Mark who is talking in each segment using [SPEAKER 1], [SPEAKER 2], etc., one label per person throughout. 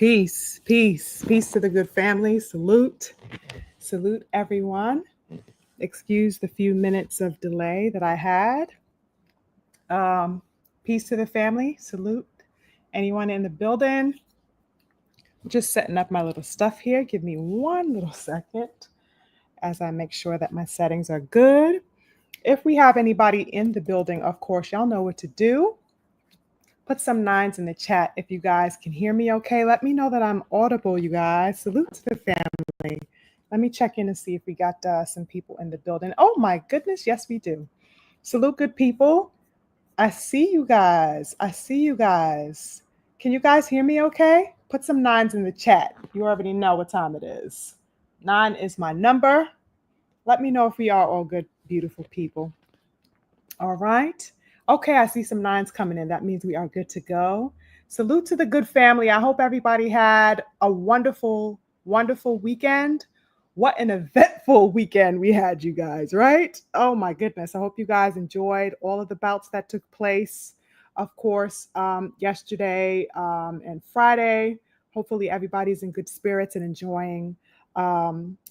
[SPEAKER 1] Peace, peace, peace to the good family. Salute, salute everyone. Excuse the few minutes of delay that I had. Um, Peace to the family. Salute anyone in the building. Just setting up my little stuff here. Give me one little second as I make sure that my settings are good. If we have anybody in the building, of course, y'all know what to do. Put some nines in the chat if you guys can hear me okay. Let me know that I'm audible, you guys. Salute to the family. Let me check in and see if we got some people in the building. Oh my goodness, yes we do. Salute, good people. I see you guys. I see you guys. Can you guys hear me okay? Put some nines in the chat. You already know what time it is. 9 is my number. Let me know if we are all good, beautiful people. All right. Okay, I see some nines coming in. That means we are good to go. Salute to the good family. I hope everybody had a wonderful, wonderful weekend. What an eventful weekend we had, you guys, right? Oh my goodness. I hope you guys enjoyed all of the bouts that took place, of course, yesterday and Friday. Hopefully, everybody's in good spirits and enjoying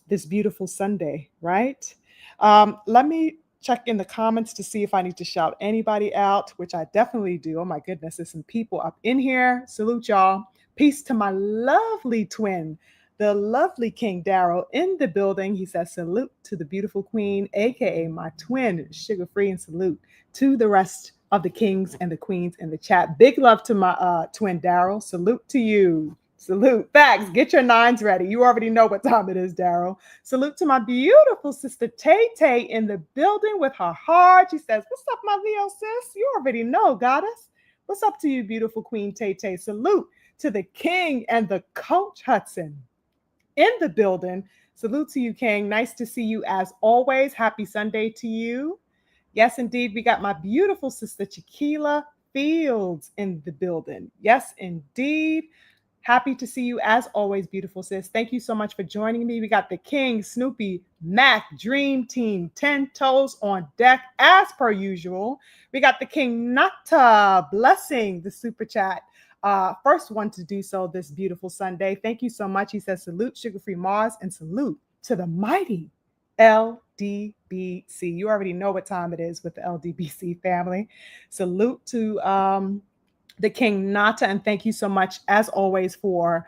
[SPEAKER 1] this beautiful Sunday, right? Let me check in the comments to see if I need to shout anybody out, which I definitely do. Oh my goodness, there's some people up in here. Salute y'all. Peace to my lovely twin, the lovely King Daryl in the building. He says, salute to the beautiful queen, aka my twin, Sugar Free, and salute to the rest of the kings and the queens in the chat. Big love to my twin Daryl. Salute to you. Salute. Facts. Get your nines ready. You already know what time it is, Daryl. Salute to my beautiful sister Tay Tay in the building with her heart. She says, what's up, my Leo sis? You already know, goddess. What's up to you, beautiful Queen Tay Tay? Salute to the king and the coach Hudson in the building. Salute to you, King. Nice to see you as always. Happy Sunday to you. Yes, indeed. We got my beautiful sister Chiquila Fields in the building. Yes, indeed. Happy to see you as always, beautiful sis. Thank you so much for joining me. We got the King, Snoopy, Mac, Dream Team, 10 toes on deck as per usual. We got the King Nata blessing the super chat. First one to do so this beautiful Sunday. Thank you so much. He says, salute SugarFreeMars and salute to the mighty LDBC. You already know what time it is with the LDBC family. Salute to the King Nata, and thank you so much, as always, for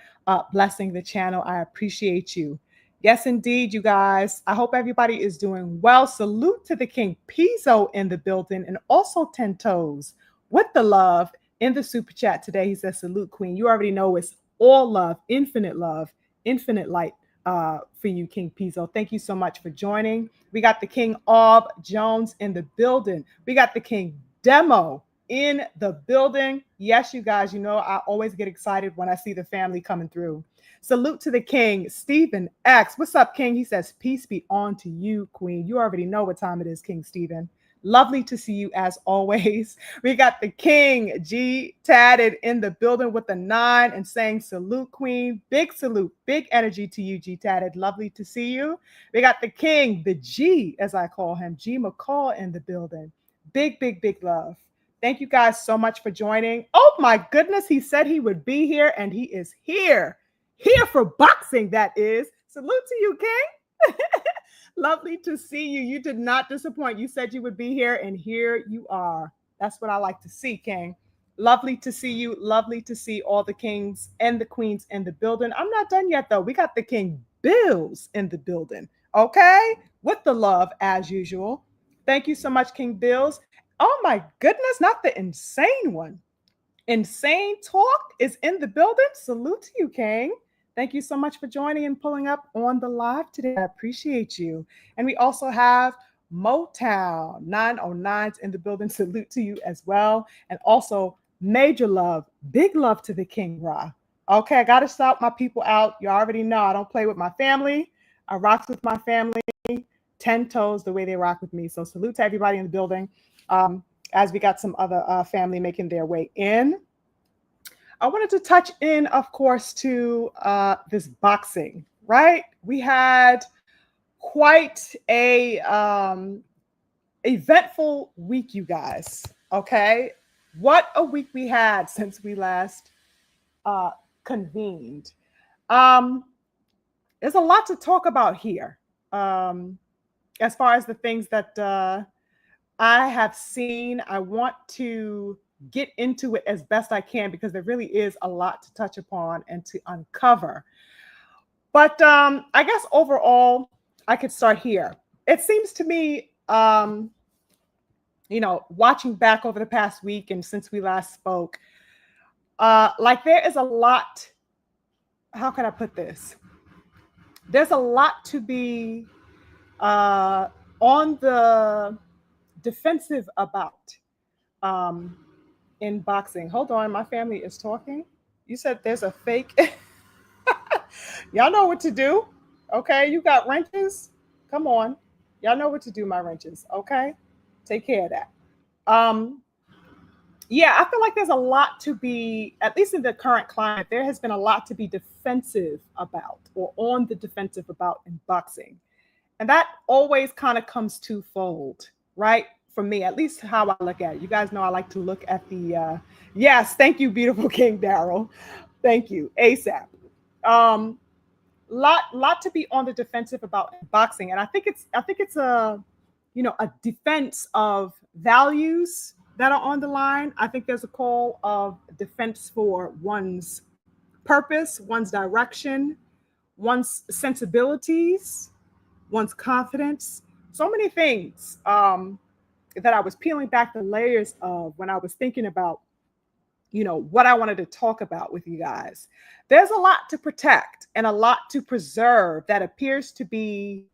[SPEAKER 1] blessing the channel. I appreciate you. Yes, indeed, you guys. I hope everybody is doing well. Salute to the King Pizzo in the building, and also 10 Toes with the love in the super chat today. He says, salute, Queen. You already know it's all love, infinite light for you, King Pizzo. Thank you so much for joining. We got the King Ob Jones in the building. We got the King Demo in the building. Yes, you guys, you know, I always get excited when I see the family coming through. Salute to the King, Stephen X. What's up, King? He says, peace be on to you, Queen. You already know what time it is, King Stephen. Lovely to see you as always. We got the King G tatted in the building with the 9 and saying salute, Queen. Big salute, big energy to you, G tatted. Lovely to see you. We got the King, the G, as I call him, G McCall in the building. Big, big, big love. Thank you guys so much for joining. Oh my goodness, he said he would be here, and he is here. Here for boxing, that is. Salute to you, King. Lovely to see you. You did not disappoint. You said you would be here, and here you are. That's what I like to see, King. Lovely to see you. Lovely to see all the kings and the queens in the building. I'm not done yet, though. We got the King Bills in the building, okay? With the love, as usual. Thank you so much, King Bills. Oh my goodness, not the insane one. Insane Talk is in the building. Salute to you, King. Thank you so much for joining and pulling up on the live today. I appreciate you. And we also have Motown 909s in the building. Salute to you as well. And also major love, big love to the King Ra. Okay, I got to shout my people out. You already know I don't play with my family. I rock with my family. 10 toes the way they rock with me. So salute to everybody in the building. As we got some other family making their way in. I wanted to touch in, of course, to this boxing, right? We had quite a eventful week, you guys, okay? What a week we had since we last convened. Um, there's a lot to talk about here. Um, as far as the things that I have seen, I want to get into it as best I can because there really is a lot to touch upon and to uncover. But I guess overall, I could start here. It seems to me, watching back over the past week and since we last spoke, like there is a lot. How can I put this? There's a lot to be uh, on the defensive about um, in boxing. Hold on, my family is talking. You said there's a fake. Y'all know what to do. Okay, you got wrenches. Come on. Y'all know what to do, my wrenches. Okay, take care of that. Um, yeah, I feel like there's a lot to be, at least in the current climate, there has been a lot to be defensive about or on the defensive about in boxing. And that always kind of comes twofold, right? For me, at least how I look at it. You guys know I like to look at yes, thank you, beautiful King Daryl. Thank you, ASAP. Um, lot to be on the defensive about boxing. And I think it's a defense of values that are on the line. I think there's a call of defense for one's purpose, one's direction, one's sensibilities, one's confidence, so many things that I was peeling back the layers of when I was thinking about, what I wanted to talk about with you guys. There's a lot to protect and a lot to preserve that appears to be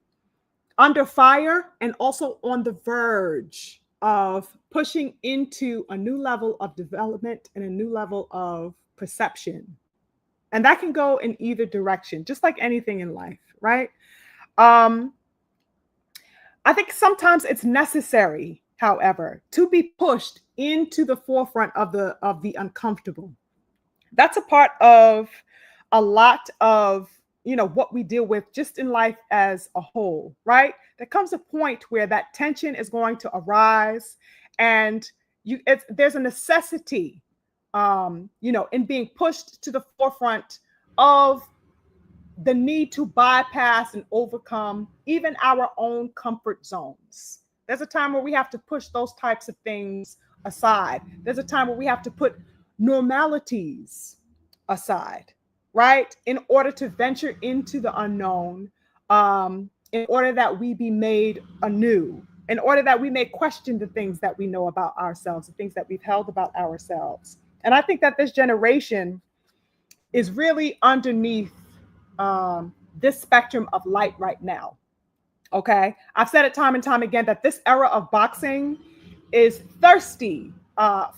[SPEAKER 1] under fire and also on the verge of pushing into a new level of development and a new level of perception. And that can go in either direction, just like anything in life, right? Um, I think sometimes it's necessary, however, to be pushed into the forefront of the uncomfortable. That's a part of a lot of what we deal with just in life as a whole, right? There comes a point where that tension is going to arise, and there's a necessity, in being pushed to the forefront of the need to bypass and overcome even our own comfort zones. There's a time where we have to push those types of things aside. There's a time where we have to put normalities aside, right? In order to venture into the unknown, in order that we be made anew, in order that we may question the things that we know about ourselves, the things that we've held about ourselves. And I think that this generation is really underneath this spectrum of light right now. Okay. I've said it time and time again that this era of boxing is thirsty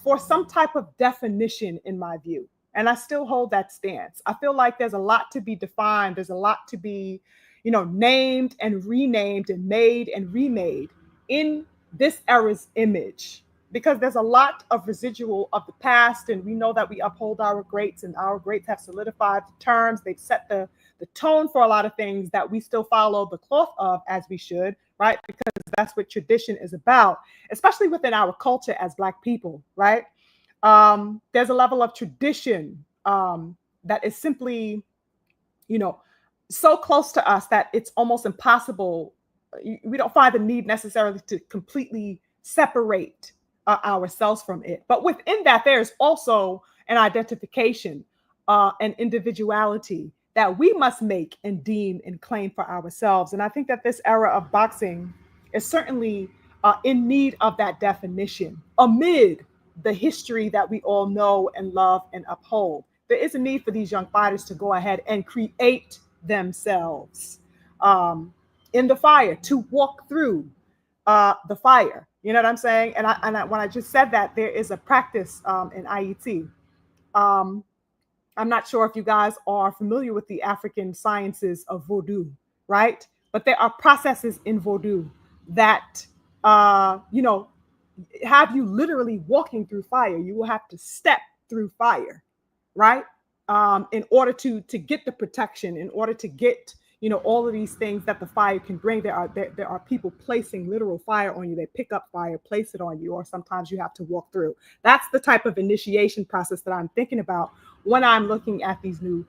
[SPEAKER 1] for some type of definition, in my view. And I still hold that stance. I feel like there's a lot to be defined. There's a lot to be, named and renamed and made and remade in this era's image, because there's a lot of residual of the past. And we know that we uphold our greats, and our greats have solidified the terms. They've set the tone for a lot of things that we still follow the cloth of, as we should, right? Because that's what tradition is about, especially within our culture as Black people, right? There's a level of tradition that is simply, so close to us that it's almost impossible. We don't find the need necessarily to completely separate ourselves from it. But within that, there's also an identification, an individuality that we must make and deem and claim for ourselves. And I think that this era of boxing is certainly in need of that definition amid the history that we all know and love and uphold. There is a need for these young fighters to go ahead and create themselves in the fire, to walk through the fire. You know what I'm saying? And when I just said that, there is a practice in IET. I'm not sure if you guys are familiar with the African sciences of Vodou, right? But there are processes in Vodou that, have you literally walking through fire. You will have to step through fire, right? In order to get the protection, in order to get, all of these things that the fire can bring. There are people placing literal fire on you. They pick up fire, place it on you, or sometimes you have to walk through. That's the type of initiation process that I'm thinking about when I'm looking at these new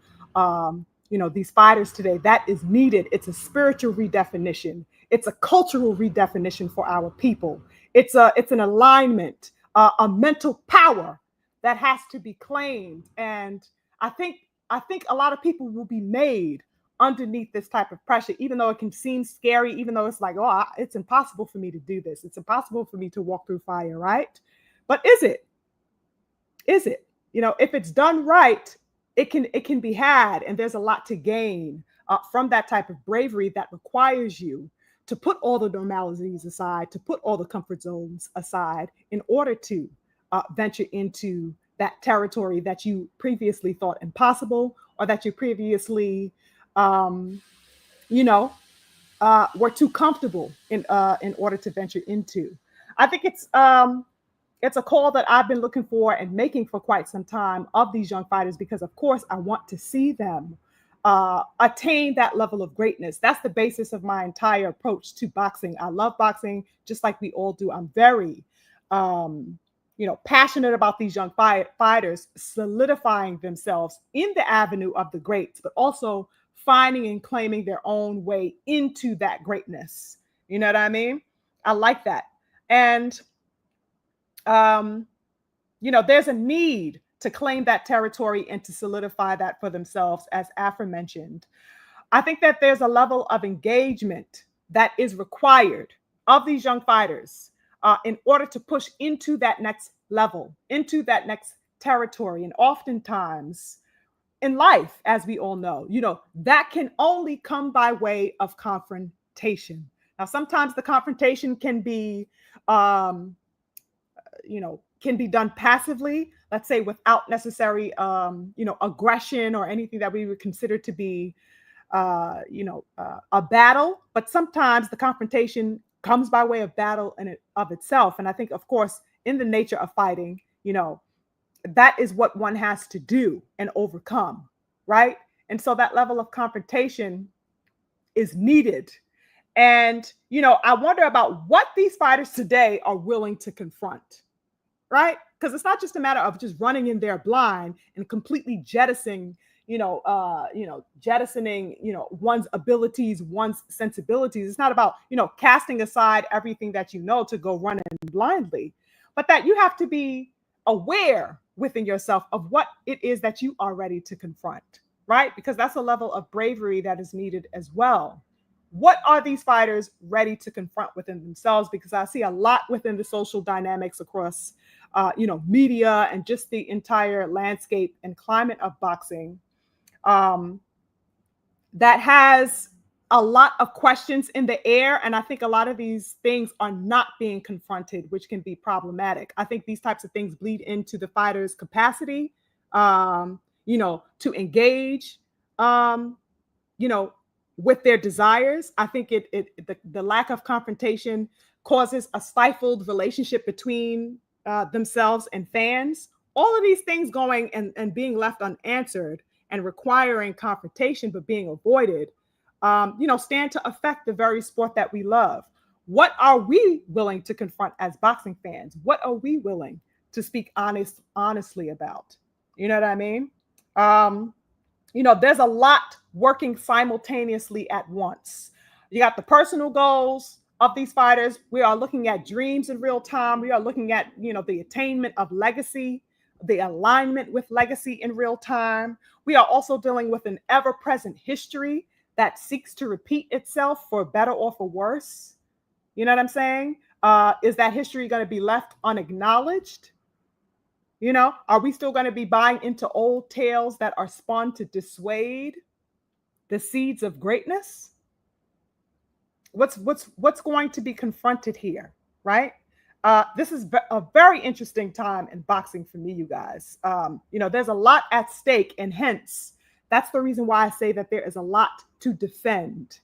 [SPEAKER 1] these fighters today. That is needed. It's a spiritual redefinition. It's a cultural redefinition for our people. It's an alignment, a mental power that has to be claimed. And I think I think a lot of people will be made underneath this type of pressure, even though it can seem scary, even though it's like, oh, it's impossible for me to do this. It's impossible for me to walk through fire, right? But is it? Is it? If it's done right, it can be had, and there's a lot to gain from that type of bravery that requires you to put all the normalities aside, to put all the comfort zones aside, in order to venture into that territory that you previously thought impossible, or that you previously, um, you know, were too comfortable in order to venture into. I think it's a call that I've been looking for and making for quite some time of these young fighters, because, of course, I want to see them attain that level of greatness. That's the basis of my entire approach to boxing. I love boxing, just like we all do. I'm very, passionate about these young fighters solidifying themselves in the avenue of the greats, but also finding and claiming their own way into that greatness. You know what I mean? I like that. And um, there's a need to claim that territory and to solidify that for themselves, as aforementioned. I think that there's a level of engagement that is required of these young fighters in order to push into that next level, into that next territory. And oftentimes in life, as we all know, that can only come by way of confrontation. Now, sometimes the confrontation um, can be done passively, let's say without necessary, aggression or anything that we would consider to be, a battle. But sometimes the confrontation comes by way of battle in it of itself. And I think, of course, in the nature of fighting, that is what one has to do and overcome, right? And so that level of confrontation is needed. And, I wonder about what these fighters today are willing to confront, right? Because it's not just a matter of just running in there blind and completely jettisoning, one's abilities, one's sensibilities. It's not about, casting aside everything that to go running blindly, but that you have to be aware within yourself of what it is that you are ready to confront, right? Because that's a level of bravery that is needed as well. What are these fighters ready to confront within themselves? Because I see a lot within the social dynamics across, media and just the entire landscape and climate of boxing, um, that has a lot of questions in the air. And I think a lot of these things are not being confronted, which can be problematic. I think these types of things bleed into the fighter's capacity, to engage, um, you know, with their desires. I think the lack of confrontation causes a stifled relationship between themselves and fans. All of these things going and being left unanswered and requiring confrontation but being avoided, stand to affect the very sport that we love. What are we willing to confront as boxing fans? What are we willing to speak honestly about? You know what I mean? Um, there's a lot working simultaneously at once. You got the personal goals of these fighters. We are looking at dreams in real time. We are looking at, the attainment of legacy, the alignment with legacy in real time. We are also dealing with an ever-present history that seeks to repeat itself for better or for worse. You know what I'm saying? Is that history going to be left unacknowledged? Are we still going to be buying into old tales that are spun to dissuade the seeds of greatness? What's going to be confronted here, right? This is a very interesting time in boxing for me, you guys. There's a lot at stake, and hence that's the reason why I say that there is a lot to defend.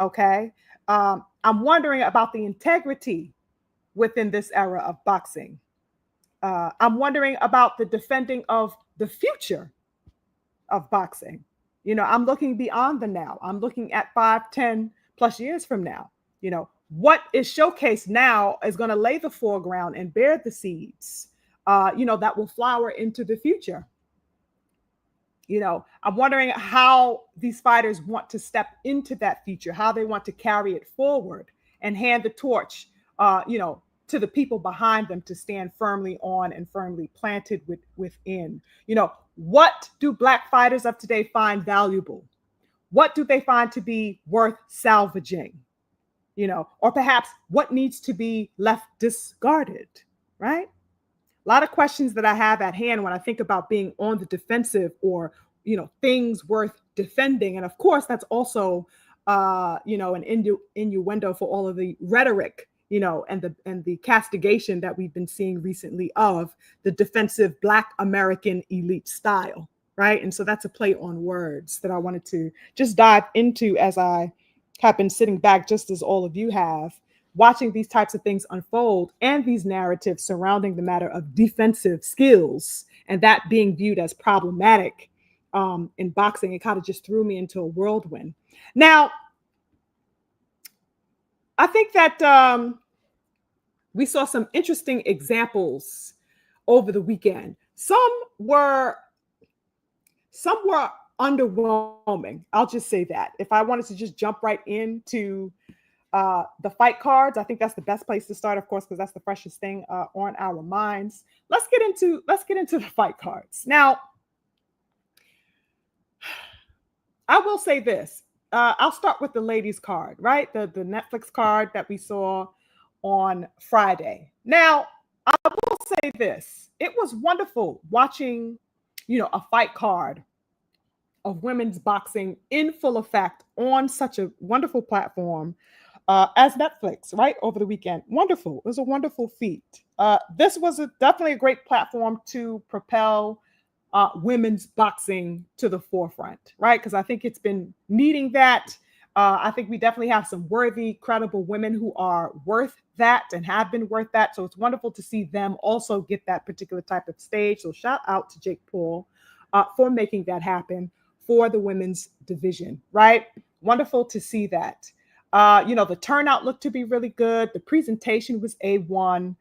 [SPEAKER 1] Okay, I'm wondering about the integrity within this era of boxing. I'm wondering about the defending of the future of boxing. I'm looking beyond the now. I'm looking at 5, 10 plus years from now. What is showcased now is going to lay the foreground and bear the seeds, that will flower into the future. I'm wondering how these fighters want to step into that future, how they want to carry it forward and hand the torch, to the people behind them to stand firmly on and firmly planted within. What do Black fighters of today find valuable? What do they find to be worth salvaging? Or perhaps what needs to be left discarded, right? A lot of questions that I have at hand when I think about being on the defensive or, things worth defending. And of course, that's also, an innuendo for all of the rhetoric, and the castigation that we've been seeing recently of the defensive Black American elite style, right? And so that's a play on words that I wanted to just dive into as I have been sitting back, just as all of you have, watching these types of things unfold and these narratives surrounding the matter of defensive skills and that being viewed as problematic in boxing. It kind of just threw me into a whirlwind. Now, I think that we saw some interesting examples over the weekend. Some were underwhelming. I'll just say that. If I wanted to just jump right into the fight cards, I think that's the best place to start, of course, because that's the freshest thing on our minds. Let's get into the fight cards. Now, I will say this. I'll start with the ladies card, right? The Netflix card that we saw on Friday. Now, I will say this. It was wonderful watching, a fight card of women's boxing in full effect on such a wonderful platform as Netflix, right, over the weekend. Wonderful. It was a wonderful feat. This was definitely a great platform to propel women's boxing to the forefront, right? Because I think it's been needing that. I think we definitely have some worthy, credible women who are worth that and have been worth that. So it's wonderful to see them also get that particular type of stage. So shout out to Jake Paul for making that happen for the women's division, right? Wonderful to see that. The turnout looked to be really good. The presentation was A1,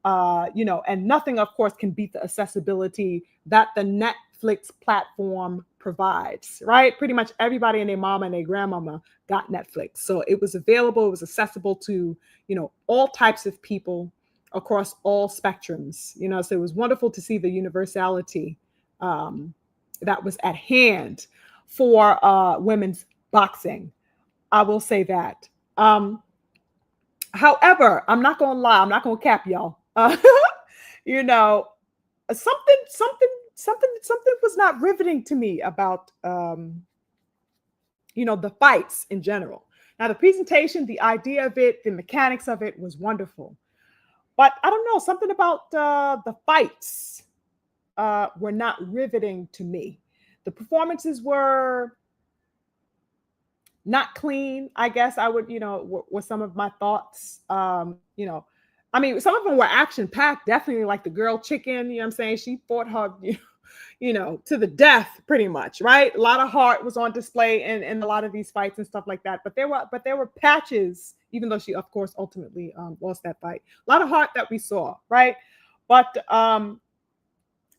[SPEAKER 1] and nothing, of course, can beat the accessibility that the Netflix platform provides, right? Pretty much everybody and their mama and their grandmama got Netflix. So it was available, it was accessible to, all types of people across all spectrums, so it was wonderful to see the universality that was at hand for women's boxing. I will say that. However, I'm not going to lie. I'm not going to cap y'all. Something was not riveting to me about, the fights in general. Now, the presentation, the idea of it, the mechanics of it was wonderful. But I don't know, something about the fights were not riveting to me. The performances were not clean, I guess I would, were some of my thoughts. Some of them were action packed, definitely, like the girl chicken, I'm saying? She fought her, to the death pretty much, right? A lot of heart was on display in a lot of these fights and stuff like that. But there were patches, even though she, of course, ultimately lost that fight. A lot of heart that we saw, right? But I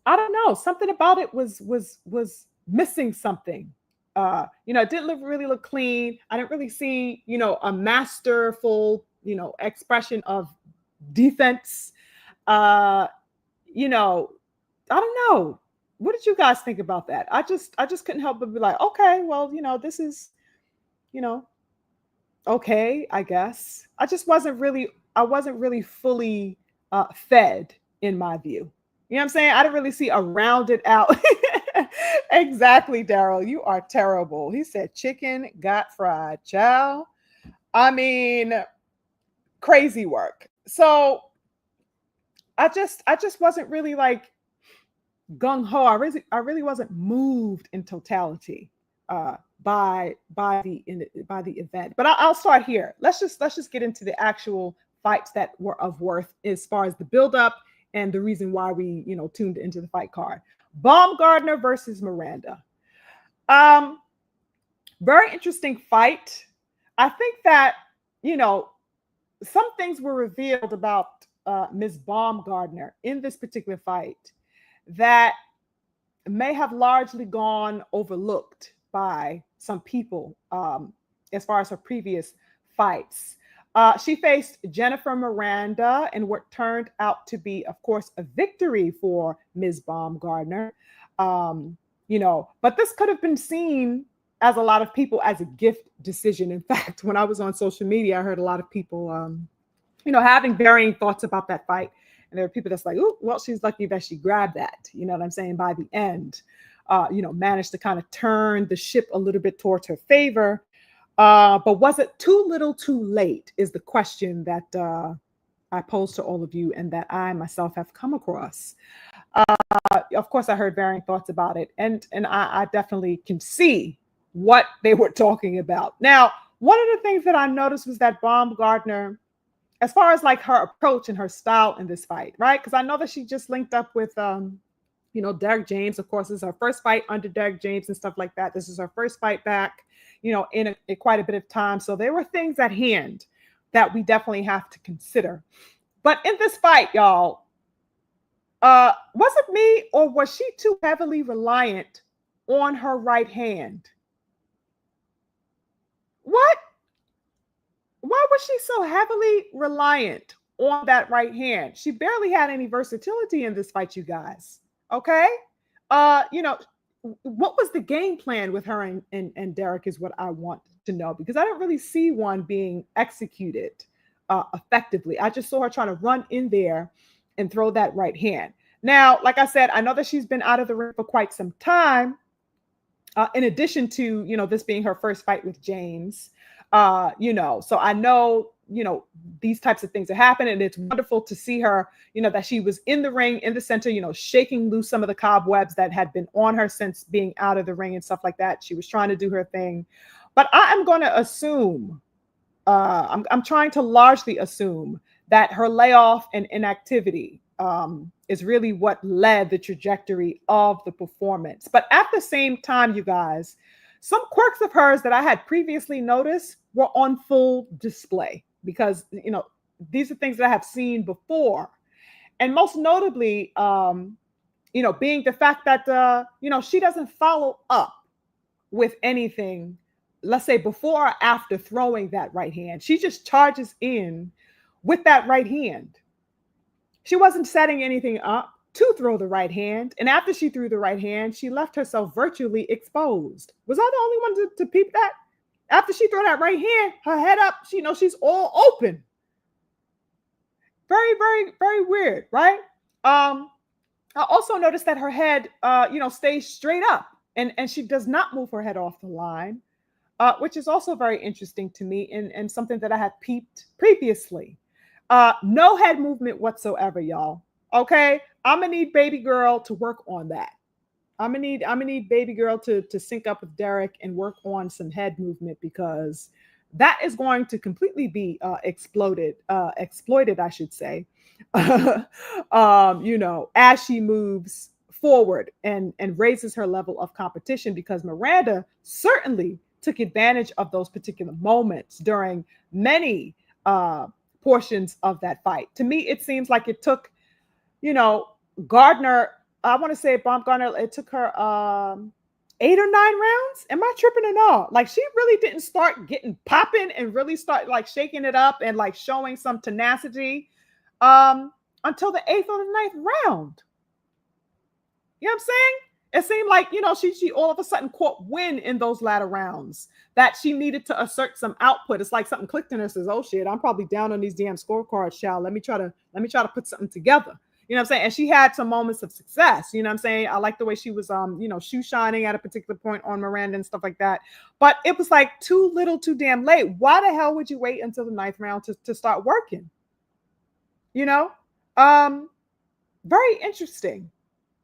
[SPEAKER 1] don't know, something about it was missing something. It didn't really look clean. I didn't really see, a masterful, expression of defense. I don't know. What did you guys think about that? I just couldn't help but be like, okay, well, this is, okay, I guess. I wasn't really fully fed in my view. You know what I'm saying? I didn't really see a rounded out. Exactly, Daryl. You are terrible. He said chicken got fried. Child. I mean, crazy work. So I just wasn't really like gung ho. I really wasn't moved in totality by the event. But I'll start here. Let's just get into the actual fights that were of worth as far as the buildup and the reason why we tuned into the fight card. Bombgardner versus Miranda. Very interesting fight. I think that, you know, some things were revealed about Ms. Baumgardner in this particular fight that may have largely gone overlooked by some people as far as her previous fights. She faced Jennifer Miranda in what turned out to be, of course, a victory for Ms. Baumgardner. But this could have been seen as a lot of people as a gift decision. In fact, when I was on social media, I heard a lot of people, having varying thoughts about that fight. And there are people that's like, oh, well, she's lucky that she grabbed that. You know what I'm saying? By the end, managed to kind of turn the ship a little bit towards her favor. But was it too little too late is the question that I pose to all of you and that I myself have come across. Of course, I heard varying thoughts about it. And I definitely can see what they were talking about. Now, one of the things that I noticed was that Baumgardner, as far as like her approach and her style in this fight, right? Because I know that she just linked up with, Derek James. Of course, this is her first fight under Derek James and stuff like that. This is her first fight back, in quite a bit of time. So there were things at hand that we definitely have to consider. But in this fight, y'all, was it me or was she too heavily reliant on her right hand? What? Why was she so heavily reliant on that right hand? She barely had any versatility in this fight, you guys. Okay. What was the game plan with her and Derek is what I want to know, because I don't really see one being executed effectively. I just saw her trying to run in there and throw that right hand. Now, like I said, I know that she's been out of the ring for quite some time. In addition to, this being her first fight with James, so I know, these types of things are happening. And it's wonderful to see her, that she was in the ring, in the center, shaking loose some of the cobwebs that had been on her since being out of the ring and stuff like that. She was trying to do her thing. But I am going to assume, I'm trying to largely assume that her layoff and inactivity is really what led the trajectory of the performance. But at the same time, you guys, some quirks of hers that I had previously noticed were on full display because, these are things that I have seen before. And most notably, being the fact that, she doesn't follow up with anything, let's say before or after throwing that right hand. She just charges in with that right hand. She wasn't setting anything up to throw the right hand. And after she threw the right hand, she left herself virtually exposed. Was I the only one to peep that? After she threw that right hand, her head up, she's all open. Very, very, very weird, right? I also noticed that her head, stays straight up and she does not move her head off the line, which is also very interesting to me and something that I had peeped previously. No head movement whatsoever, y'all. Okay, I'm gonna need baby girl to work on that. I'm gonna need baby girl to sync up with Derek and work on some head movement, because that is going to completely be exploited, I should say. As she moves forward and raises her level of competition, because Miranda certainly took advantage of those particular moments during many portions of that fight. To me, it seems like it took, Gardner, I want to say Bombgardner, it took her 8 or 9 rounds. Am I tripping at all? Like, she really didn't start getting popping and really start like shaking it up and like showing some tenacity until the 8th or the 9th round. You know what I'm saying? It seemed like, she all of a sudden caught wind in those latter rounds that she needed to assert some output. It's like something clicked in her, says, oh shit, I'm probably down on these damn scorecards, child. Let me try to put something together. You know what I'm saying? And she had some moments of success. You know what I'm saying? I like the way she was, shoe shining at a particular point on Miranda and stuff like that. But it was like too little, too damn late. Why the hell would you wait until the 9th round to start working? Very interesting.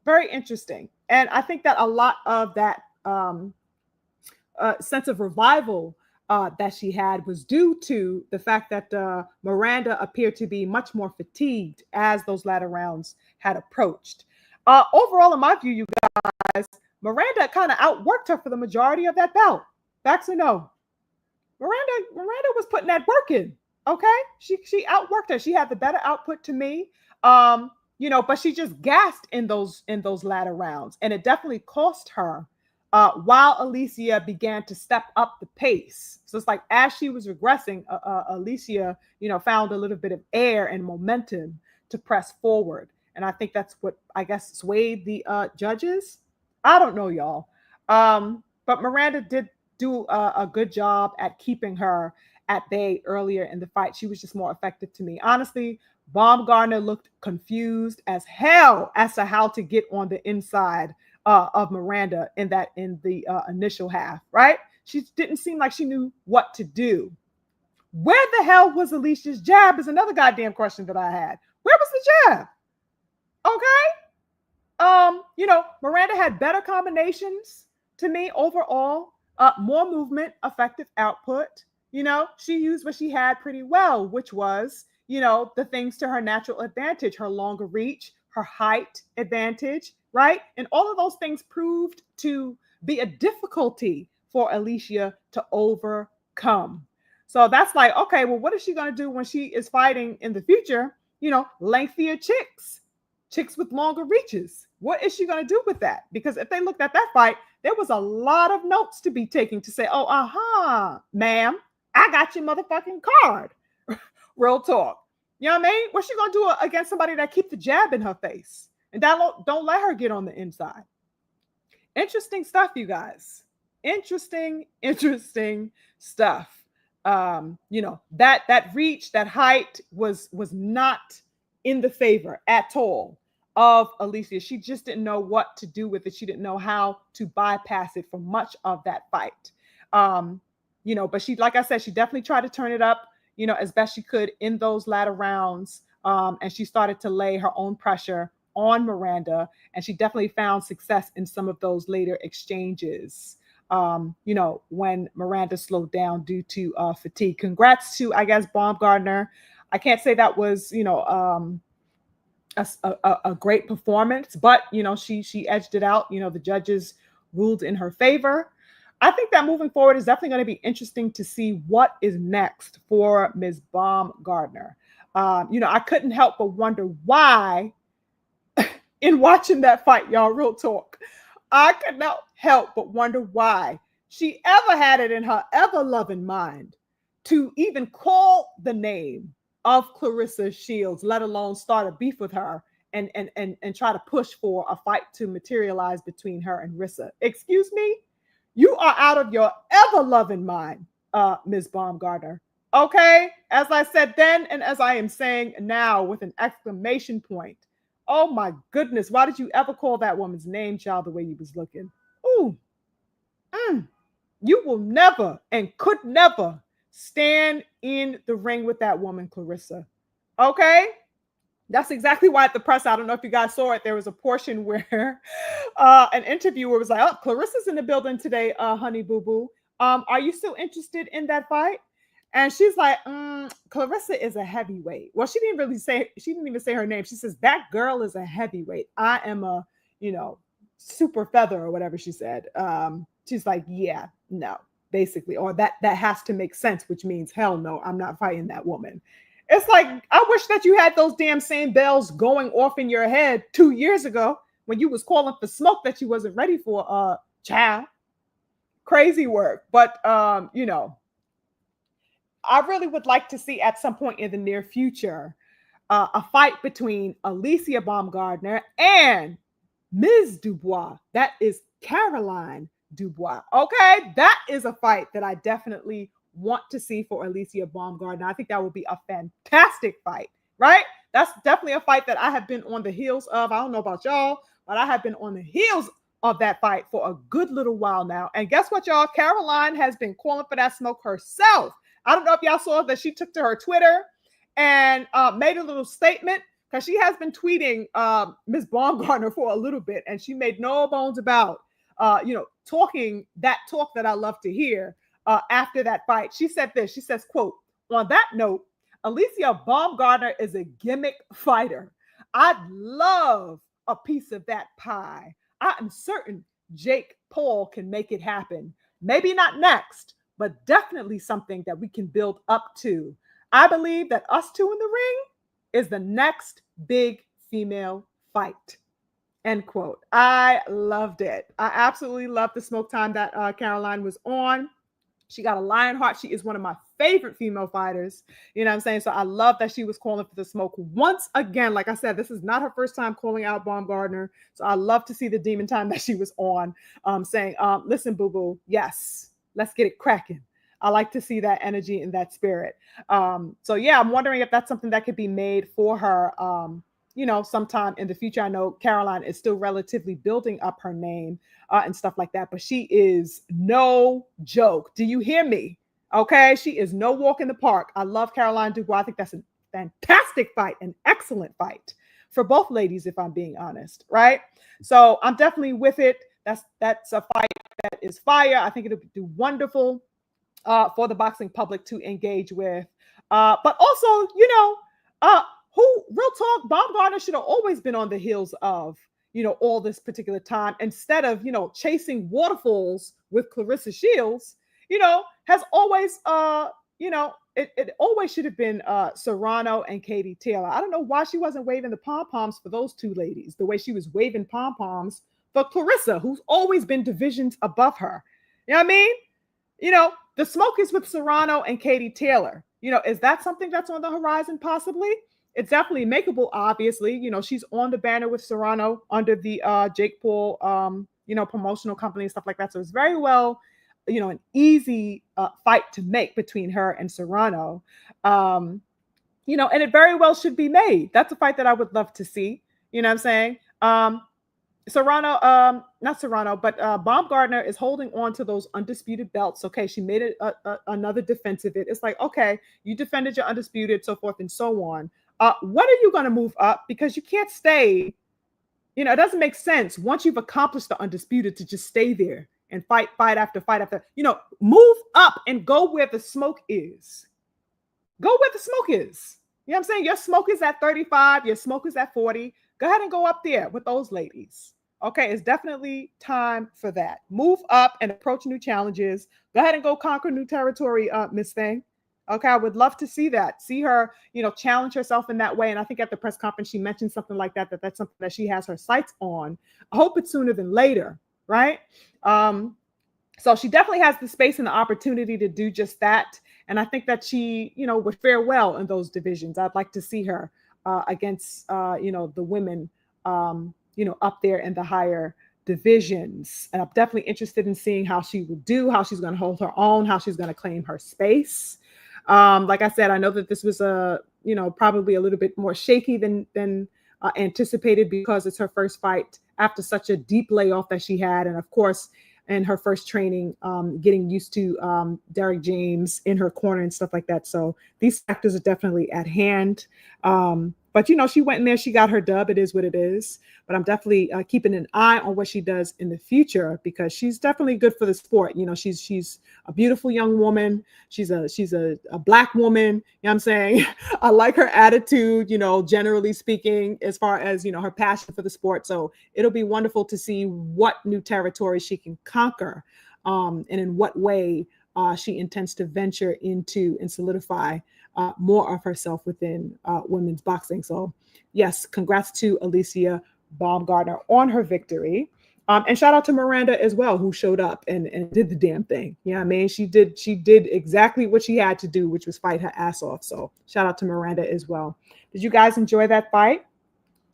[SPEAKER 1] Very interesting. And I think that a lot of that sense of revival that she had was due to the fact that Miranda appeared to be much more fatigued as those latter rounds had approached. Overall, in my view, you guys, Miranda kind of outworked her for the majority of that bout. Facts or no? Miranda was putting that work in. Okay, she outworked her. She had the better output to me. But she just gassed in those latter rounds, and it definitely cost her. While Alicia began to step up the pace, so it's like as she was regressing, Alicia, found a little bit of air and momentum to press forward, and I think that's what I guess swayed the judges. I don't know, y'all. But Miranda did do a good job at keeping her at bay earlier in the fight. She was just more effective to me. Honestly, Bombgardner looked confused as hell as to how to get on the inside of Miranda in the initial half, right? She didn't seem like she knew what to do. Where the hell was Alicia's jab is another goddamn question that I had. Where was the jab? Okay. Miranda had better combinations to me overall, more movement, effective output. She used what she had pretty well, which was, the things to her natural advantage, her longer reach, her height advantage, right? And all of those things proved to be a difficulty for Alicia to overcome. So that's like, okay, well, what is she going to do when she is fighting in the future? Lengthier chicks with longer reaches. What is she going to do with that? Because if they looked at that fight, there was a lot of notes to be taken to say, oh, ma'am, I got your motherfucking card. Real talk. You know what I mean? What's she going to do against somebody that keep the jab in her face? And don't let her get on the inside. Interesting stuff, you guys. Interesting stuff. That reach, that height was not in the favor at all of Alicia. She just didn't know what to do with it. She didn't know how to bypass it for much of that fight. But she, like I said, she definitely tried to turn it up, as best she could in those latter rounds. And she started to lay her own pressure on Miranda, and she definitely found success in some of those later exchanges. When Miranda slowed down due to fatigue. Congrats to, I guess, Bombgardner. I can't say that was, a great performance, but she edged it out. The judges ruled in her favor. I think that moving forward is definitely going to be interesting to see what is next for Ms. Bombgardner. I couldn't help but wonder why, in watching that fight, y'all, real talk, I could not help but wonder why she ever had it in her ever-loving mind to even call the name of Clarissa Shields, let alone start a beef with her and try to push for a fight to materialize between her and Rissa. Excuse me? You are out of your ever-loving mind, Ms. Baumgartner. Okay? As I said then, and as I am saying now with an exclamation point. Oh my goodness, why did you ever call that woman's name, child, the way you was looking? Ooh. You will never and could never stand in the ring with that woman, Clarissa. Okay? That's exactly why at the press, I don't know if you guys saw it, there was a portion where an interviewer was like, oh, Clarissa's in the building today, honey boo boo. Are you still interested in that fight? And she's like, Clarissa is a heavyweight. Well, she didn't even say her name. She says, that girl is a heavyweight. I am a, super feather or whatever she said. She's like, yeah, no, basically, or that has to make sense, which means hell no, I'm not fighting that woman. It's like, I wish that you had those damn same bells going off in your head 2 years ago when you was calling for smoke that you wasn't ready for, child. Crazy work. But, I really would like to see at some point in the near future a fight between Alicia Baumgardner and Ms. Dubois. That is Caroline Dubois. Okay, that is a fight that I definitely want to see for Alicia Baumgardner. I think that would be a fantastic fight, right? That's definitely a fight that I have been on the heels of. I don't know about y'all, but I have been on the heels of that fight for a good little while now. And guess what, y'all? Caroline has been calling for that smoke herself. I don't know if y'all saw that she took to her Twitter and made a little statement, because she has been tweeting Ms. Baumgardner for a little bit, and she made no bones about, talking that talk that I love to hear after that fight. She said this, she says, quote, on that note, Alicia Baumgardner is a gimmick fighter. I'd love a piece of that pie. I am certain Jake Paul can make it happen. Maybe not next, but definitely something that we can build up to. I believe that us two in the ring is the next big female fight. End quote. I loved it. I absolutely loved the smoke time that Caroline was on. She got a lion heart. She is one of my favorite female fighters. You know what I'm saying? So I love that she was calling for the smoke once again. Like I said, this is not her first time calling out Bombgardner. So I love to see the demon time that she was on, saying, listen, boo-boo, yes, let's get it cracking. I like to see that energy and that spirit. So yeah, I'm wondering if that's something that could be made for her, sometime in the future. I know Caroline is still relatively building up her name and stuff like that, but she is no joke. Do you hear me? Okay, she is no walk in the park. I love Caroline Dubois. I think that's a fantastic fight, an excellent fight for both ladies, if I'm being honest, right? So I'm definitely with it. That's a fight that is fire. I think it'll do wonderful for the boxing public to engage with. But also, who, real talk, Bombgardner should have always been on the heels of, all this particular time, instead of, chasing waterfalls with Clarissa Shields, has always, it always should have been Serrano and Katie Taylor. I don't know why she wasn't waving the pom-poms for those two ladies, the way she was waving pom-poms for Clarissa, who's always been divisions above her. You know what I mean? The smoke is with Serrano and Katie Taylor. Is that something that's on the horizon? Possibly. It's definitely makeable, obviously. She's on the banner with Serrano under the Jake Paul, promotional company and stuff like that. So it's very well, an easy fight to make between her and Serrano. And it very well should be made. That's a fight that I would love to see. You know what I'm saying? Serrano, not Serrano, but Bombgardner is holding on to those undisputed belts. Okay, she made it another defense of it. It's like, okay, you defended your undisputed, so forth and so on. When are you going to move up? Because you can't stay, it doesn't make sense once you've accomplished the undisputed to just stay there and fight after fight after, move up and go where the smoke is. Go where the smoke is. You know what I'm saying? Your smoke is at 35, your smoke is at 40. Go ahead and go up there with those ladies. Okay, it's definitely time for that. Move up and approach new challenges. Go ahead and go conquer new territory, Miss Thing. Okay, I would love to see that. See her, challenge herself in that way. And I think at the press conference, she mentioned something like that, that's something that she has her sights on. I hope it's sooner than later, right? So she definitely has the space and the opportunity to do just that. And I think that she, would fare well in those divisions. I'd like to see her against, the women, up there in the higher divisions. And I'm definitely interested in seeing how she will do, how she's going to hold her own, how she's going to claim her space. Like I said, I know that this was probably a little bit more shaky than anticipated, because it's her first fight after such a deep layoff that she had. And of course, in her first training, getting used to Derek James in her corner and stuff like that. So these factors are definitely at hand. But, she went in there, she got her dub. It is what it is. But I'm definitely keeping an eye on what she does in the future, because she's definitely good for the sport. She's a beautiful young woman. She's a Black woman. You know what I'm saying? I like her attitude, generally speaking, as far as, her passion for the sport. So it'll be wonderful to see what new territory she can conquer, and in what way she intends to venture into and solidify more of herself within women's boxing. So yes, congrats to Alicia Baumgartner on her victory. And shout out to Miranda as well, who showed up and did the damn thing. You know what I mean? She did exactly what she had to do, which was fight her ass off. So shout out to Miranda as well. Did you guys enjoy that fight?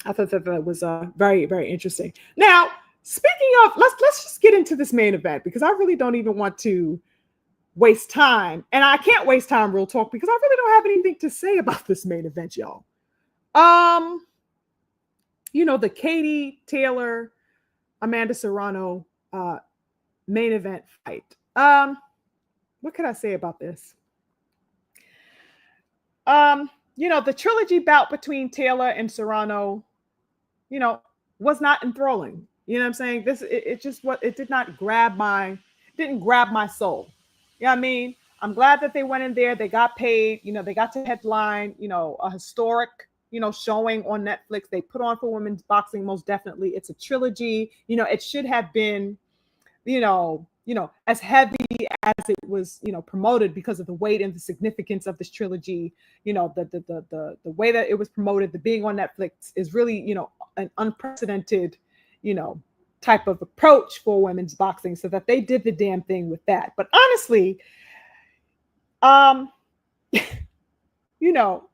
[SPEAKER 1] I thought that was very, very interesting. Now, speaking of, let's just get into this main event, because I really don't even want to waste time. And I can't waste time, real talk, because I really don't have anything to say about this main event, y'all. The Katie Taylor, Amanda Serrano main event fight. What can I say about this? The trilogy bout between Taylor and Serrano, was not enthralling. You know what I'm saying? It didn't grab my soul. You know what I mean? I'm glad that they went in there. They got paid. They got to headline, a historic, showing on Netflix. They put on for women's boxing, most definitely. It's a trilogy. It should have been, as heavy as it was, promoted because of the weight and the significance of this trilogy. The way that it was promoted, the being on Netflix is really, an unprecedented, type of approach for women's boxing, so that they did the damn thing with that. But honestly, you know,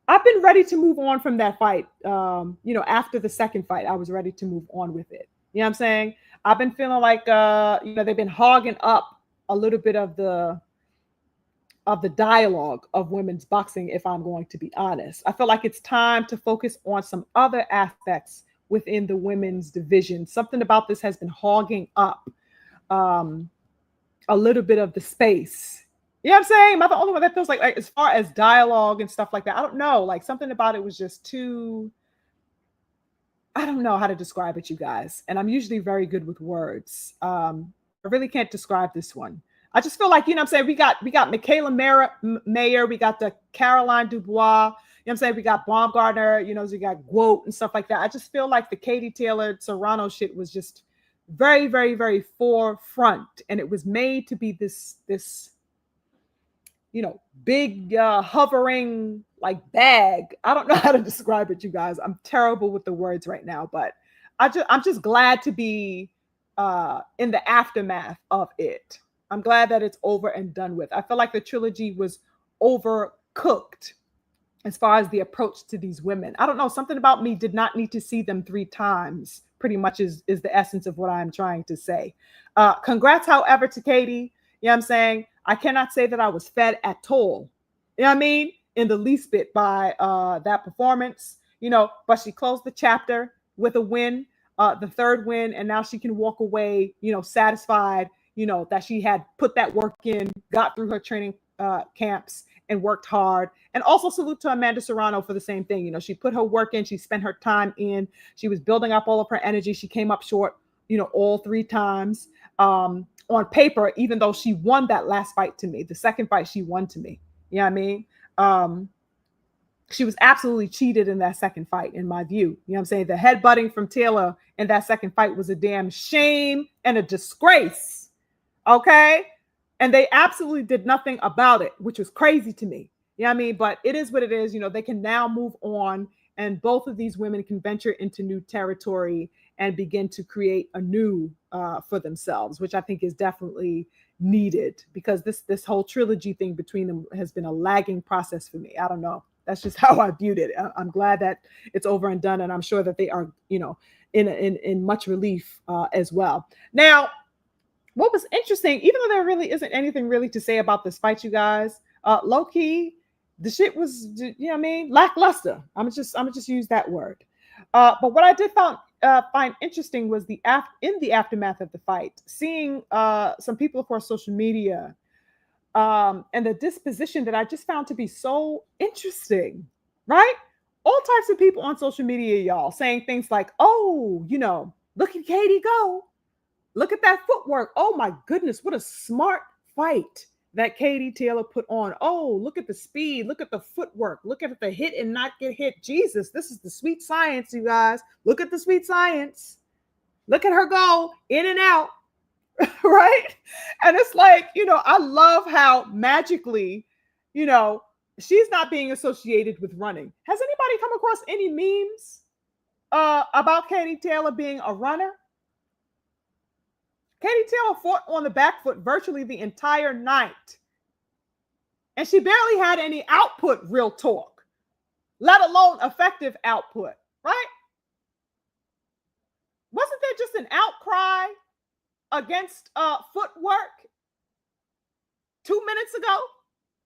[SPEAKER 1] I've been ready to move on from that fight. After the second fight, I was ready to move on with it. You know what I'm saying? I've been feeling like they've been hogging up a little bit of the dialogue of women's boxing, if I'm going to be honest. I feel like it's time to focus on some other aspects within the women's division. Something about this has been hogging up a little bit of the space. You know what I'm saying? Am I the only one that feels like as far as dialogue and stuff like that? I don't know. Like something about it was just too, I don't know how to describe it, you guys. And I'm usually very good with words. I really can't describe this one. I just feel like, I'm saying, we got Michaela Mayer, we got the Caroline Dubois, I'm saying, we got Bombgardner, we got Guot and stuff like that. I just feel like the Katie Taylor Serrano shit was just very, very, very forefront, and it was made to be this big hovering like bag. I don't know how to describe it, you guys. I'm terrible with the words right now, but I'm just glad to be in the aftermath of it. I'm glad that it's over and done with. I feel like the trilogy was overcooked as far as the approach to these women. I don't know, something about me did not need to see them 3 times, pretty much is the essence of what I'm trying to say. Congrats, however, to Katie. You know what I'm saying? I cannot say that I was fed at all. You know what I mean? In the least bit by that performance, but she closed the chapter with a win, the 3rd win, and now she can walk away, satisfied, that she had put that work in, got through her training camps and worked hard. And also salute to Amanda Serrano for the same thing. She put her work in, she spent her time in, she was building up all of her energy. She came up short, all 3 times. On paper, even though she won that last fight to me, the second fight she won to me. You know what I mean? She was absolutely cheated in that second fight, in my view. You know what I'm saying? The headbutting from Taylor in that second fight was a damn shame and a disgrace. Okay? And they absolutely did nothing about it, which was crazy to me. You know what I mean? But it is what it is. They can now move on, and both of these women can venture into new territory and begin to create anew for themselves, which I think is definitely needed, because this whole trilogy thing between them has been a lagging process for me. I don't know. That's just how I viewed it. I'm glad that it's over and done, and I'm sure that they are, in much relief as well. Now, what was interesting, even though there really isn't anything really to say about this fight, you guys, low key, the shit was, lackluster. I'm just use that word. But what I did find interesting was in the aftermath of the fight, seeing some people across social media and the disposition that I just found to be so interesting, right? All types of people on social media, y'all, saying things like, oh, look at Katie go. Look at that footwork. Oh my goodness, what a smart fight that Katie Taylor put on. Oh, look at the speed. Look at the footwork. Look at the hit and not get hit. Jesus, this is the sweet science, you guys. Look at the sweet science. Look at her go in and out, right? And it's like, I love how magically, she's not being associated with running. Has anybody come across any memes about Katie Taylor being a runner? Katie Taylor fought on the back foot virtually the entire night. And she barely had any output, real talk, let alone effective output, right? Wasn't there just an outcry against footwork 2 minutes ago?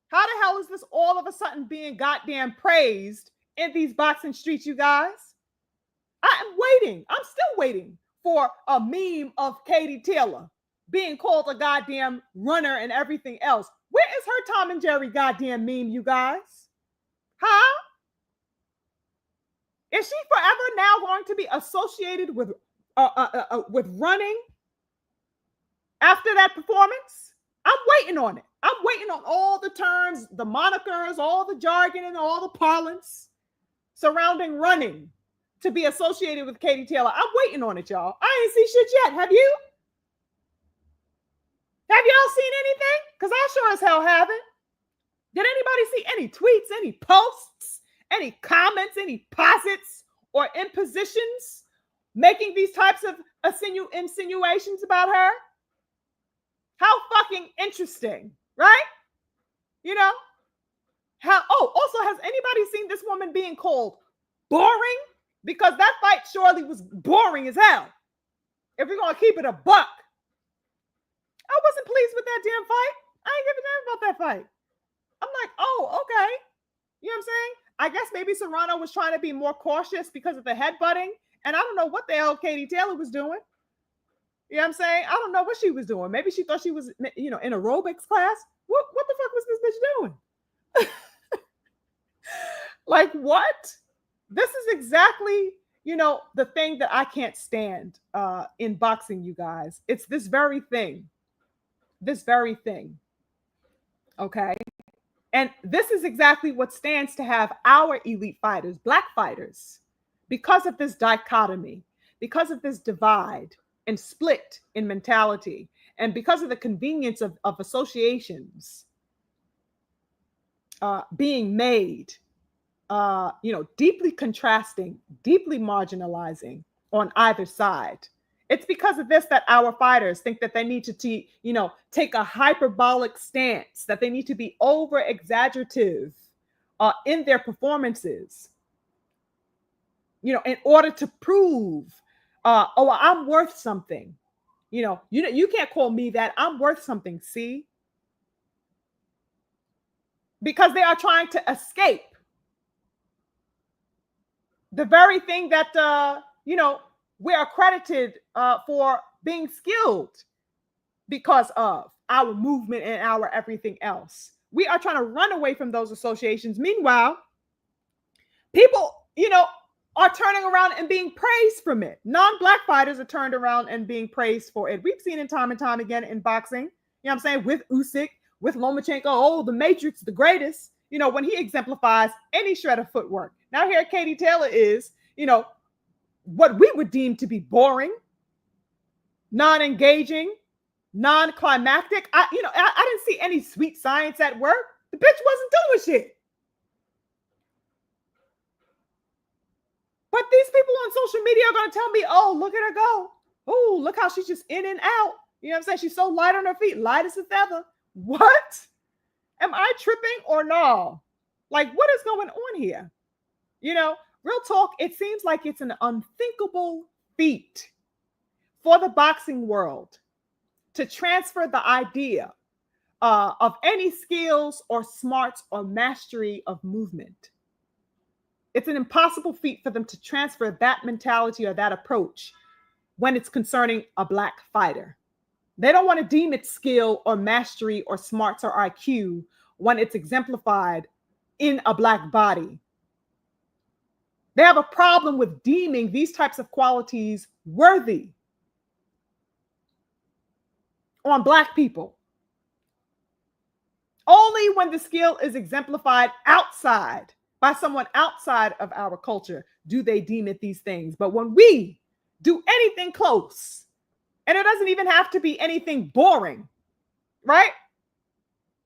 [SPEAKER 1] How the hell is this all of a sudden being goddamn praised in these boxing streets, you guys? I am waiting. I'm still waiting for a meme of Katie Taylor being called a goddamn runner and everything else. Where is her Tom and Jerry goddamn meme, you guys? Huh? Is she forever now going to be associated with running after that performance? I'm waiting on it. I'm waiting on all the terms, the monikers, all the jargon, and all the parlance surrounding running to be associated with Katie Taylor. I'm waiting on it, y'all. I ain't see shit yet. Have you? Have y'all seen anything? Because I sure as hell haven't. Did anybody see any tweets, any posts, any comments, any posits or impositions making these types of insinuations about her? How fucking interesting, right? You know? Also, has anybody seen this woman being called boring? Because that fight surely was boring as hell. If we're going to keep it a buck. I wasn't pleased with that damn fight. I ain't giving a damn about that fight. I'm like, oh, okay. You know what I'm saying? I guess maybe Serrano was trying to be more cautious because of the headbutting. And I don't know what the hell Katie Taylor was doing. You know what I'm saying? I don't know what she was doing. Maybe she thought she was, in aerobics class. What the fuck was this bitch doing? Like, what? This is exactly, the thing that I can't stand in boxing, you guys. It's this very thing. This very thing. Okay? And this is exactly what stands to have our elite fighters, Black fighters, because of this dichotomy, because of this divide and split in mentality, and because of the convenience of associations being made, deeply contrasting, deeply marginalizing on either side. It's because of this that our fighters think that they need to, take a hyperbolic stance, that they need to be over exaggerative in their performances, in order to prove, I'm worth something. You can't call me that. I'm worth something. See? Because they are trying to escape the very thing that, we're accredited for being skilled because of our movement and our everything else. We are trying to run away from those associations. Meanwhile, people, are turning around and being praised from it. Non-Black fighters are turned around and being praised for it. We've seen it time and time again in boxing. You know what I'm saying? With Usyk, with Lomachenko, the Matrix, the greatest, when he exemplifies any shred of footwork. Now here Katie Taylor is, what we would deem to be boring, non-engaging, non-climactic. I didn't see any sweet science at work. The bitch wasn't doing shit. But these people on social media are going to tell me, oh, look at her go. Oh, look how she's just in and out. You know what I'm saying? She's so light on her feet, light as a feather. What? Am I tripping or no? Like, what is going on here? Real talk, it seems like it's an unthinkable feat for the boxing world to transfer the idea of any skills or smarts or mastery of movement. It's an impossible feat for them to transfer that mentality or that approach when it's concerning a Black fighter. They don't want to deem it skill or mastery or smarts or IQ when it's exemplified in a Black body. They have a problem with deeming these types of qualities worthy on Black people. Only when the skill is exemplified outside by someone outside of our culture do they deem it these things. But when we do anything close, and it doesn't even have to be anything boring, right?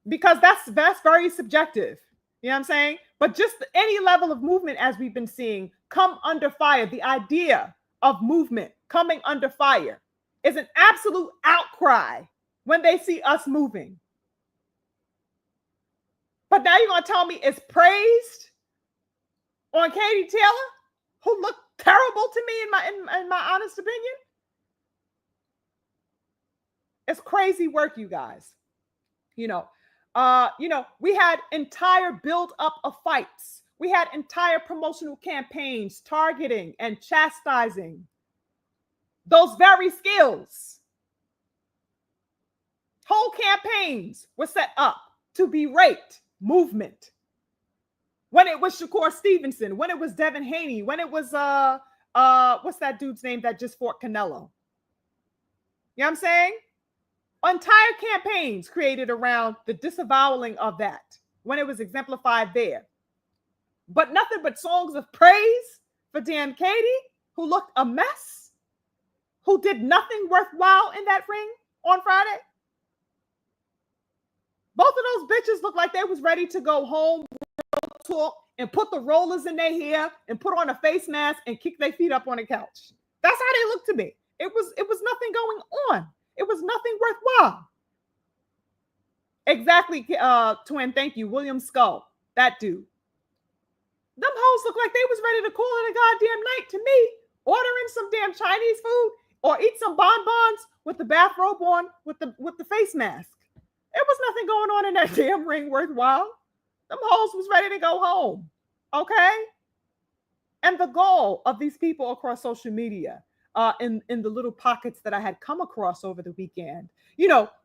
[SPEAKER 1] Because that's very subjective. You know what I'm saying? But just any level of movement, as we've been seeing, come under fire. The idea of movement coming under fire is an absolute outcry when they see us moving. But now you're going to tell me it's praised on Katie Taylor, who looked terrible to me in my honest opinion? It's crazy work, you guys. We had entire build up of fights. We had entire promotional campaigns targeting and chastising those very skills. Whole campaigns were set up to berate movement. When it was Shakur Stevenson, when it was Devin Haney, when it was what's that dude's name that just fought Canelo? You know what I'm saying? Entire campaigns created around the disavowing of that when it was exemplified there. But nothing but songs of praise for damn Katie, who looked a mess, who did nothing worthwhile in that ring on Friday. Both of those bitches look like they was ready to go home, talk, and put the rollers in their hair and put on a face mask and kick their feet up on the couch. That's how they look to me. It was nothing going on. It was nothing worthwhile. Exactly, twin. Thank you, William Skull. That dude. Them hoes look like they was ready to call it a goddamn night to me. Ordering some damn Chinese food or eat some bonbons with the bathrobe on with the face mask. There was nothing going on in that damn ring worthwhile. Them hoes was ready to go home. Okay? And the goal of these people across social media, in the little pockets that I had come across over the weekend,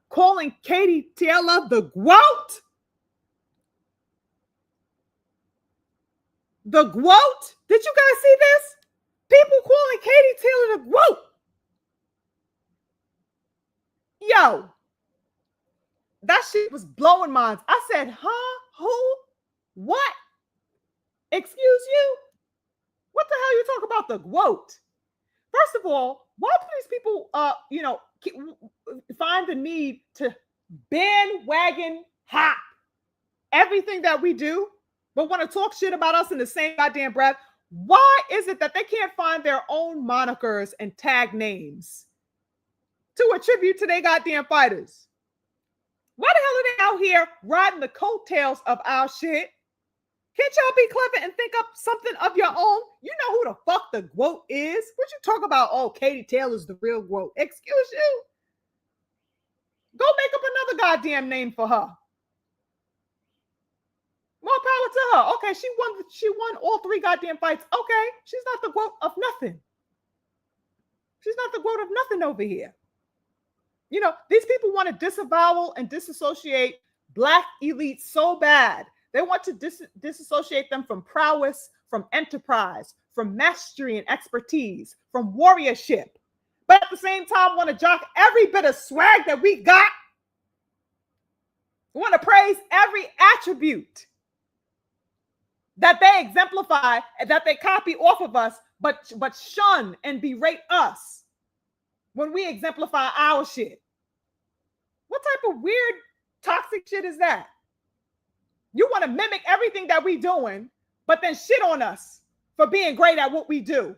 [SPEAKER 1] calling Katie Taylor the GWOAT. The GWOAT? Did you guys see this? People calling Katie Taylor the GWOAT. Yo, that shit was blowing minds. I said, huh? Who? What? Excuse you? What the hell you talk about the GWOAT? First of all, why do these people, find the need to bandwagon hop everything that we do, but want to talk shit about us in the same goddamn breath? Why is it that they can't find their own monikers and tag names to attribute to their goddamn fighters? Why the hell are they out here riding the coattails of our shit? Can't y'all be clever and think up something of your own? You know who the fuck the GWOAT is? What you talk about? Oh, Katie Taylor's the real GWOAT. Excuse you? Go make up another goddamn name for her. More power to her. Okay, she won all 3 goddamn fights. Okay, she's not the GWOAT of nothing. She's not the GWOAT of nothing over here. These people want to disavow and disassociate Black elites so bad. They want to disassociate them from prowess, from enterprise, from mastery and expertise, from warriorship. But at the same time, want to jock every bit of swag that we got. We want to praise every attribute that they exemplify and that they copy off of us, but shun and berate us when we exemplify our shit. What type of weird, toxic shit is that? You want to mimic everything that we doing, but then shit on us for being great at what we do.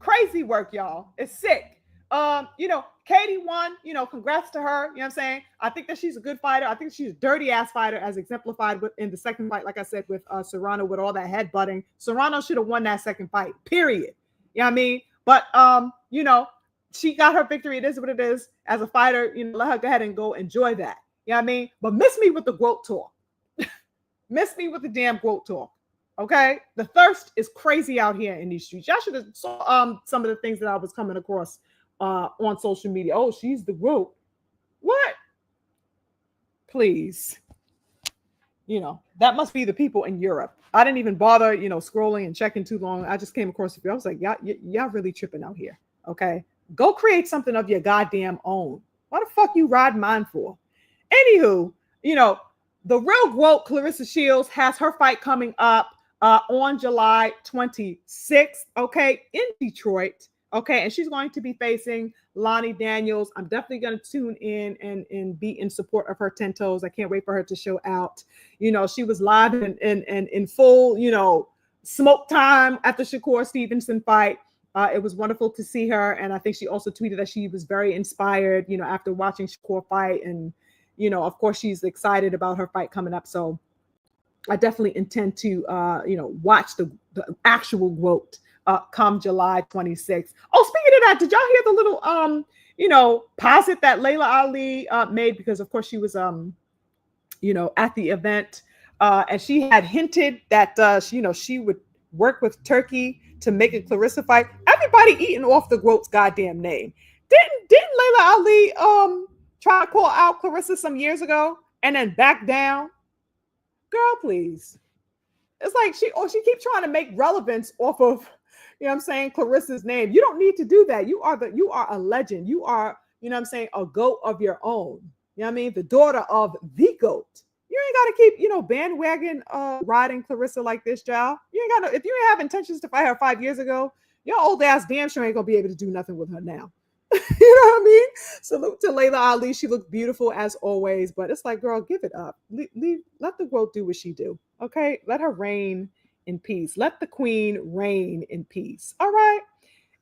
[SPEAKER 1] Crazy work, y'all. It's sick. Katie won, congrats to her. You know what I'm saying? I think that she's a good fighter. I think she's a dirty ass fighter, as exemplified in the second fight, like I said, with Serrano, with all that headbutting. Serrano should have won that second fight, period. You know what I mean? But, she got her victory. It is what it is. As a fighter, let her go ahead and go enjoy that. You know what I mean? But miss me with the GWOAT talk. Miss me with the damn GWOAT talk. Okay? The thirst is crazy out here in these streets. Y'all should have saw some of the things that I was coming across on social media. Oh, she's the GWOAT. What? Please. That must be the people in Europe. I didn't even bother, scrolling and checking too long. I just came across a few. I was like, y'all really tripping out here. Okay? Go create something of your goddamn own. Why the fuck you ride mine for? Anywho, the real GWOAT, Clarissa Shields, has her fight coming up on July 26th, okay, in Detroit. Okay, and she's going to be facing Lonnie Daniels. I'm definitely going to tune in and be in support of her 10 toes. I can't wait for her to show out. She was live in full, smoke time at the Shakur Stevenson fight. It was wonderful to see her. And I think she also tweeted that she was very inspired, after watching Shakur fight. And, of course, she's excited about her fight coming up. So I definitely intend to, watch the actual GWOAT come July 26th. Oh, speaking of that, did y'all hear the little, posit that Layla Ali made? Because, of course, she was, at the event. And she had hinted that, she would work with Turkey to make a Clarissa fight. Everybody eating off the GWOAT's goddamn name. Didn't Layla Ali try to call out Clarissa some years ago and then back down? Girl, please. It's like she keeps trying to make relevance off of, Clarissa's name. You don't need to do that. You are a legend. You are, a GOAT of your own. You know what I mean? The daughter of the GOAT. You ain't got to keep, bandwagon riding Clarissa like this, y'all. You ain't got to, if you have intentions to fight her 5 years ago, your old ass damn sure ain't gonna be able to do nothing with her now. You know what I mean? Salute to Layla Ali. She looked beautiful as always, but it's like, girl, give it up. Let the world do what she do. Okay, let her reign in peace. Let the queen reign in peace. All right.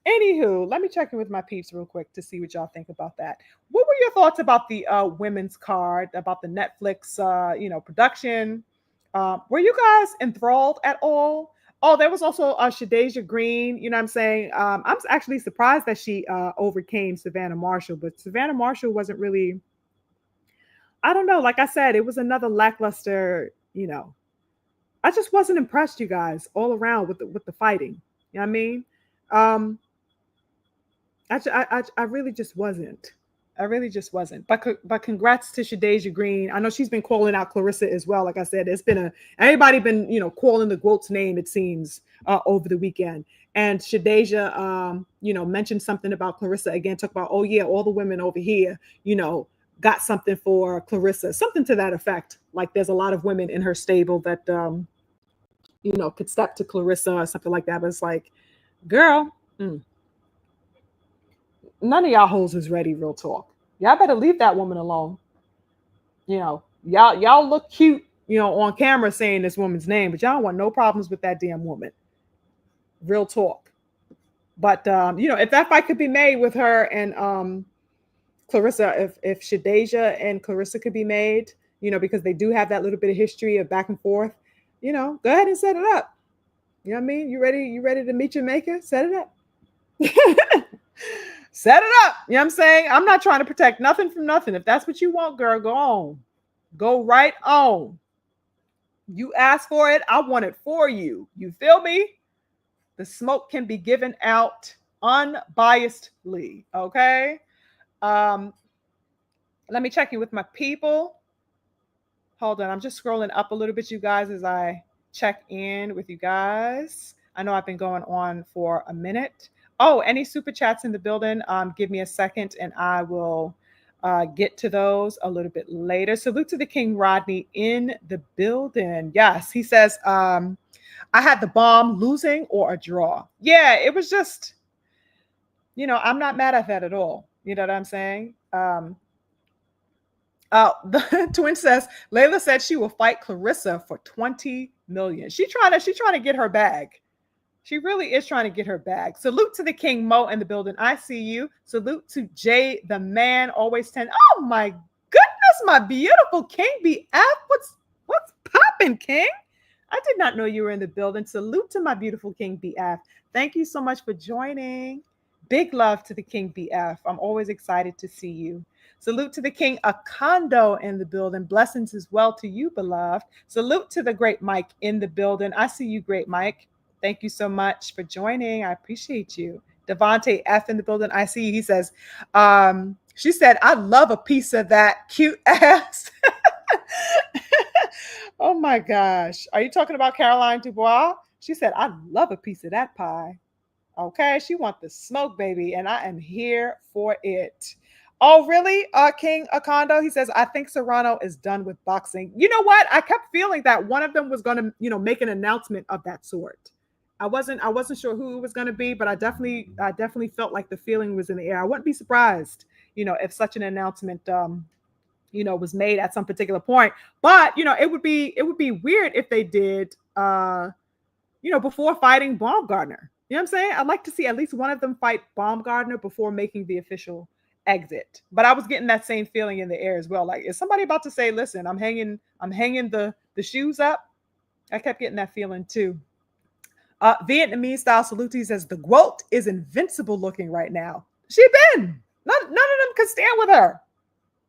[SPEAKER 1] Anywho, let me check in with my peeps real quick to see what y'all think about that. What were your thoughts about the women's card, about the Netflix, production? Were you guys enthralled at all? Oh, there was also Shadeja Green. You know what I'm saying? I'm actually surprised that she overcame Savannah Marshall, but Savannah Marshall wasn't really. I don't know. Like I said, it was another lackluster. I just wasn't impressed, you guys, all around with the fighting. You know what I mean? Um, I really just wasn't. I really just wasn't. But congrats to Shadeja Green. I know she's been calling out Clarissa as well. Like I said, it's been everybody been calling the GOAT's name, it seems, over the weekend. And Shadeja mentioned something about Clarissa again. Talk about, oh yeah, all the women over here got something for Clarissa, something to that effect. Like there's a lot of women in her stable that could step to Clarissa or something like that. But it's like, girl. None of y'all hoes is ready, real talk. Y'all better leave that woman alone. Y'all look cute, on camera saying this woman's name, but y'all don't want no problems with that damn woman. Real talk. But if that fight could be made with her and Clarissa, if Shadeja and Clarissa could be made, because they do have that little bit of history of back and forth, go ahead and set it up. You know what I mean? You ready? You ready to meet your maker? Set it up. Set it up. You know what I'm saying? I'm not trying to protect nothing from nothing. If that's what you want, girl, go on. Go right on. You asked for it. I want it for you. You feel me? The smoke can be given out unbiasedly. Okay. Let me check in with my people. Hold on. I'm just scrolling up a little bit, you guys, as I check in with you guys. I know I've been going on for a minute. Oh, any super chats in the building? Give me a second and I will get to those a little bit later. Salute to the King Rodney in the building. Yes, he says, I had the bomb, losing or a draw. Yeah, it was just, I'm not mad at that at all. You know what I'm saying? The twin says, Layla said she will fight Clarissa for 20 million. She's trying to get her bag. She really is trying to get her bag. Salute to the King Mo in the building. I see you. Salute to Jay the man, always 10. Oh my goodness, my beautiful King BF. What's popping, King? I did not know you were in the building. Salute to my beautiful King BF. Thank you so much for joining. Big love to the King BF. I'm always excited to see you. Salute to the King Akando in the building. Blessings as well to you, beloved. Salute to the great Mike in the building. I see you, great Mike. Thank you so much for joining. I appreciate you. Devontae F in the building. I see you. He says, she said, I love a piece of that cute ass. Oh my gosh. Are you talking about Caroline Dubois? She said, I love a piece of that pie. Okay. She wants the smoke, baby. And I am here for it. Oh, really? King Akando, he says, I think Serrano is done with boxing. You know what? I kept feeling that one of them was going to, make an announcement of that sort. I wasn't sure who it was going to be, but I definitely felt like the feeling was in the air. I wouldn't be surprised, if such an announcement, was made at some particular point. But it would be weird if they did, before fighting Bombgardner. You know what I'm saying? I'd like to see at least one of them fight Bombgardner before making the official exit. But I was getting that same feeling in the air as well. Like, is somebody about to say, "Listen, I'm hanging the shoes up"? I kept getting that feeling too. Vietnamese style salute says the GOAT is invincible looking right now. She been. None of them can stand with her.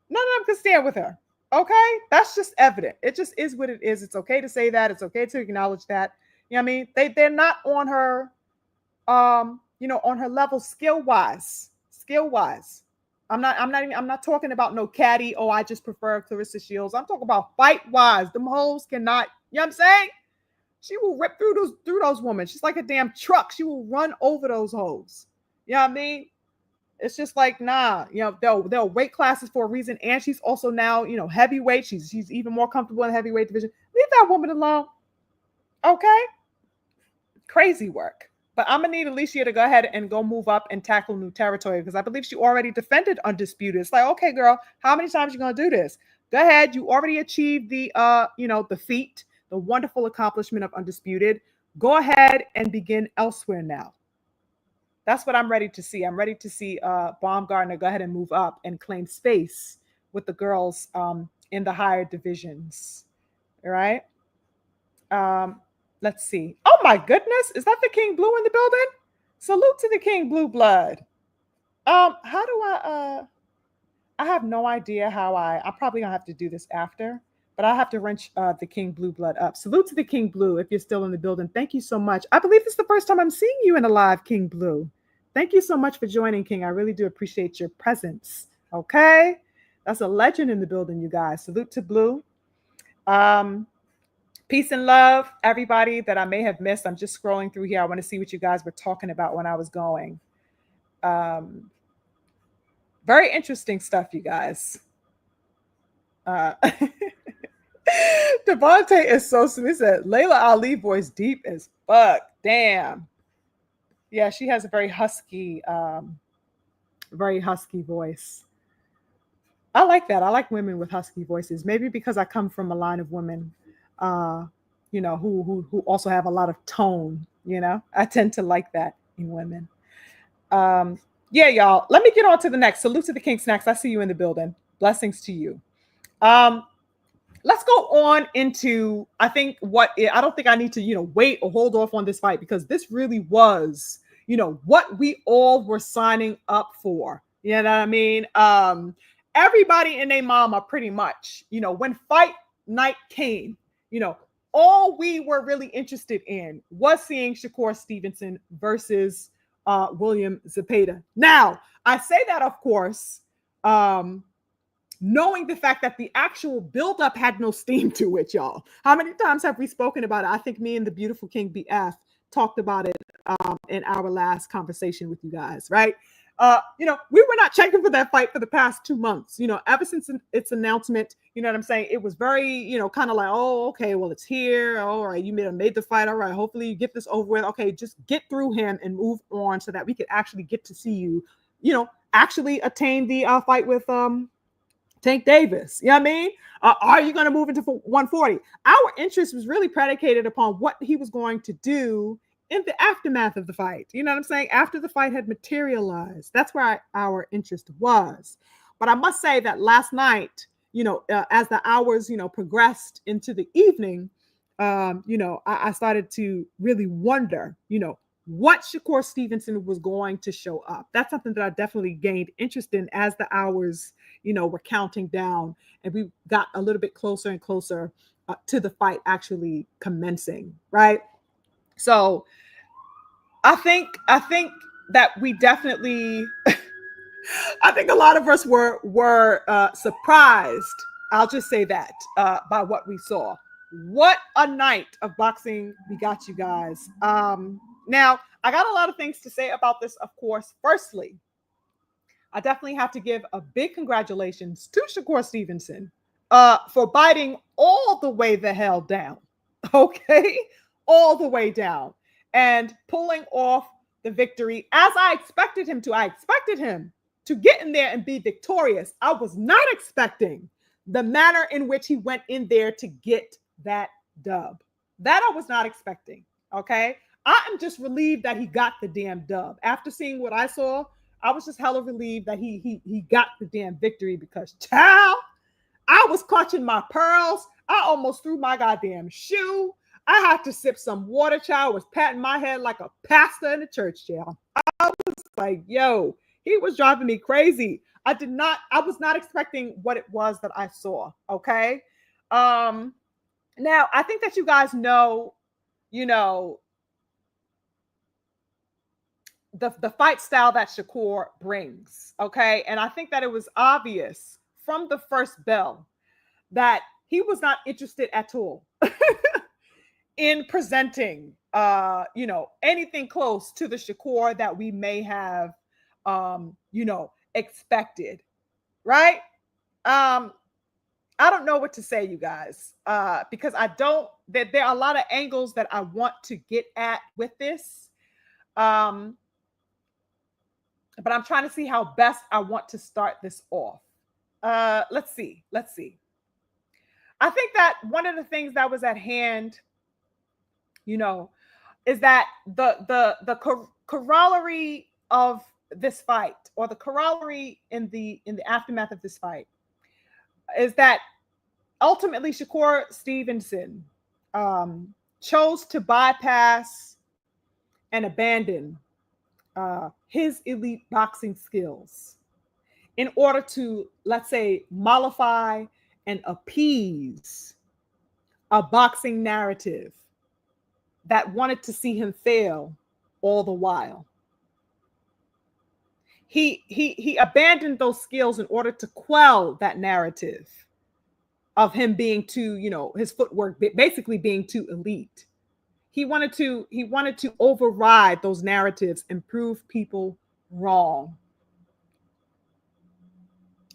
[SPEAKER 1] None of them can stand with her. Okay? That's just evident. It just is what it is. It's okay to say that. It's okay to acknowledge that. You know what I mean? They're not on her, on her level skill-wise. Skill-wise. I'm not talking about no caddy. Oh, I just prefer Clarissa Shields. I'm talking about fight-wise. Them hoes cannot, you know what I'm saying? She will rip through those women. She's like a damn truck. She will run over those hoes. You know what I mean? It's just like, nah, they'll weight classes for a reason. And she's also now, heavyweight. She's even more comfortable in the heavyweight division. Leave that woman alone. Okay? Crazy work. But I'm gonna need Alicia to go ahead and go move up and tackle new territory because I believe she already defended Undisputed. It's like, okay, girl, how many times you gonna do this? Go ahead. You already achieved the the feat, the wonderful accomplishment of Undisputed. Go ahead and begin elsewhere now. That's what I'm ready to see. I'm ready to see Bombgardner go ahead and move up and claim space with the girls in the higher divisions. All right. Let's see. Oh my goodness, is that the King Blue in the building? Salute to the King Blue blood. How do I have no idea how I'm probably gonna have to do this after, but I have to wrench the King Blue blood up. Salute to the King Blue if you're still in the building. Thank you so much. I believe this is the first time I'm seeing you in a live, King Blue. Thank you so much for joining, King. I really do appreciate your presence. Okay. That's a legend in the building, you guys. Salute to Blue. Peace and love, everybody that I may have missed. I'm just scrolling through here. I want to see what you guys were talking about when I was going. Very interesting stuff, you guys. Devontae is so sweet. He said, Layla Ali voice deep as fuck. Damn. Yeah, she has a very husky voice. I like that. I like women with husky voices. Maybe because I come from a line of women who also have a lot of tone, I tend to like that in women. Yeah, y'all, let me get on to the next. Salute to the King Snacks. I see you in the building. Blessings to you. Let's go on into, I don't think I need to, wait or hold off on this fight because this really was, what we all were signing up for. You know what I mean? Everybody and their mama pretty much, when fight night came, all we were really interested in was seeing Shakur Stevenson versus William Zepeda. Now, I say that, of course, knowing the fact that the actual buildup had no steam to it, y'all. How many times have we spoken about it? I think me and the beautiful King BF talked about it in our last conversation with you guys, right? We were not checking for that fight for the past 2 months, ever since its announcement, you know what I'm saying? It was very, kind of like, oh, okay, well, it's here. All right, you made the fight. All right, hopefully you get this over with. Okay, just get through him and move on so that we could actually get to see you, actually attain the fight with Tank Davis. You know what I mean? Are you going to move into 140? Our interest was really predicated upon what he was going to do in the aftermath of the fight. You know what I'm saying? After the fight had materialized. That's where our interest was. But I must say that last night, as the hours, progressed into the evening, I started to really wonder, what Shakur Stevenson was going to show up. That's something that I definitely gained interest in as the hours, were counting down and we got a little bit closer and closer to the fight actually commencing, right? So I think that we definitely, I think a lot of us were surprised. I'll just say that by what we saw. What a night of boxing we got, you guys. Now, I got a lot of things to say about this, of course. Firstly, I definitely have to give a big congratulations to Shakur Stevenson for biting all the way the hell down, okay? All the way down and pulling off the victory as I expected him to. I expected him to get in there and be victorious. I was not expecting the manner in which he went in there to get that dub. That I was not expecting, okay? I am just relieved that he got the damn dub. After seeing what I saw, I was just hella relieved that he got the damn victory because, child, I was clutching my pearls. I almost threw my goddamn shoe. I had to sip some water, child. I was patting my head like a pastor in the church, child. I was like, yo, he was driving me crazy. I was not expecting what it was that I saw, okay? Now, I think that you guys know, the fight style that Shakur brings, okay? And I think that it was obvious from the first bell that he was not interested at all in presenting, anything close to the Shakur that we may have, expected, right? I don't know what to say, you guys, because there are a lot of angles that I want to get at with this. But I'm trying to see how best I want to start this off. Let's see. I think that one of the things that was at hand, is that the corollary of this fight, or the corollary in the aftermath of this fight, is that ultimately Shakur Stevenson chose to bypass and abandon his elite boxing skills in order to, let's say, mollify and appease a boxing narrative that wanted to see him fail all the while. He abandoned those skills in order to quell that narrative of him being too, his footwork basically being too elite. He wanted to override those narratives and prove people wrong.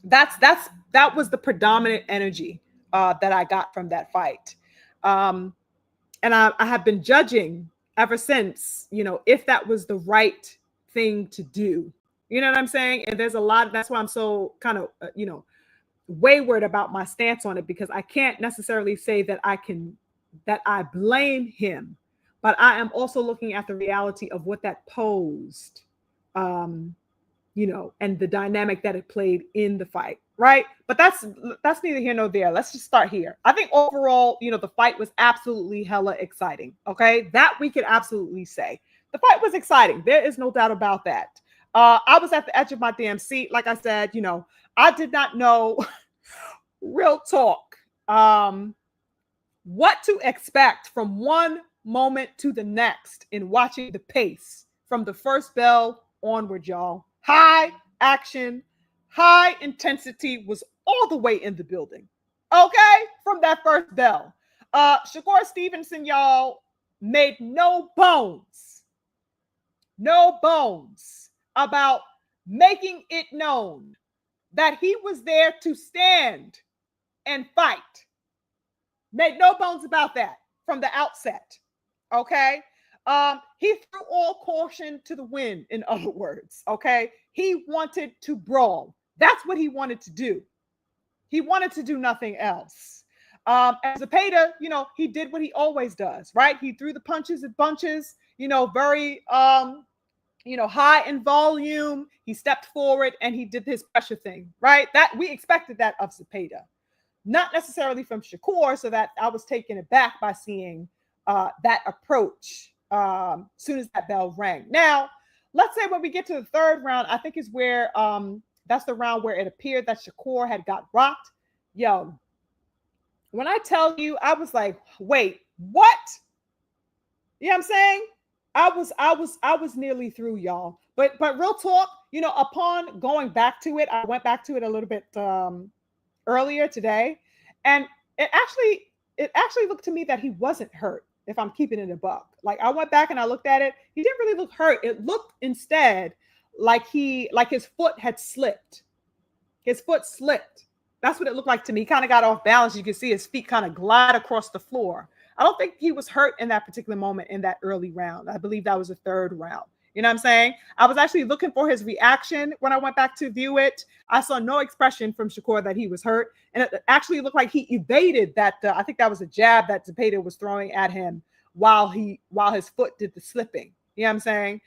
[SPEAKER 1] That was the predominant energy that I got from that fight. And I have been judging ever since, if that was the right thing to do. You know what I'm saying? And there's a lot. That's why I'm so kind of, wayward about my stance on it, because I can't necessarily say that I blame him, but I am also looking at the reality of what that posed, and the dynamic that it played in the fight. Right. But that's neither here nor there. Let's just start here. I think overall, the fight was absolutely hella exciting. Okay. That we could absolutely say. The fight was exciting. There is no doubt about that. I was at the edge of my damn seat. Like I said, I did not know, real talk, what to expect from one moment to the next in watching the pace from the first bell onward, y'all. High action, high intensity was all the way in the building. Okay, from that first bell. Shakur Stevenson, y'all, made no bones about making it known that he was there to stand and fight. Made no bones about that from the outset. Okay. He threw all caution to the wind, in other words. Okay. He wanted to brawl. That's what he wanted to do. He wanted to do nothing else. And Zapeda, he did what he always does, right? He threw the punches in bunches, very high in volume. He stepped forward and he did his pressure thing, right? That we expected that of Zapeda, not necessarily from Shakur. So that I was taken aback by seeing that approach soon as that bell rang. Now, let's say when we get to the third round, I think is where that's the round where it appeared that Shakur had got rocked. Yo, when I tell you, I was like, wait, what? You know what I'm saying? I was nearly through, y'all. But real talk, upon going back to it, I went back to it a little bit earlier today, and it actually looked to me that he wasn't hurt, if I'm keeping it a buck. Like, I went back and I looked at it. He didn't really look hurt. It looked instead like his foot had slipped. His foot slipped. That's what it looked like to me. He kind of got off balance. You can see his feet kind of glide across the floor. I don't think he was hurt in that particular moment in that early round. I believe that was the third round. You know what I'm saying? I was actually looking for his reaction when I went back to view it. I saw no expression from Shakur that he was hurt. And it actually looked like he evaded that. I think that was a jab that Zepeda was throwing at him while his foot did the slipping. You know what I'm saying?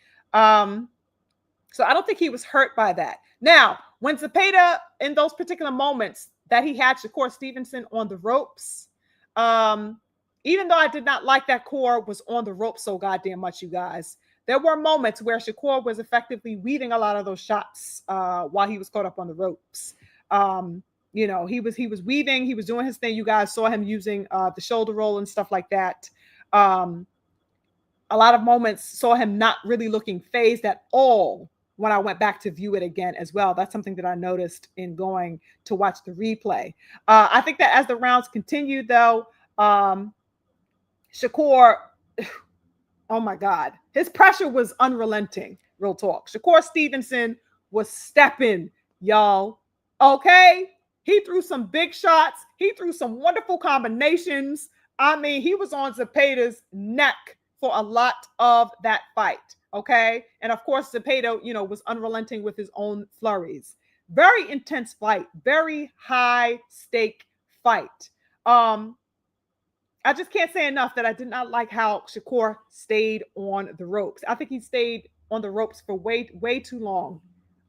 [SPEAKER 1] So I don't think he was hurt by that. Now, when Zepeda, in those particular moments that he had Shakur Stevenson on the ropes, even though I did not like that Core was on the ropes so goddamn much, you guys, there were moments where Shakur was effectively weaving a lot of those shots while he was caught up on the ropes. He was weaving, he was doing his thing. You guys saw him using the shoulder roll and stuff like that. A lot of moments saw him not really looking phased at all when I went back to view it again as well. That's something that I noticed in going to watch the replay. I think that as the rounds continued, though, Shakur, oh my God, his pressure was unrelenting. Real talk. Shakur Stevenson was stepping, y'all. Okay. He threw some big shots. He threw some wonderful combinations. I mean, he was on Zepeda's neck for a lot of that fight. Okay. And of course, Zepeda, was unrelenting with his own flurries. Very intense fight, very high stake fight. I just can't say enough that I did not like how Shakur stayed on the ropes. I think he stayed on the ropes for way too long.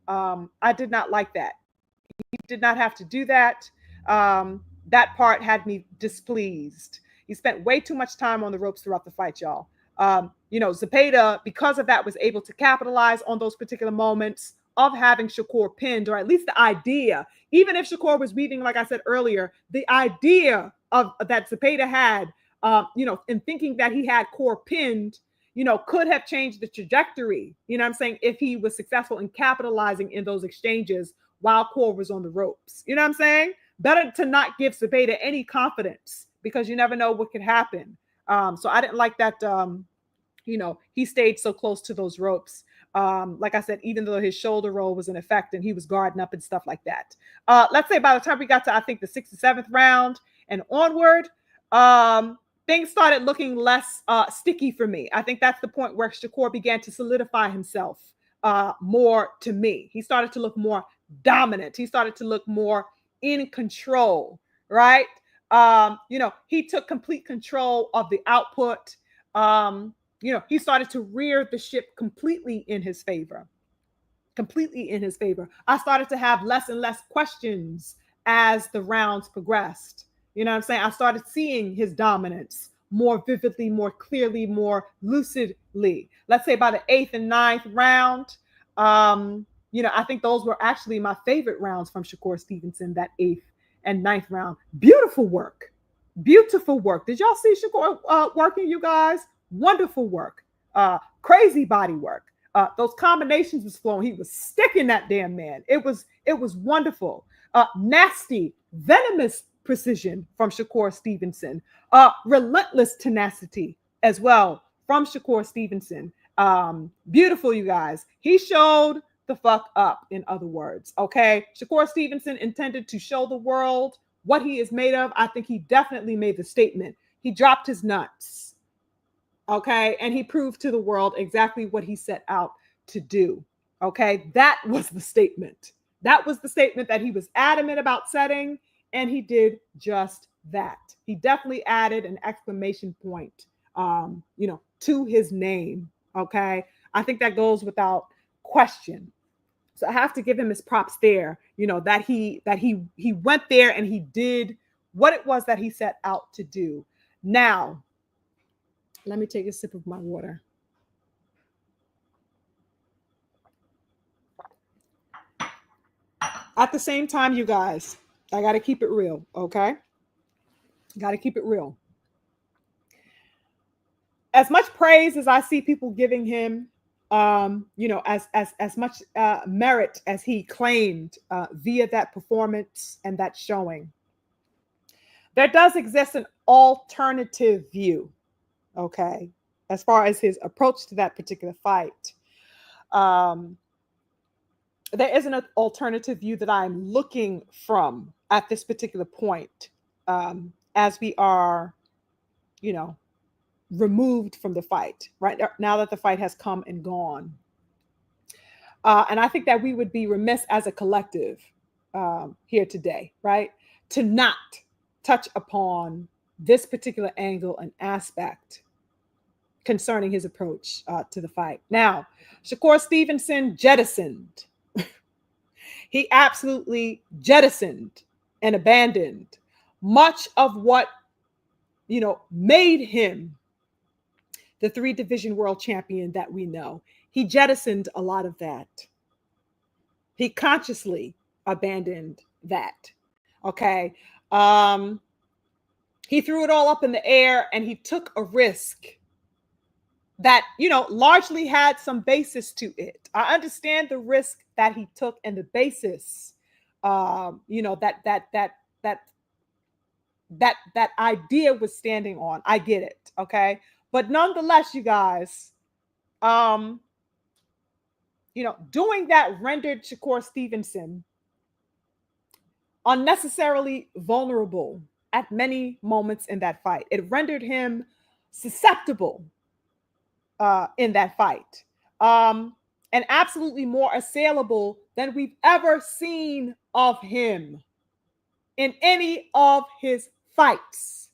[SPEAKER 1] I did not like that. He did not have to do that. That part had me displeased. He spent way too much time on the ropes throughout the fight, y'all. Zapeda, because of that, was able to capitalize on those particular moments of having Shakur pinned, or at least the idea. Even if Shakur was weaving, like I said earlier, the idea of that Zapeda had, in thinking that he had Core pinned, could have changed the trajectory. You know what I'm saying? If he was successful in capitalizing in those exchanges while Core was on the ropes. You know what I'm saying? Better to not give Zapeda any confidence, because you never know what could happen. So I didn't like that, he stayed so close to those ropes. Like I said, even though his shoulder roll was in effect and he was guarding up and stuff like that. Let's say by the time we got to, I think, the 6th or 7th round and onward, things started looking less sticky for me. I think that's the point where Shakur began to solidify himself more to me. He started to look more dominant. He started to look more in control, right? He took complete control of the output. He started to rear the ship completely in his favor. Completely in his favor. I started to have less and less questions as the rounds progressed. You know what I'm saying? I started seeing his dominance more vividly, more clearly, more lucidly. Let's say by the 8th and 9th round, I think those were actually my favorite rounds from Shakur Stevenson, that 8th and 9th round. Beautiful work. Beautiful work. Did y'all see Shakur working, you guys? Wonderful work. Crazy body work. Those combinations was flowing. He was sticking that damn man. It was wonderful. Nasty, venomous precision from Shakur Stevenson. Relentless tenacity as well from Shakur Stevenson. Beautiful, you guys. He showed the fuck up, in other words. Okay. Shakur Stevenson intended to show the world what he is made of. I think he definitely made the statement. He dropped his nuts. Okay. And he proved to the world exactly what he set out to do. Okay. That was the statement. That was the statement that he was adamant about setting. And he did just that. He definitely added an exclamation point, to his name. Okay. I think that goes without question. So I have to give him his props there, that he went there and he did what it was that he set out to do. Now, let me take a sip of my water. At the same time, you guys, I got to keep it real, okay? Got to keep it real. As much praise as I see people giving him, as much merit as he claimed via that performance and that showing, there does exist an alternative view, okay, as far as his approach to that particular fight. There is an alternative view that I'm looking from at this particular point, as we are, removed from the fight, right? Now that the fight has come and gone. And I think that we would be remiss as a collective here today, right, to not touch upon this particular angle and aspect concerning his approach to the fight. Now, Shakur Stevenson jettisoned. He absolutely jettisoned and abandoned much of what, made him the 3-division world champion that we know. He jettisoned a lot of that. He consciously abandoned that. Okay. He threw it all up in the air and he took a risk that, largely had some basis to it. I understand the risk that he took and the basis, that idea was standing on. I get it. Okay. But nonetheless, you guys, doing that rendered Shakur Stevenson unnecessarily vulnerable at many moments in that fight. It rendered him susceptible in that fight. And absolutely more assailable than we've ever seen of him in any of his fights.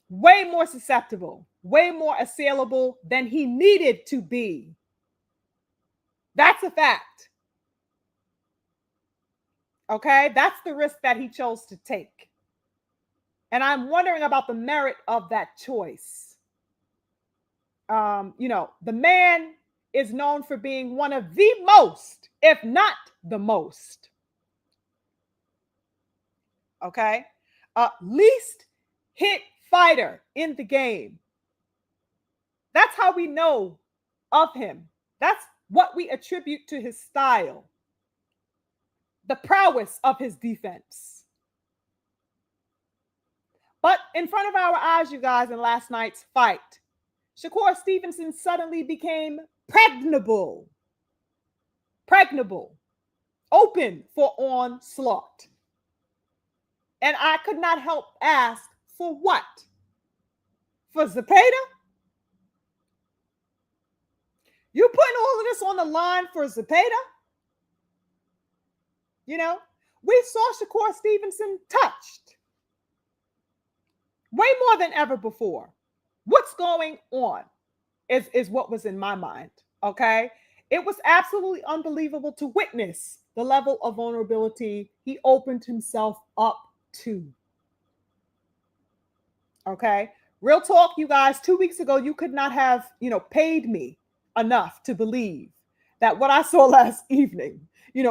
[SPEAKER 1] Way more susceptible, way more assailable than he needed to be. That's a fact. Okay, that's the risk that he chose to take. And I'm wondering about the merit of that choice. The man is known for being one of the most, if not the most, okay, least hit fighter in the game. That's how we know of him. That's what we attribute to his style, the prowess of his defense. But in front of our eyes, you guys, in last night's fight, Shakur Stevenson suddenly became pregnable, open for onslaught. And I could not help ask, for what? For Zapeda? You putting all of this on the line for Zapeda? You know, we saw Shakur Stevenson touched way more than ever before. What's going on is what was in my mind, okay? It was absolutely unbelievable to witness the level of vulnerability he opened himself up to. Okay? Real talk, you guys, 2 weeks ago, you could not have, paid me enough to believe that what I saw last evening,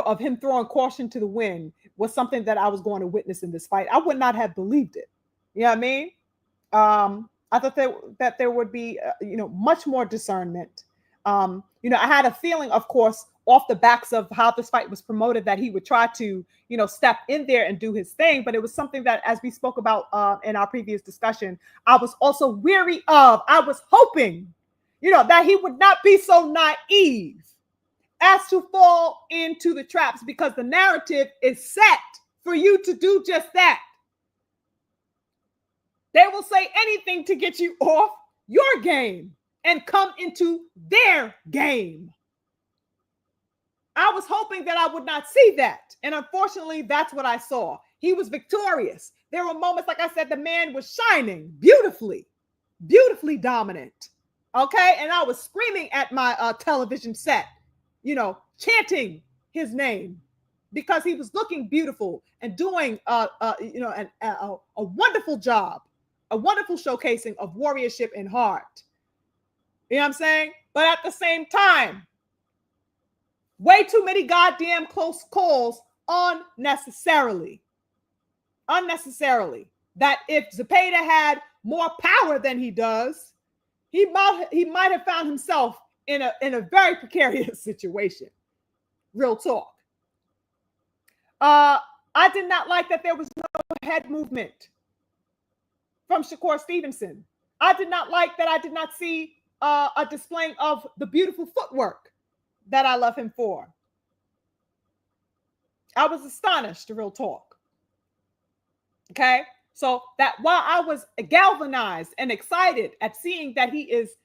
[SPEAKER 1] of him throwing caution to the wind was something that I was going to witness in this fight. I would not have believed it. You know what I mean? I thought that there would be, much more discernment. I had a feeling, of course, off the backs of how this fight was promoted, that he would try to, step in there and do his thing. But it was something that, as we spoke about in our previous discussion, I was also weary of. I was hoping, that he would not be so naive as to fall into the traps, because the narrative is set for you to do just that. They will say anything to get you off your game and come into their game. I was hoping that I would not see that. And unfortunately, that's what I saw. He was victorious. There were moments, like I said, the man was shining beautifully, beautifully dominant. Okay. And I was screaming at my television set, chanting his name, because he was looking beautiful and doing, a wonderful job. A wonderful showcasing of warriorship and heart. You know what I'm saying? But at the same time, way too many goddamn close calls unnecessarily. That if Zapeda had more power than he does, he might have found himself in a very precarious situation. Real talk. I did not like that there was no head movement from Shakur Stevenson. I did not like that I did not see a displaying of the beautiful footwork that I love him for. I was astonished, real talk. Okay? So that while I was galvanized and excited at seeing that he is,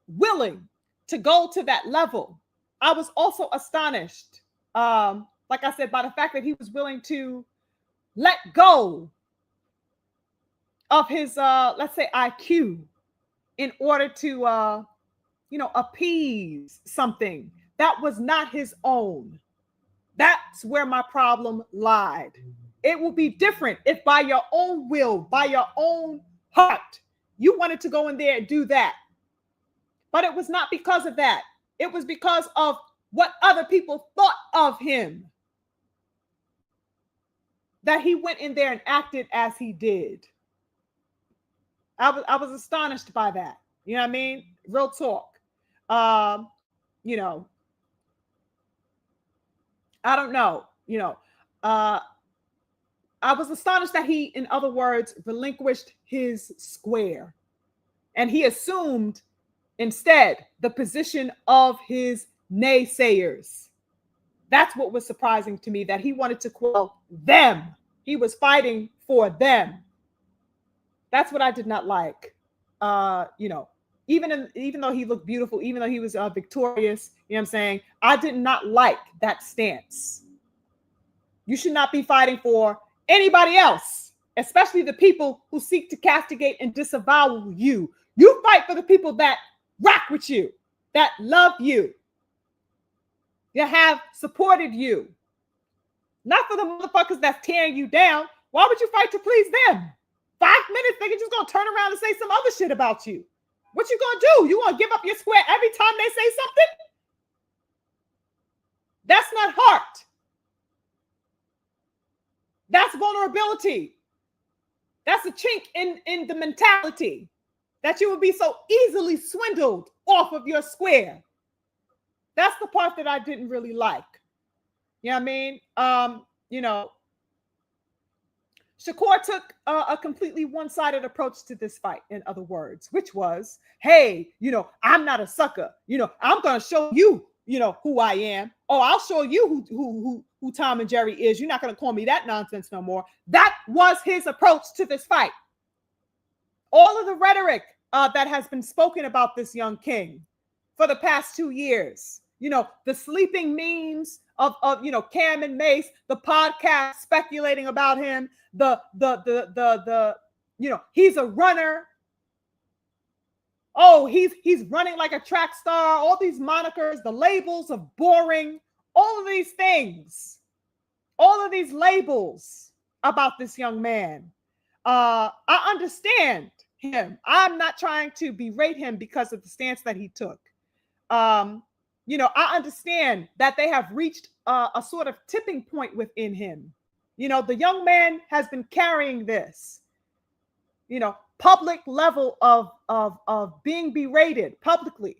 [SPEAKER 1] willing to go to that level, I was also astonished, like I said, by the fact that he was willing to let go of his, let's say, IQ in order to, appease something that was not his own. That's where my problem lied. It will be different if by your own will, by your own heart, you wanted to go in there and do that. But it was not because of that. It was because of what other people thought of him that he went in there and acted as he did. I was astonished by that. You know what I mean? Real talk. I don't know. I was astonished that he, in other words, relinquished his square. And he assumed instead the position of his naysayers. That's what was surprising to me, that he wanted to quell them. He was fighting for them. That's what I did not like. You know, even though he looked beautiful, even though he was victorious, you know what I'm saying? I did not like that stance. You should not be fighting for anybody else, especially the people who seek to castigate and disavow you. You fight for the people that rock with you, that love you, that have supported you, not for the motherfuckers that's tearing you down. Why would you fight to please them? 5 minutes, they just gonna turn around and say some other shit about you. What you gonna do? You gonna give up your square every time they say something? That's not heart. That's vulnerability. That's a chink in the mentality that you would be so easily swindled off of your square. That's the part that I didn't really like. You know what I mean? You know, Shakur took a completely one-sided approach to this fight, in other words, which was, hey, you know, I'm not a sucker. You know, I'm going to show you, you know, who I am. Oh, I'll show you who Tom and Jerry is. You're not going to call me that nonsense no more. That was his approach to this fight. All of the rhetoric that has been spoken about this young king for the past 2 years, you know, the sleeping memes of you know, Cam and Mace, the podcast speculating about him, the you know, he's a runner. Oh, he's running like a track star. All these monikers, the labels of boring, all of these things, all of these labels about this young man. I understand him. I'm not trying to berate him because of the stance that he took. You know, I understand that they have reached a sort of tipping point within him. You know, the young man has been carrying this, you know, public level of being berated publicly.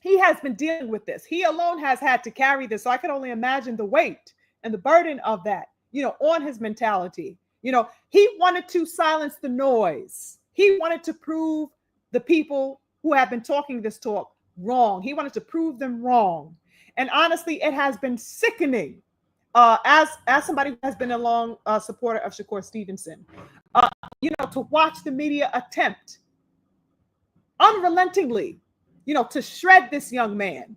[SPEAKER 1] He has been dealing with this. He alone has had to carry this. So I can only imagine the weight and the burden of that, you know, on his mentality. You know, he wanted to silence the noise. He wanted to prove the people who have been talking this talk wrong. He wanted to prove them wrong. And honestly, it has been sickening. As somebody who has been a long supporter of Shakur Stevenson, you know, to watch the media attempt unrelentingly, you know, to shred this young man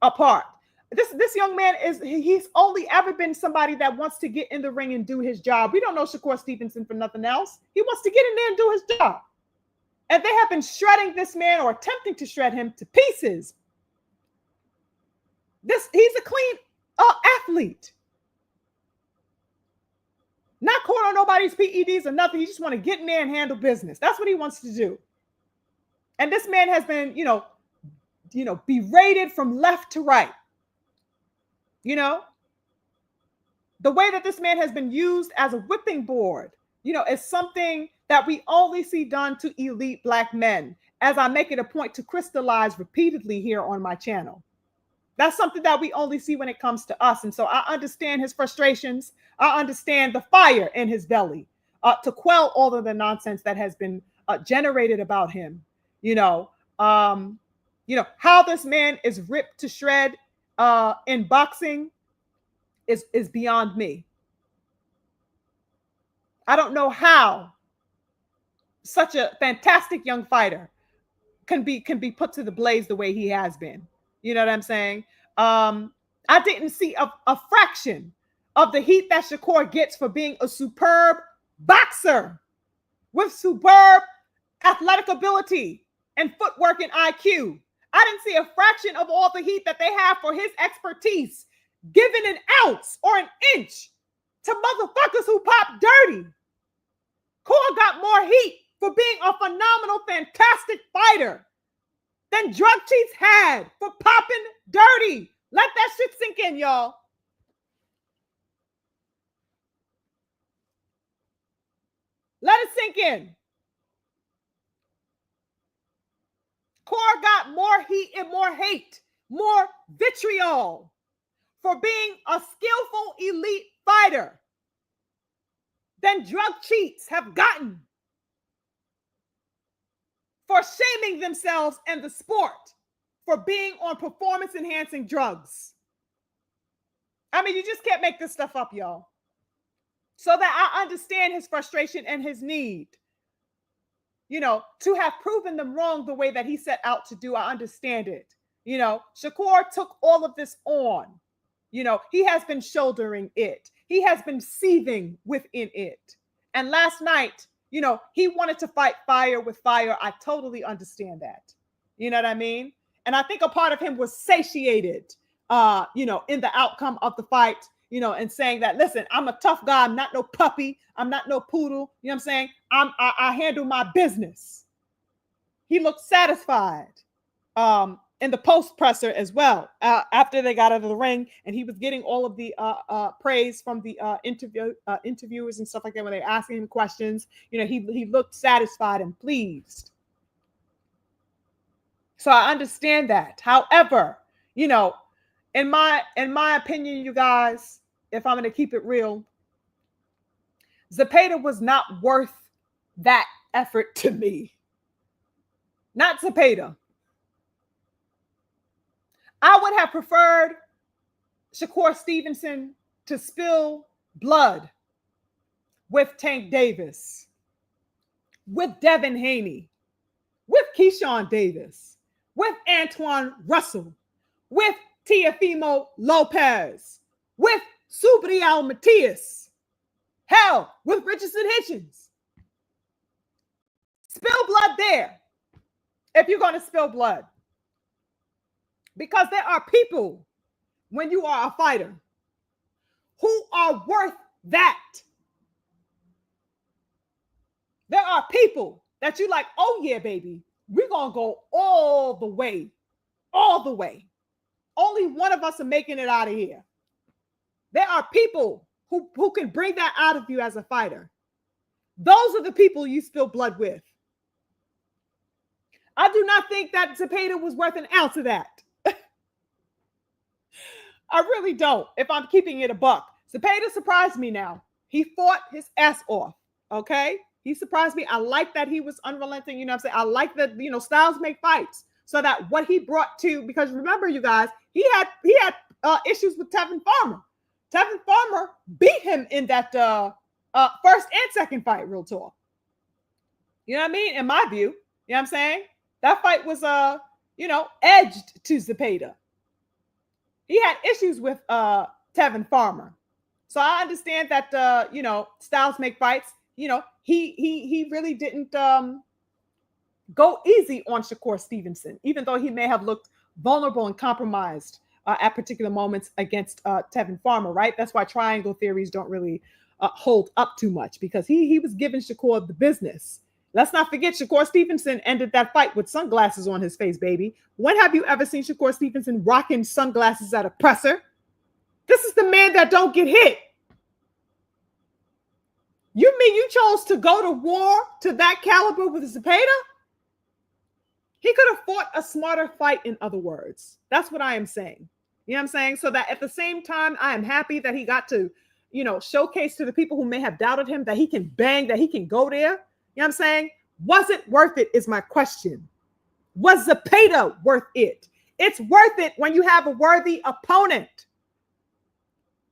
[SPEAKER 1] apart. This young man he's only ever been somebody that wants to get in the ring and do his job. We don't know Shakur Stevenson for nothing else. He wants to get in there and do his job. And they have been shredding this man, or attempting to shred him to pieces. He's a clean athlete. Not caught on nobody's PEDs or nothing. He just want to get in there and handle business. That's what he wants to do. And this man has been, you know, berated from left to right. You know, the way that this man has been used as a whipping board, you know, is something that we only see done to elite Black men, as I make it a point to crystallize repeatedly here on my channel. That's something that we only see when it comes to us. And so I understand his frustrations. I understand the fire in his belly to quell all of the nonsense that has been generated about him. You know, how this man is ripped to shred in boxing is beyond me. I don't know how such a fantastic young fighter can be put to the blaze the way he has been. You know what I'm saying? I didn't see a fraction of the heat that Shakur gets for being a superb boxer with superb athletic ability and footwork and IQ. I didn't see a fraction of all the heat that they have for his expertise, given an ounce or an inch to motherfuckers who pop dirty. Core got more heat for being a phenomenal, fantastic fighter than Drug Cheats had for popping dirty. Let that shit sink in, y'all. Let it sink in. Core got more heat and more hate, more vitriol for being a skillful elite fighter than Drug Cheats have gotten for shaming themselves and the sport for being on performance-enhancing drugs. I mean, you just can't make this stuff up, y'all. So that I understand his frustration and his need to have proven them wrong the way that he set out to do. I understand it. Shakur took all of this on. He has been shouldering it. He has been seething within it. And last night, he wanted to fight fire with fire. I totally understand that. You know what I mean? And I think a part of him was satiated, in the outcome of the fight, and saying that, listen, I'm a tough guy. I'm not no puppy. I'm not no poodle. You know what I'm saying? I handle my business. He looked satisfied in the post presser as well, after they got out of the ring, and he was getting all of the praise from the interviewers and stuff like that when they were asking him questions. He looked satisfied and pleased. So I understand that. However, in my opinion, you guys, if I'm going to keep it real, Zepeda was not worth that effort to me. Not Zepeda. I would have preferred Shakur Stevenson to spill blood with Tank Davis, with Devin Haney, with Keyshawn Davis, with Antoine Russell, with Teofimo Lopez, with Subriel Matias, hell, with Richardson Hitchens. Spill blood there if you're going to spill blood. Because there are people, when you are a fighter, who are worth that. There are people that you like, oh yeah, baby, we're going to go all the way. All the way. Only one of us are making it out of here. There are people who can bring that out of you as a fighter. Those are the people you spill blood with. I do not think that Zapeda was worth an ounce of that. I really don't, if I'm keeping it a buck. Zapeda surprised me now. He fought his ass off, okay? He surprised me. I like that he was unrelenting, what I'm saying? I like that, styles make fights. So that what he brought to, because remember, you guys, he had issues with Tevin Farmer. Tevin Farmer beat him in that first and second fight, real talk. You know what I mean? In my view, you know what I'm saying? That fight was, edged to Zapeda. He had issues with Tevin Farmer. So I understand that, styles make fights. He really didn't go easy on Shakur Stevenson, even though he may have looked vulnerable and compromised at particular moments against Tevin Farmer, right? That's why triangle theories don't really hold up too much, because he was giving Shakur the business. Let's not forget, Shakur Stevenson ended that fight with sunglasses on his face, baby. When have you ever seen Shakur Stevenson rocking sunglasses at a presser? This is the man that don't get hit. You mean you chose to go to war to that caliber with Zapeda? He could have fought a smarter fight, in other words. That's what I am saying. You know what I'm saying? So that at the same time, I am happy that he got to, showcase to the people who may have doubted him that he can bang, that he can go there. You know what I'm saying? Was it worth it is my question. Was Zapeda worth it? It's worth it when you have a worthy opponent.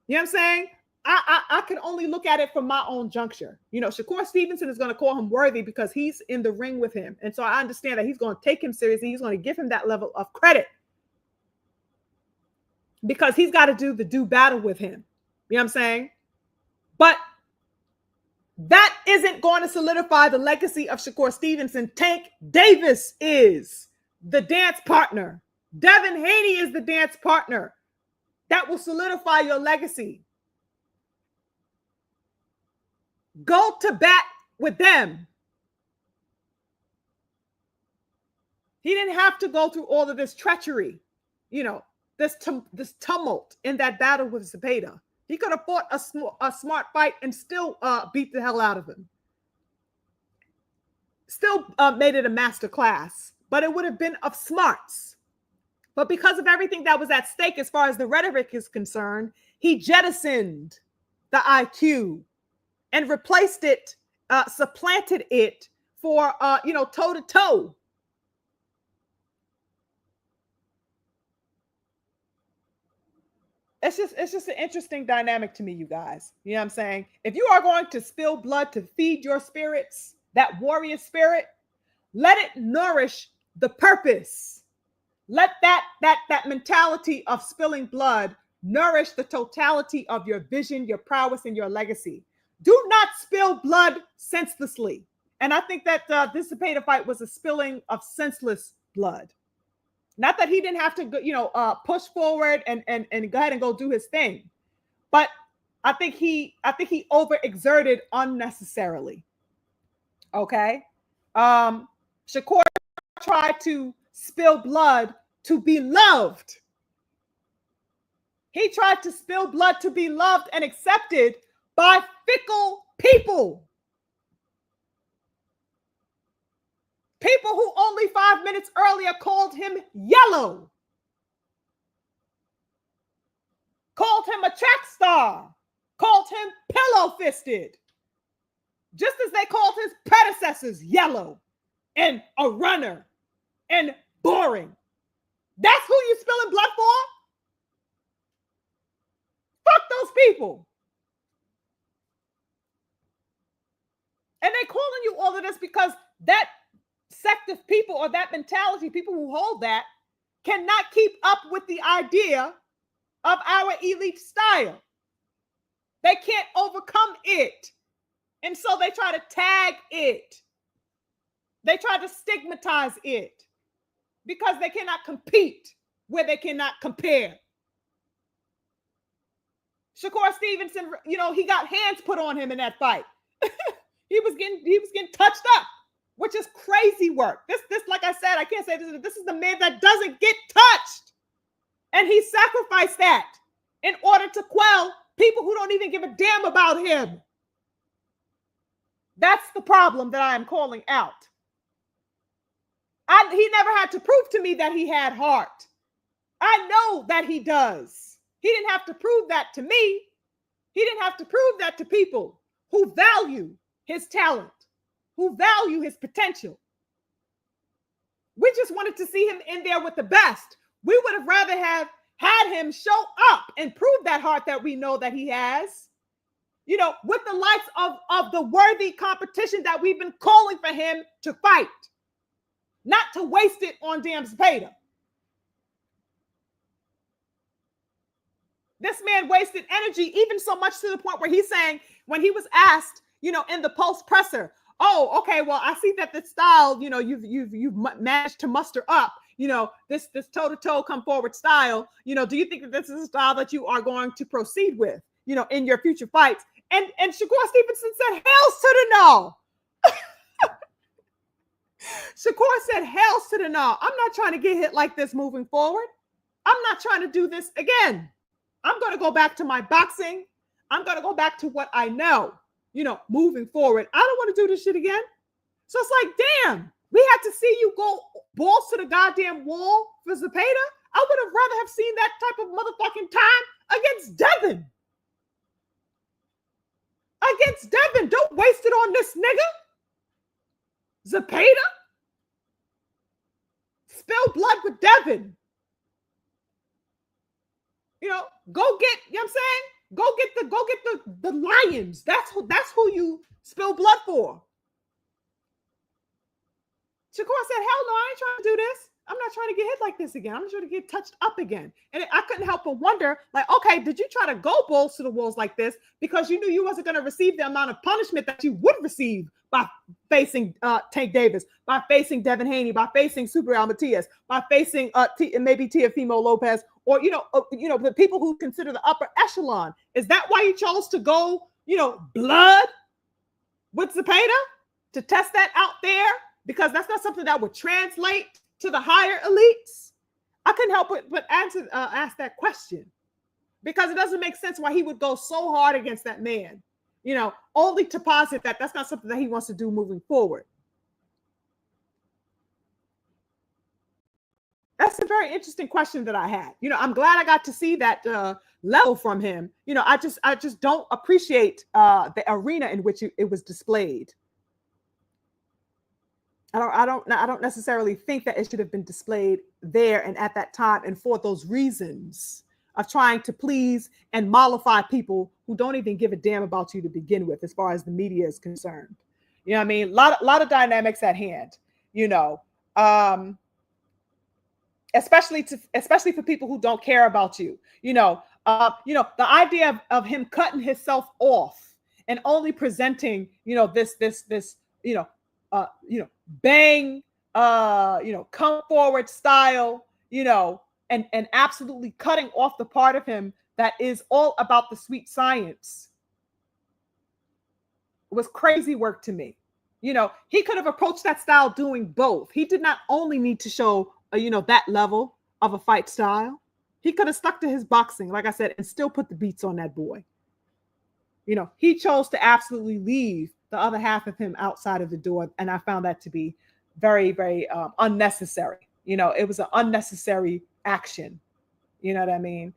[SPEAKER 1] You know what I'm saying? I can only look at it from my own juncture. Shakur Stevenson is going to call him worthy because he's in the ring with him. And so I understand that he's going to take him seriously. He's going to give him that level of credit because he's got to do battle with him. You know what I'm saying? But that isn't going to solidify the legacy of Shakur Stevenson. Tank Davis is the dance partner. Devin Haney is the dance partner. That will solidify your legacy. Go to bat with them. He didn't have to go through all of this treachery, this tumult in that battle with Zapeda. He could have fought a smart fight and still beat the hell out of him. Still made it a master class, but it would have been of smarts. But because of everything that was at stake as far as the rhetoric is concerned, he jettisoned the IQ and replaced it, supplanted it for, toe-to-toe. It's just an interesting dynamic to me, you guys. You know what I'm saying? If you are going to spill blood to feed your spirits, that warrior spirit, Let it nourish the purpose. Let that mentality of spilling blood nourish the totality of your vision, your prowess, and your legacy. Do not spill blood senselessly. And I think that this Zapeda fight was a spilling of senseless blood. Not that he didn't have to, push forward and go ahead and go do his thing, but I think he overexerted unnecessarily. Okay, Shakur tried to spill blood to be loved. He tried to spill blood to be loved and accepted by fickle people. People who only 5 minutes earlier called him yellow, called him a track star, called him pillow-fisted, just as they called his predecessors yellow and a runner and boring. That's who you spilling blood for? Fuck those people. And they calling you all of this because that sect of people or that mentality, people who hold that, cannot keep up with the idea of our elite style. They can't overcome it. And so they try to tag it. They try to stigmatize it because they cannot compete where they cannot compare. Shakur Stevenson, he got hands put on him in that fight. he was getting touched up, which is crazy work. This, like I said, I can't say this. This is the man that doesn't get touched. And he sacrificed that in order to quell people who don't even give a damn about him. That's the problem that I am calling out. He never had to prove to me that he had heart. I know that he does. He didn't have to prove that to me. He didn't have to prove that to people who value his talent, who value his potential. We just wanted to see him in there with the best. We would have rather have had him show up and prove that heart that we know that he has, with the likes of the worthy competition that we've been calling for him to fight, not to waste it on damn Zapeda. This man wasted energy, even so much to the point where he's saying, when he was asked, in the post presser, oh, okay, well, I see that the style, you've managed to muster up, this toe-to-toe come forward style, do you think that this is a style that you are going to proceed with, in your future fights? And Shakur Stevenson said, hells to the no. Shakur said, hells to the no. I'm not trying to get hit like this moving forward. I'm not trying to do this again. I'm going to go back to my boxing. I'm going to go back to what I know, moving forward. I don't want to do this shit again. So it's like, damn, we had to see you go balls to the goddamn wall for Zapeda. I would have rather have seen that type of motherfucking time against Devin. Against Devin. Don't waste it on this nigga. Zapeda. Spill blood with Devin. Go get, I'm saying? Go get the Lions. That's who you spill blood for. Shakur said, hell no, I ain't trying to do this. I'm not trying to get hit like this again. I'm trying to get touched up again. And I couldn't help but wonder, like, okay, did you try to go balls to the walls like this because you knew you wasn't going to receive the amount of punishment that you would receive by facing Tank Davis, by facing Devin Haney, by facing Super Almatias, by facing maybe Teofimo Lopez, or the people who consider the upper echelon? Is that why you chose to go, blood with Zapeda, to test that out there? Because that's not something that would translate to the higher elites. I couldn't help but ask that question, because it doesn't make sense why he would go so hard against that man, only to posit that that's not something that he wants to do moving forward. That's a very interesting question that I had. I'm glad I got to see that level from him. I just don't appreciate the arena in which it was displayed. I don't necessarily think that it should have been displayed there and at that time, and for those reasons of trying to please and mollify people who don't even give a damn about you to begin with, as far as the media is concerned. You know what I mean? A lot of dynamics at hand. you know, um, especially for people who don't care about you, the idea of him cutting himself off and only presenting, this, bang, come forward style, and absolutely cutting off the part of him that is all about the sweet science was crazy work to me. He could have approached that style doing both. He did not only need to show, that level of a fight style. He could have stuck to his boxing, like I said, and still put the beats on that boy. He chose to absolutely leave the other half of him outside of the door. And I found that to be very, very unnecessary. It was an unnecessary action. You know what I mean?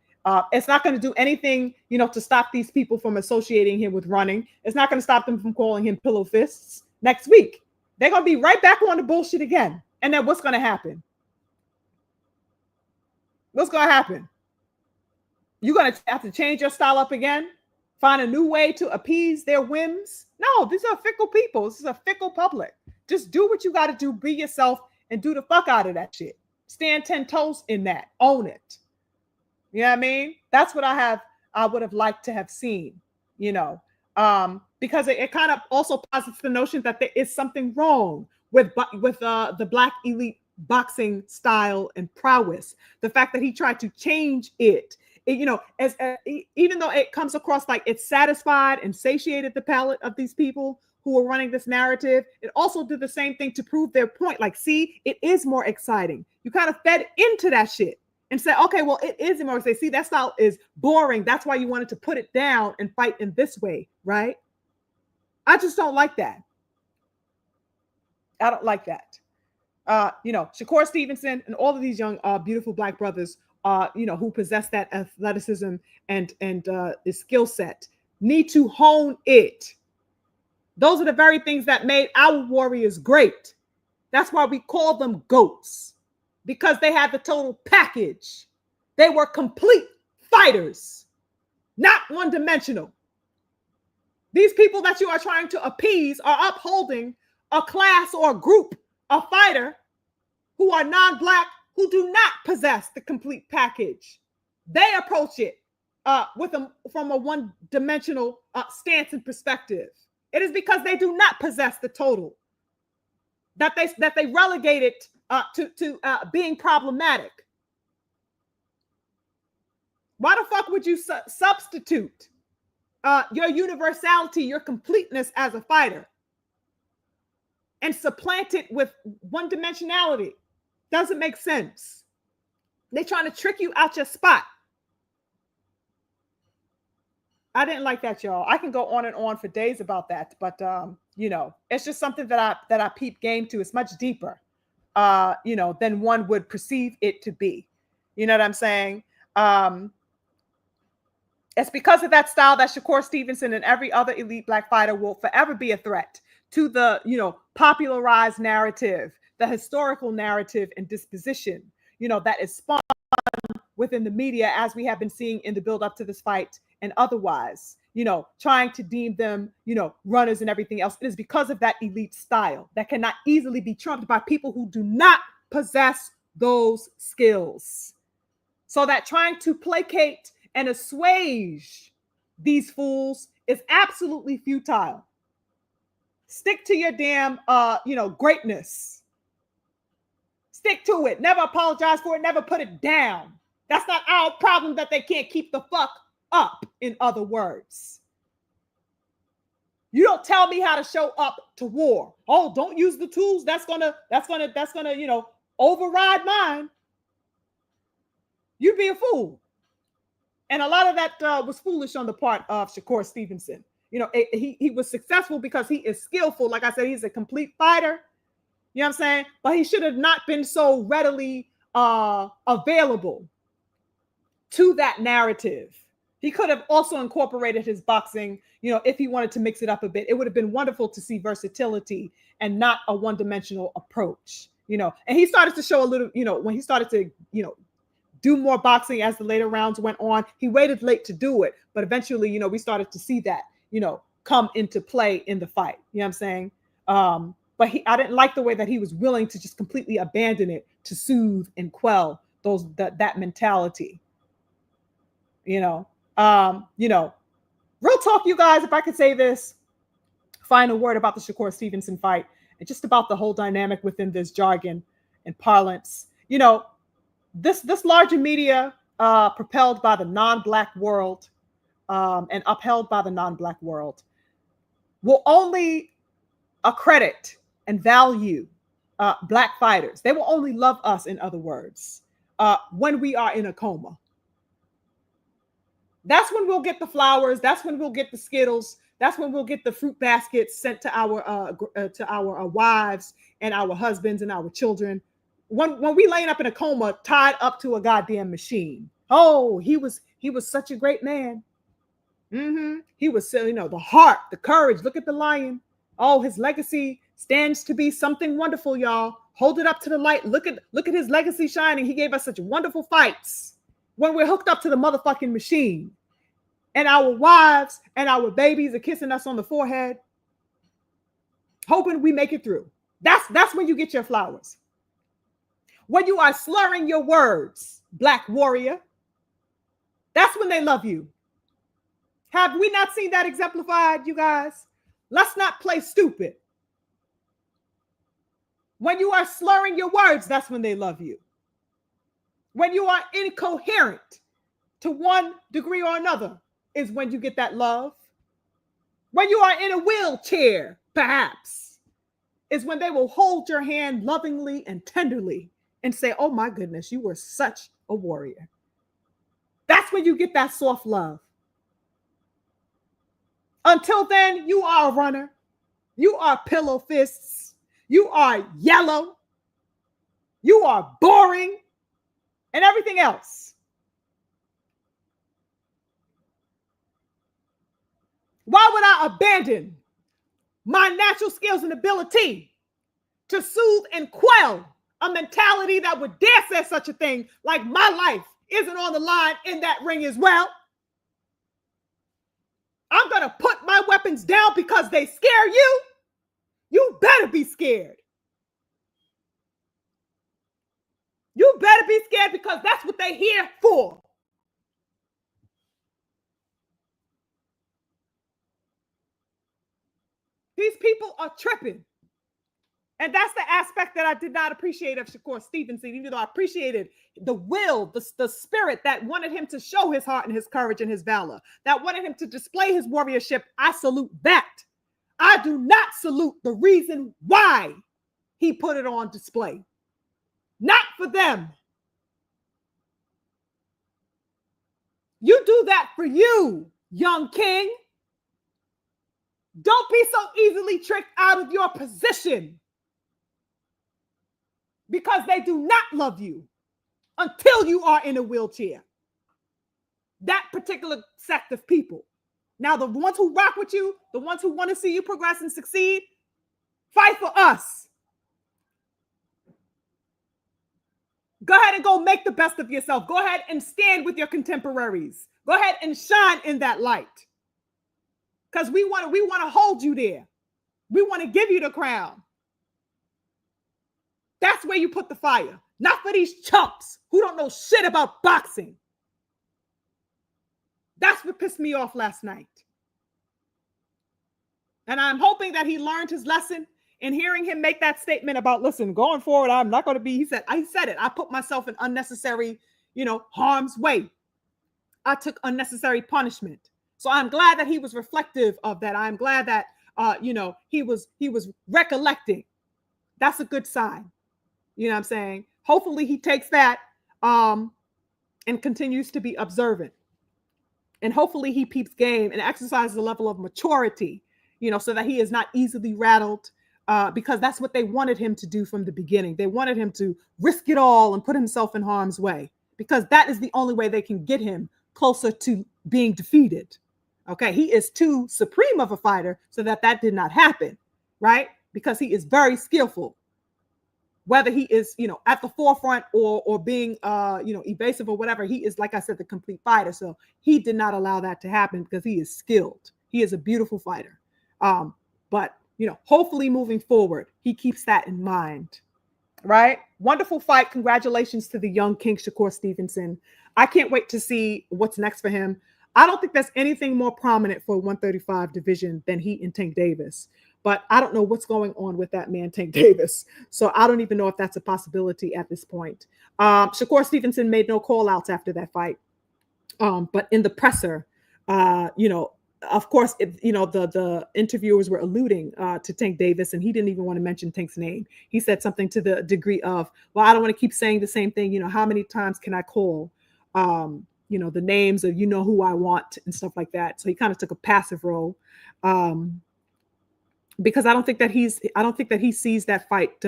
[SPEAKER 1] It's not going to do anything, to stop these people from associating him with running. It's not going to stop them from calling him pillow fists next week. They're going to be right back on the bullshit again. And then what's going to happen? What's going to happen? You're going to have to change your style up again? Find a new way to appease their whims? No, these are fickle people. This is a fickle public. Just do what you got to do. Be yourself and do the fuck out of that shit. Stand 10 toes in that. Own it. You know what I mean? That's what I would have liked to have seen, because it kind of also posits the notion that there is something wrong with the Black elite boxing style and prowess. The fact that he tried to change it, even though it comes across like it satisfied and satiated the palate of these people who are running this narrative, it also did the same thing to prove their point. Like, see, it is more exciting. You kind of fed into that shit and said, okay, well, it is more exciting. See, that style is boring. That's why you wanted to put it down and fight in this way, right? I just don't like that. I don't like that. Shakur Stevenson and all of these young, beautiful Black brothers, who possess that athleticism and the skill set, need to hone it. Those are the very things that made our warriors great. That's why we call them GOATs, because they had the total package. They were complete fighters, not one-dimensional. These people that you are trying to appease are upholding a class or a group of fighter who are non-Black, who do not possess the complete package. They approach it from a one-dimensional stance and perspective. It is because they do not possess the total that they relegate it to being problematic. Why the fuck would you substitute your universality, your completeness as a fighter, and supplant it with one-dimensionality? Doesn't make sense. They're trying to trick you out your spot. I didn't like that, y'all. I can go on and on for days about that, but it's just something that I peep game to. It's much deeper, than one would perceive it to be. You know what I'm saying? It's because of that style that Shakur Stevenson and every other elite Black fighter will forever be a threat to the, popularized narrative, the historical narrative and disposition, that is spawned within the media, as we have been seeing in the build up to this fight and otherwise, trying to deem them, runners and everything else. It is because of that elite style that cannot easily be trumped by people who do not possess those skills. So that trying to placate and assuage these fools is absolutely futile. Stick to your damn, greatness. Stick to it. Never apologize for it. Never put it down. That's not our problem that they can't keep the fuck up, in other words. You don't tell me how to show up to war. Oh, don't use the tools. That's gonna, override mine. You'd be a fool. And a lot of that was foolish on the part of Shakur Stevenson. He was successful because he is skillful. Like I said, he's a complete fighter. You know what I'm saying? But he should have not been so readily available to that narrative. He could have also incorporated his boxing, if he wanted to mix it up a bit. It would have been wonderful to see versatility and not a one-dimensional approach, And he started to show a little, when he started to, do more boxing as the later rounds went on. He waited late to do it, but eventually, we started to see that, come into play in the fight. You know what I'm saying? But I didn't like the way that he was willing to just completely abandon it to soothe and quell that mentality. Real talk, you guys, if I could say this final word about the Shakur Stevenson fight and just about the whole dynamic within this jargon and parlance. This larger media, propelled by the non-Black world, and upheld by the non-Black world, will only accredit and value Black fighters. They will only love us, in other words, when we are in a coma. That's when we'll get the flowers. That's when we'll get the Skittles. That's when we'll get the fruit baskets sent to our wives and our husbands and our children. When we laying up in a coma, tied up to a goddamn machine. Oh, he was such a great man. He was, the heart, the courage. Look at the lion. Oh, his legacy stands to be something wonderful, y'all. Hold it up to the light. Look at his legacy shining. He gave us such wonderful fights when we're hooked up to the motherfucking machine. And our wives and our babies are kissing us on the forehead, hoping we make it through. That's when you get your flowers. When you are slurring your words, Black warrior, that's when they love you. Have we not seen that exemplified, you guys? Let's not play stupid. When you are slurring your words, that's when they love you. When you are incoherent to one degree or another is when you get that love. When you are in a wheelchair, perhaps, is when they will hold your hand lovingly and tenderly and say, oh my goodness, you were such a warrior. That's when you get that soft love. Until then, you are a runner. You are pillow fists. You are yellow. You are boring and everything else. Why would I abandon my natural skills and ability to soothe and quell a mentality that would dare say such a thing like my life isn't on the line in that ring as well? I'm going to put my weapons down because they scare you? You better be scared. You better be scared because that's what they're here for. These people are tripping. And that's the aspect that I did not appreciate of Shakur Stevenson, even though I appreciated the will, the spirit that wanted him to show his heart and his courage and his valor, that wanted him to display his warriorship. I salute that. I do not salute the reason why he put it on display. Not for them. You do that for you, young king. Don't be so easily tricked out of your position because they do not love you until you are in a wheelchair. That particular sect of people. Now, the ones who rock with you, the ones who want to see you progress and succeed, fight for us. Go ahead and go make the best of yourself. Go ahead and stand with your contemporaries. Go ahead and shine in that light. Because we want to hold you there. We want to give you the crown. That's where you put the fire. Not for these chumps who don't know shit about boxing. That's what pissed me off last night. And I'm hoping that he learned his lesson. And hearing him make that statement about, listen, going forward, I'm not going to be, he said it. I put myself in unnecessary, harm's way. I took unnecessary punishment. So I'm glad that he was reflective of that. I'm glad that, he was recollecting. That's a good sign. You know what I'm saying? Hopefully he takes that and continues to be observant. And hopefully he peeps game and exercises a level of maturity, so that he is not easily rattled, because that's what they wanted him to do from the beginning. They wanted him to risk it all and put himself in harm's way, because that is the only way they can get him closer to being defeated. Okay, he is too supreme of a fighter so that did not happen, right? Because he is very skillful. Whether he is, at the forefront or being, evasive or whatever, he is, like I said, the complete fighter. So he did not allow that to happen because he is skilled. He is a beautiful fighter. But hopefully moving forward, he keeps that in mind. Right? Wonderful fight. Congratulations to the young King Shakur Stevenson. I can't wait to see what's next for him. I don't think there's anything more prominent for 135 division than he and Tank Davis. But I don't know what's going on with that man, Tank Davis. So I don't even know if that's a possibility at this point. Shakur Stevenson made no call outs after that fight. But in the presser, of course, the interviewers were alluding to Tank Davis, and he didn't even want to mention Tank's name. He said something to the degree of, well, I don't want to keep saying the same thing. How many times can I call, the names of, who I want and stuff like that. So he kind of took a passive role, because I don't think that he sees that fight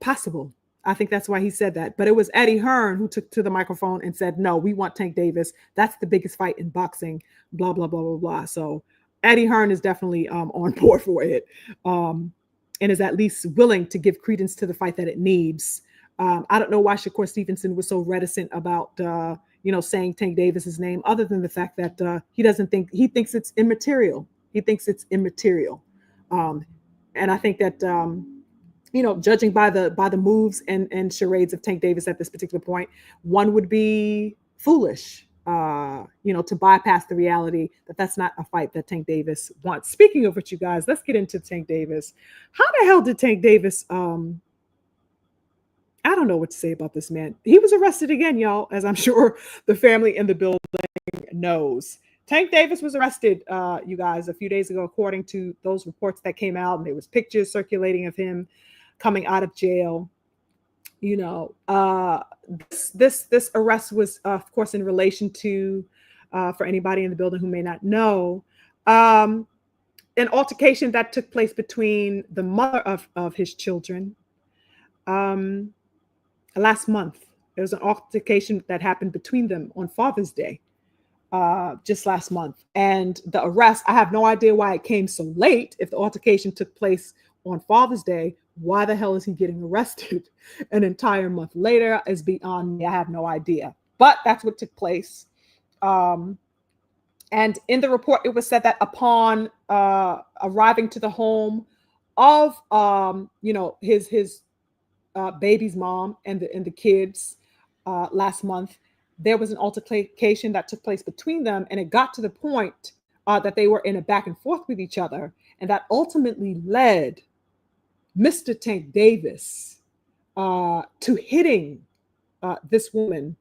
[SPEAKER 1] possible. I think that's why he said that. But it was Eddie Hearn who took to the microphone and said, no, we want Tank Davis. That's the biggest fight in boxing, blah, blah, blah, blah, blah. So Eddie Hearn is definitely on board for it, and is at least willing to give credence to the fight that it needs. I don't know why Shakur Stevenson was so reticent about, saying Tank Davis's name, other than the fact that he thinks it's immaterial. He thinks it's immaterial. And I think that, judging by the moves and charades of Tank Davis at this particular point, one would be foolish, to bypass the reality that that's not a fight that Tank Davis wants. Speaking of which, you guys, let's get into Tank Davis. How the hell did Tank Davis, I don't know what to say about this man. He was arrested again, y'all, as I'm sure the family in the building knows. Tank Davis was arrested, you guys, a few days ago, according to those reports that came out, and there was pictures circulating of him coming out of jail. This arrest was, of course, in relation to, for anybody in the building who may not know, an altercation that took place between the mother of his children last month. There was an altercation that happened between them on Father's Day, just last month. And the arrest, I have no idea why it came so late. If the altercation took place on Father's Day, why the hell is he getting arrested an entire month later is beyond me. I have no idea. But that's what took place. And in the report, it was said that upon arriving to the home of his baby's mom and the kids last month, there was an altercation that took place between them, and it got to the point that they were in a back and forth with each other, and that ultimately led Mr. Tank Davis to hitting this woman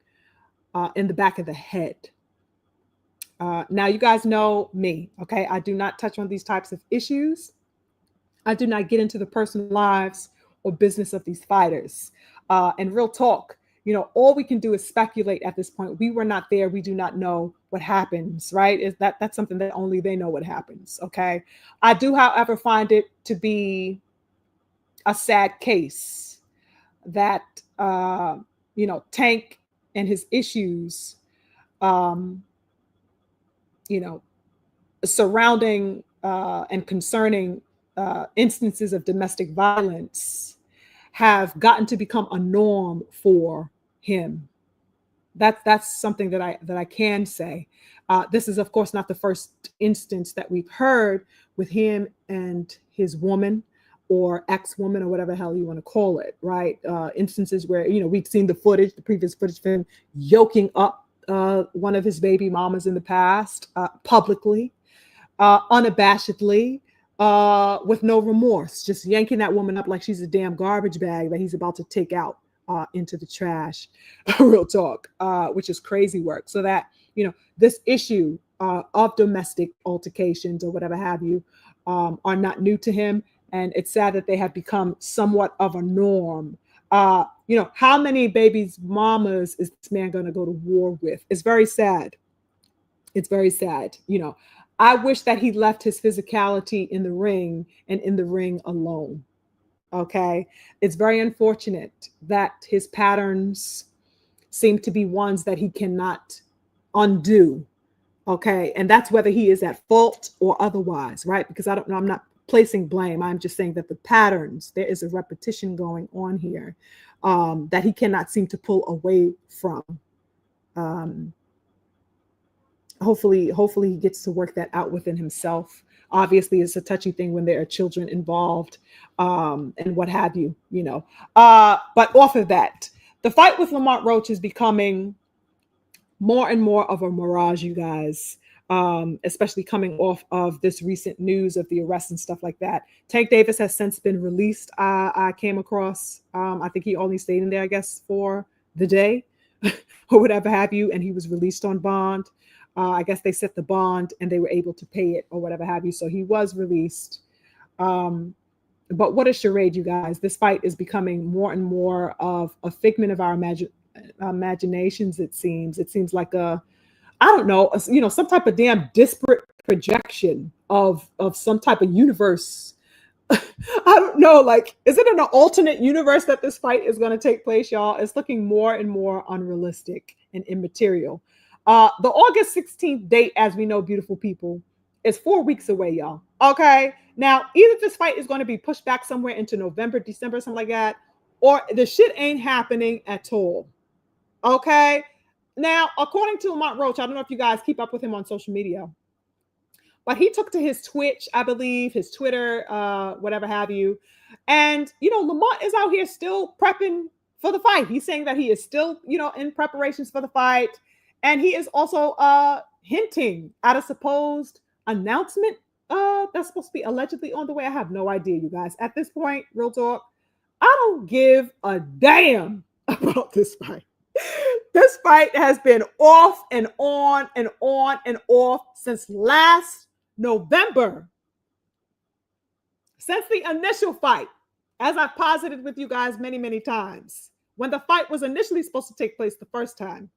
[SPEAKER 1] in the back of the head. Now, you guys know me, okay? I do not touch on these types of issues. I do not get into the personal lives or business of these fighters. And real talk, all we can do is speculate at this point. We were not there. We do not know what happens, right? That's something that only they know what happens, okay? I do, however, find it to be a sad case that, Tank and his issues, surrounding and concerning instances of domestic violence have gotten to become a norm for him. That's something that I can say. This is, of course, not the first instance that we've heard with him and his woman, or ex-woman, or whatever the hell you want to call it, right? Instances where, we've seen the previous footage of him yoking up one of his baby mamas in the past, publicly, unabashedly, with no remorse, just yanking that woman up like she's a damn garbage bag that he's about to take out into the trash. Real talk, which is crazy work. So that, this issue of domestic altercations or whatever have you are not new to him. And it's sad that they have become somewhat of a norm. How many babies' mamas is this man going to go to war with? It's very sad. It's very sad. I wish that he left his physicality in the ring, and in the ring alone. Okay. It's very unfortunate that his patterns seem to be ones that he cannot undo. Okay. And that's whether he is at fault or otherwise, right? Because I don't know, I'm not placing blame. I'm just saying that the patterns, there is a repetition going on here that he cannot seem to pull away from. Hopefully he gets to work that out within himself. Obviously, it's a touchy thing when there are children involved, and what have you, but off of that, the fight with Lamont Roach is becoming more and more of a mirage, you guys. Especially coming off of this recent news of the arrest and stuff like that. Tank Davis has since been released. I came across, I think he only stayed in there, I guess, for the day or whatever have you, and he was released on bond. I guess they set the bond and they were able to pay it or whatever have you. So he was released. But what a charade, you guys. This fight is becoming more and more of a figment of our imaginations, it seems. It seems like I don't know, some type of damn disparate projection of some type of universe. I don't know, like, is it in an alternate universe that this fight is going to take place, y'all? It's looking more and more unrealistic and immaterial. The August 16th date, as we know, beautiful people, is 4 weeks away, y'all. Okay. Now, either this fight is going to be pushed back somewhere into November, December, something like that, or the shit ain't happening at all. Okay. Now, according to Lamont Roach, I don't know if you guys keep up with him on social media, but he took to his Twitch, I believe, his Twitter, whatever have you. And, Lamont is out here still prepping for the fight. He's saying that he is still, in preparations for the fight. And he is also hinting at a supposed announcement that's supposed to be allegedly on the way. I have no idea, you guys. At this point, real talk, I don't give a damn about this fight. This fight has been off and on and on and off since last November. Since the initial fight, as I've posited with you guys many, many times, when the fight was initially supposed to take place the first time,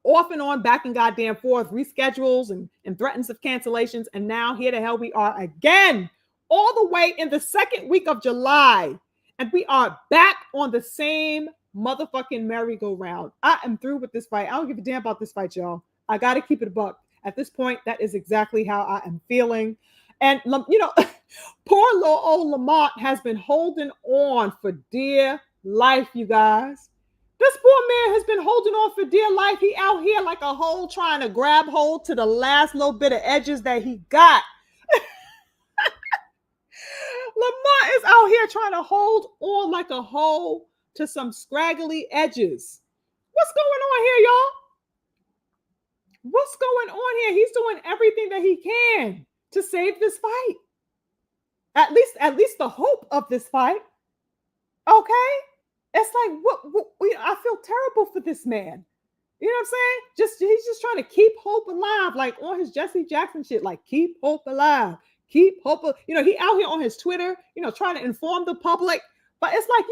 [SPEAKER 1] off and on, back and goddamn forth, reschedules and threats of cancellations. And now here the hell we are again, all the way in the second week of July. And we are back on the same motherfucking merry-go-round. I am through with this fight. I don't give a damn about this fight, y'all. I got to keep it a buck. At this point, that is exactly how I am feeling. And, poor little old Lamont has been holding on for dear life, you guys. This poor man has been holding on for dear life. He out here like a hole trying to grab hold to the last little bit of edges that he got. Lamont is out here trying to hold on like a hole to some scraggly edges. What's going on here, y'all? What's going on here? He's doing everything that he can to save this fight. At least the hope of this fight. Okay? It's like, what I feel terrible for this man. You know what I'm saying? He's just trying to keep hope alive, like on his Jesse Jackson shit, like keep hope alive. Keep hope. He out here on his Twitter, trying to inform the public. But it's like,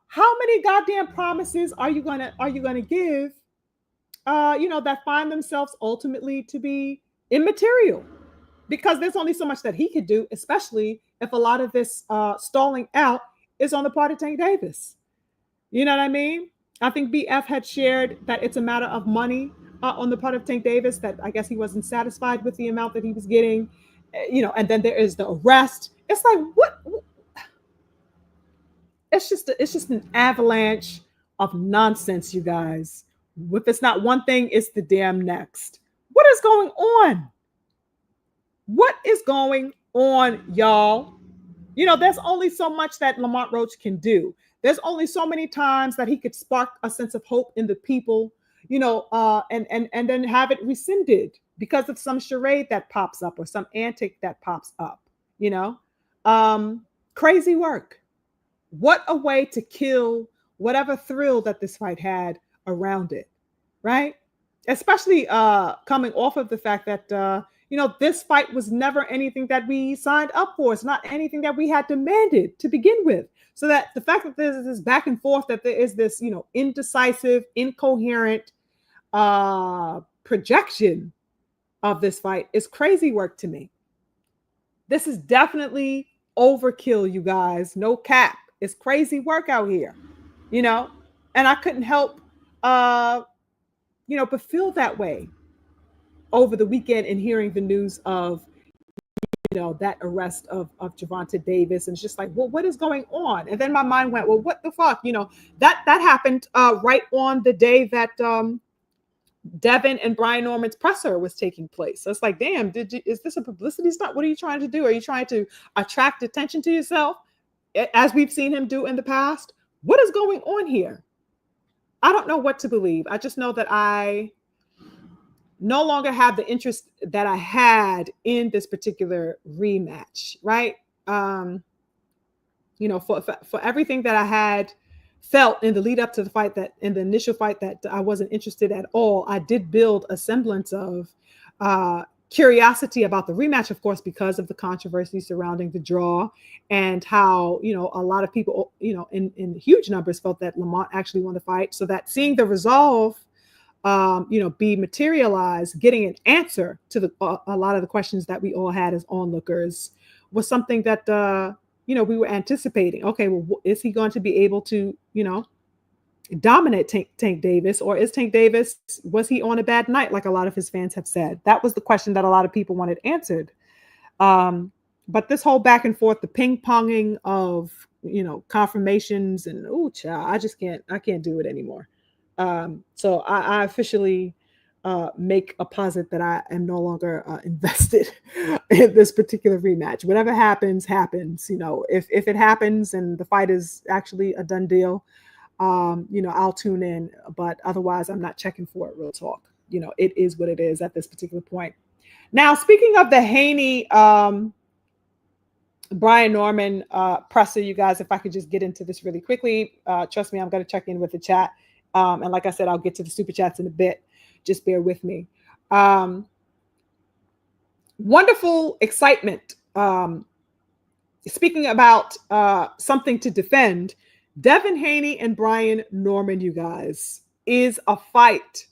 [SPEAKER 1] how many goddamn promises are you gonna give? That find themselves ultimately to be immaterial, because there's only so much that he could do, especially if a lot of this stalling out is on the part of Tank Davis. You know what I mean? I think BF had shared that it's a matter of money on the part of Tank Davis, that I guess he wasn't satisfied with the amount that he was getting, and then there is the arrest. It's like, what? It's just an avalanche of nonsense, you guys. If it's not one thing, it's the damn next. What is going on? What is going on, y'all? There's only so much that Lamont Roach can do. There's only so many times that he could spark a sense of hope in the people, and then have it rescinded because of some charade that pops up or some antic that pops up, crazy work. What a way to kill whatever thrill that this fight had around it, right? Especially coming off of the fact that, this fight was never anything that we signed up for. It's not anything that we had demanded to begin with. So that the fact that there's this back and forth, that there is this, indecisive, incoherent projection of this fight is crazy work to me. This is definitely overkill, you guys. No cap. It's crazy work out here, and I couldn't help, but feel that way over the weekend and hearing the news of, that arrest of Gervonta Davis. And it's just like, well, what is going on? And then my mind went, well, what the fuck? That happened right on the day that Devin and Brian Norman's presser was taking place. So it's like, damn, is this a publicity stunt? What are you trying to do? Are you trying to attract attention to yourself, as we've seen him do in the past? What is going on here? I don't know what to believe. I just know that I no longer have the interest that I had in this particular rematch, right? For everything that I had felt in the lead up to the fight, that in the initial fight that I wasn't interested at all, I did build a semblance of curiosity about the rematch, of course, because of the controversy surrounding the draw and how, a lot of people, in huge numbers felt that Lamont actually won the fight. So that seeing the resolve, be materialized, getting an answer to a lot of the questions that we all had as onlookers was something that, we were anticipating. Okay, well, is he going to be able to, dominate Tank Davis, or is Tank Davis, was he on a bad night, like a lot of his fans have said? That was the question that a lot of people wanted answered. But this whole back and forth, the ping-ponging of, confirmations and, child, I can't do it anymore. So I officially make a posit that I am no longer invested in this particular rematch. Whatever happens, happens. If it happens and the fight is actually a done deal, I'll tune in. But otherwise, I'm not checking for it. Real talk. It is what it is at this particular point. Now, speaking of the Haney, Brian Norman presser, you guys, if I could just get into this really quickly. Trust me, I'm going to check in with the chat. And like I said, I'll get to the super chats in a bit. Just bear with me. Wonderful excitement. Speaking about something to defend, Devin Haney and Brian Norman, you guys, is a fight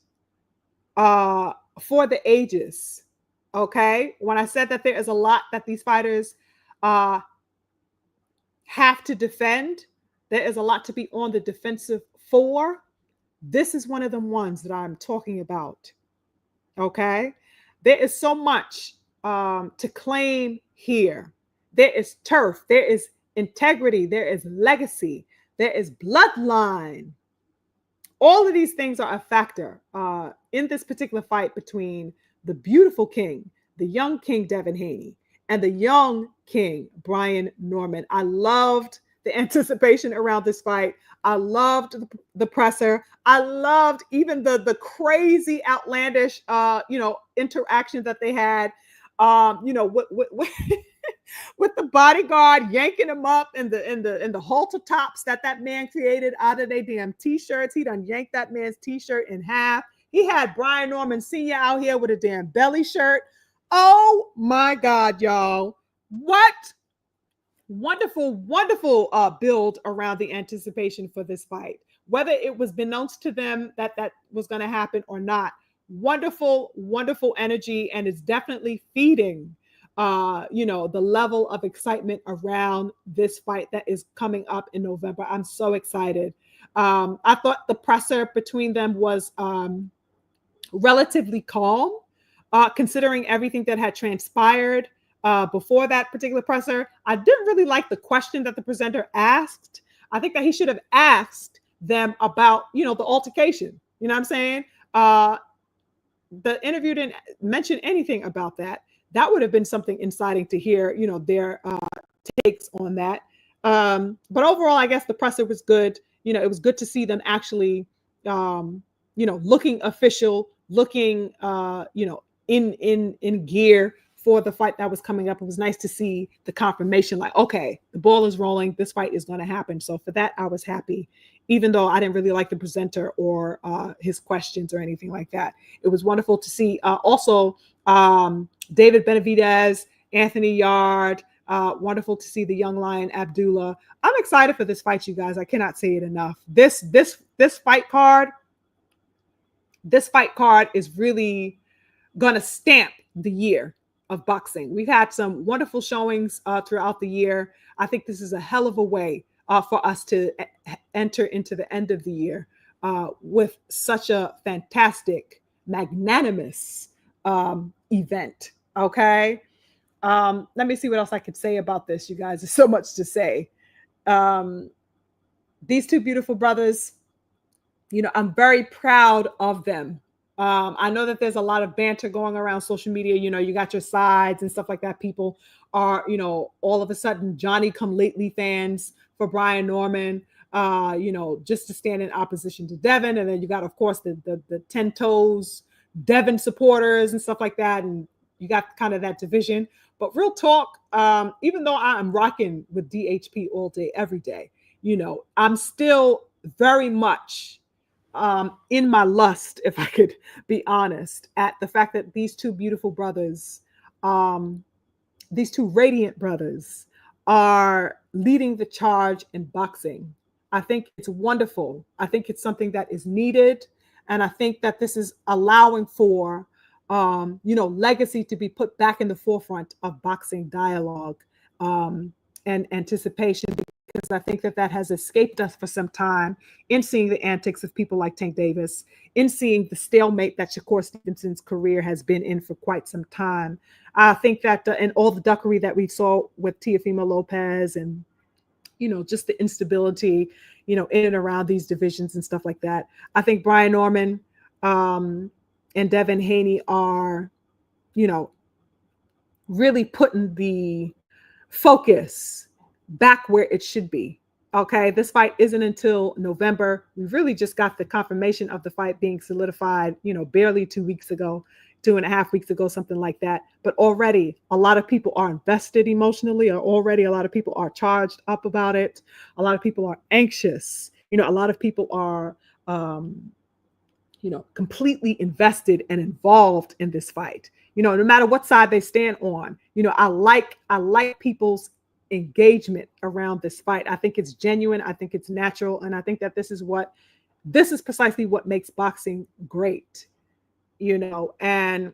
[SPEAKER 1] for the ages. Okay? When I said that there is a lot that these fighters have to defend, there is a lot to be on the defensive for. This is one of the ones that I'm talking about. Okay? There is so much to claim here. There is turf. There is integrity. There is legacy. There is bloodline. All of these things are a factor in this particular fight between the beautiful king, the young king Devin Haney, and the young king Brian Norman. I loved the anticipation around this fight. I loved the presser. I loved even the crazy, outlandish, interactions that they had, with the bodyguard yanking him up in the halter tops that man created out of their damn t-shirts. He done yanked that man's t-shirt in half. He had Brian Norman Sr. out here with a damn belly shirt. Oh my God, y'all. What wonderful, wonderful build around the anticipation for this fight. Whether it was announced to them that was going to happen or not. Wonderful, wonderful energy. And it's definitely feeding, the level of excitement around this fight that is coming up in November. I'm so excited. I thought the presser between them was relatively calm, considering everything that had transpired before that particular presser. I didn't really like the question that the presenter asked. I think that he should have asked them about, the altercation. You know what I'm saying? The interview didn't mention anything about that. That would have been something inciting to hear, their takes on that. But overall, I guess the presser was good. It was good to see them actually, looking official, looking, in gear for the fight that was coming up. It was nice to see the confirmation, like, okay, the ball is rolling. This fight is going to happen. So for that, I was happy, even though I didn't really like the presenter or his questions or anything like that. It was wonderful to see. Also, David Benavidez, Anthony Yard. Wonderful to see the young lion Abdullah. I'm excited for this fight, you guys. I cannot say it enough. This fight card is really gonna stamp the year of boxing. We've had some wonderful showings throughout the year. I think this is a hell of a way for us to enter into the end of the year with such a fantastic, magnanimous event. Okay. Let me see what else I could say about this, you guys. There's so much to say. These two beautiful brothers, I'm very proud of them. I know that there's a lot of banter going around social media. You know, you got your sides and stuff like that. People are, you know, all of a sudden Johnny come lately fans for Brian Norman, you know, just to stand in opposition to Devin. And then you got, of course, the 10 toes Devin supporters and stuff like that. And you got kind of that division. But real talk, even though I'm rocking with DHP all day, every day, you know, I'm still very much in my lust, if I could be honest, at the fact that these two beautiful brothers, um, these two radiant brothers, are leading the charge in boxing. I think it's wonderful. I think it's something that is needed. And I think that this is allowing for, you know, legacy to be put back in the forefront of boxing dialogue and anticipation, because I think that that has escaped us for some time in seeing the antics of people like Tank Davis, in seeing the stalemate that Shakur Stevenson's career has been in for quite some time. I think that and all the duckery that we saw with Teofimo Lopez and, you know, just the instability, you know, in and around these divisions and stuff like that. I think Brian Norman and Devin Haney are, you know, really putting the focus back where it should be. Okay, this fight isn't until November. We really just got the confirmation of the fight being solidified, you know, barely 2 weeks ago, 2.5 weeks ago, something like that. But already a lot of people are invested emotionally, or already a lot of people are charged up about it. A lot of people are anxious. You know, a lot of people are, you know, completely invested and involved in this fight. You know, no matter what side they stand on, you know, I like people's engagement around this fight. I think it's genuine. I think it's natural. And I think that this is precisely what makes boxing great, you know, and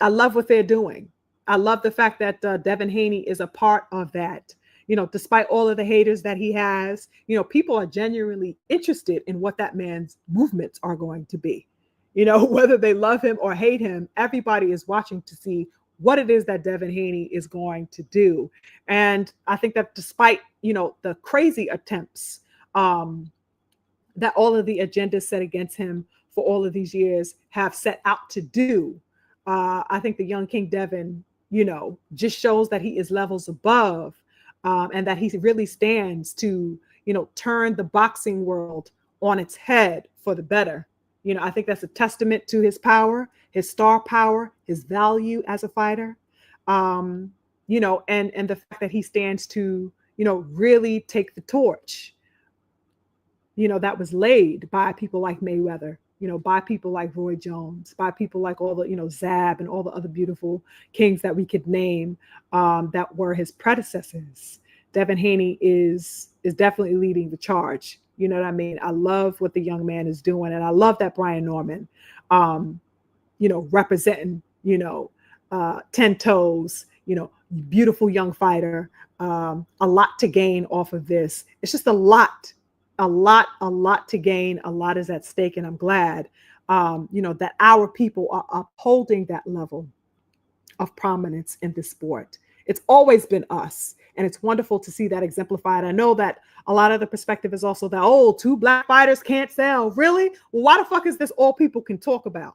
[SPEAKER 1] I love what they're doing. I love the fact that Devin Haney is a part of that. You know, despite all of the haters that he has, you know, people are genuinely interested in what that man's movements are going to be. You know, whether they love him or hate him, everybody is watching to see what it is that Devin Haney is going to do. And I think that despite, you know, the crazy attempts that all of the agendas set against him for all of these years have set out to do, I think the young King Devin, you know, just shows that he is levels above, and that he really stands to, you know, turn the boxing world on its head for the better. You know, I think that's a testament to his power, his star power, his value as a fighter. You know, and the fact that he stands to, you know, really take the torch, you know, that was laid by people like Mayweather, you know, by people like Roy Jones, by people like all the, you know, Zab and all the other beautiful kings that we could name, that were his predecessors. Devin Haney is definitely leading the charge. You know what I mean? I love what the young man is doing, and I love that Brian Norman, you know, representing, you know, 10 toes, you know, beautiful young fighter, a lot to gain off of this. It's just a lot to gain. A lot is at stake, and I'm glad, you know, that our people are upholding that level of prominence in this sport. It's always been us, and it's wonderful to see that exemplified. I know that a lot of the perspective is also that, oh, two black fighters can't sell. Really? Well, why the fuck is this all people can talk about?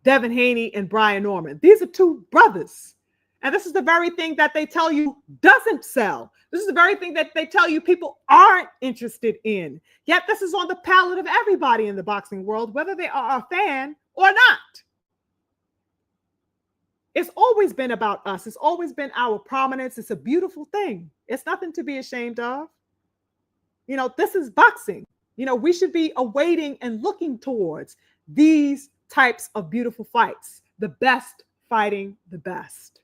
[SPEAKER 1] Devin Haney and Brian Norman. These are two brothers. And this is the very thing that they tell you doesn't sell. This is the very thing that they tell you people aren't interested in. Yet this is on the palate of everybody in the boxing world, whether they are a fan or not. It's always been about us. It's always been our prominence. It's a beautiful thing. It's nothing to be ashamed of. You know, this is boxing. You know, we should be awaiting and looking towards these types of beautiful fights. The best fighting the best,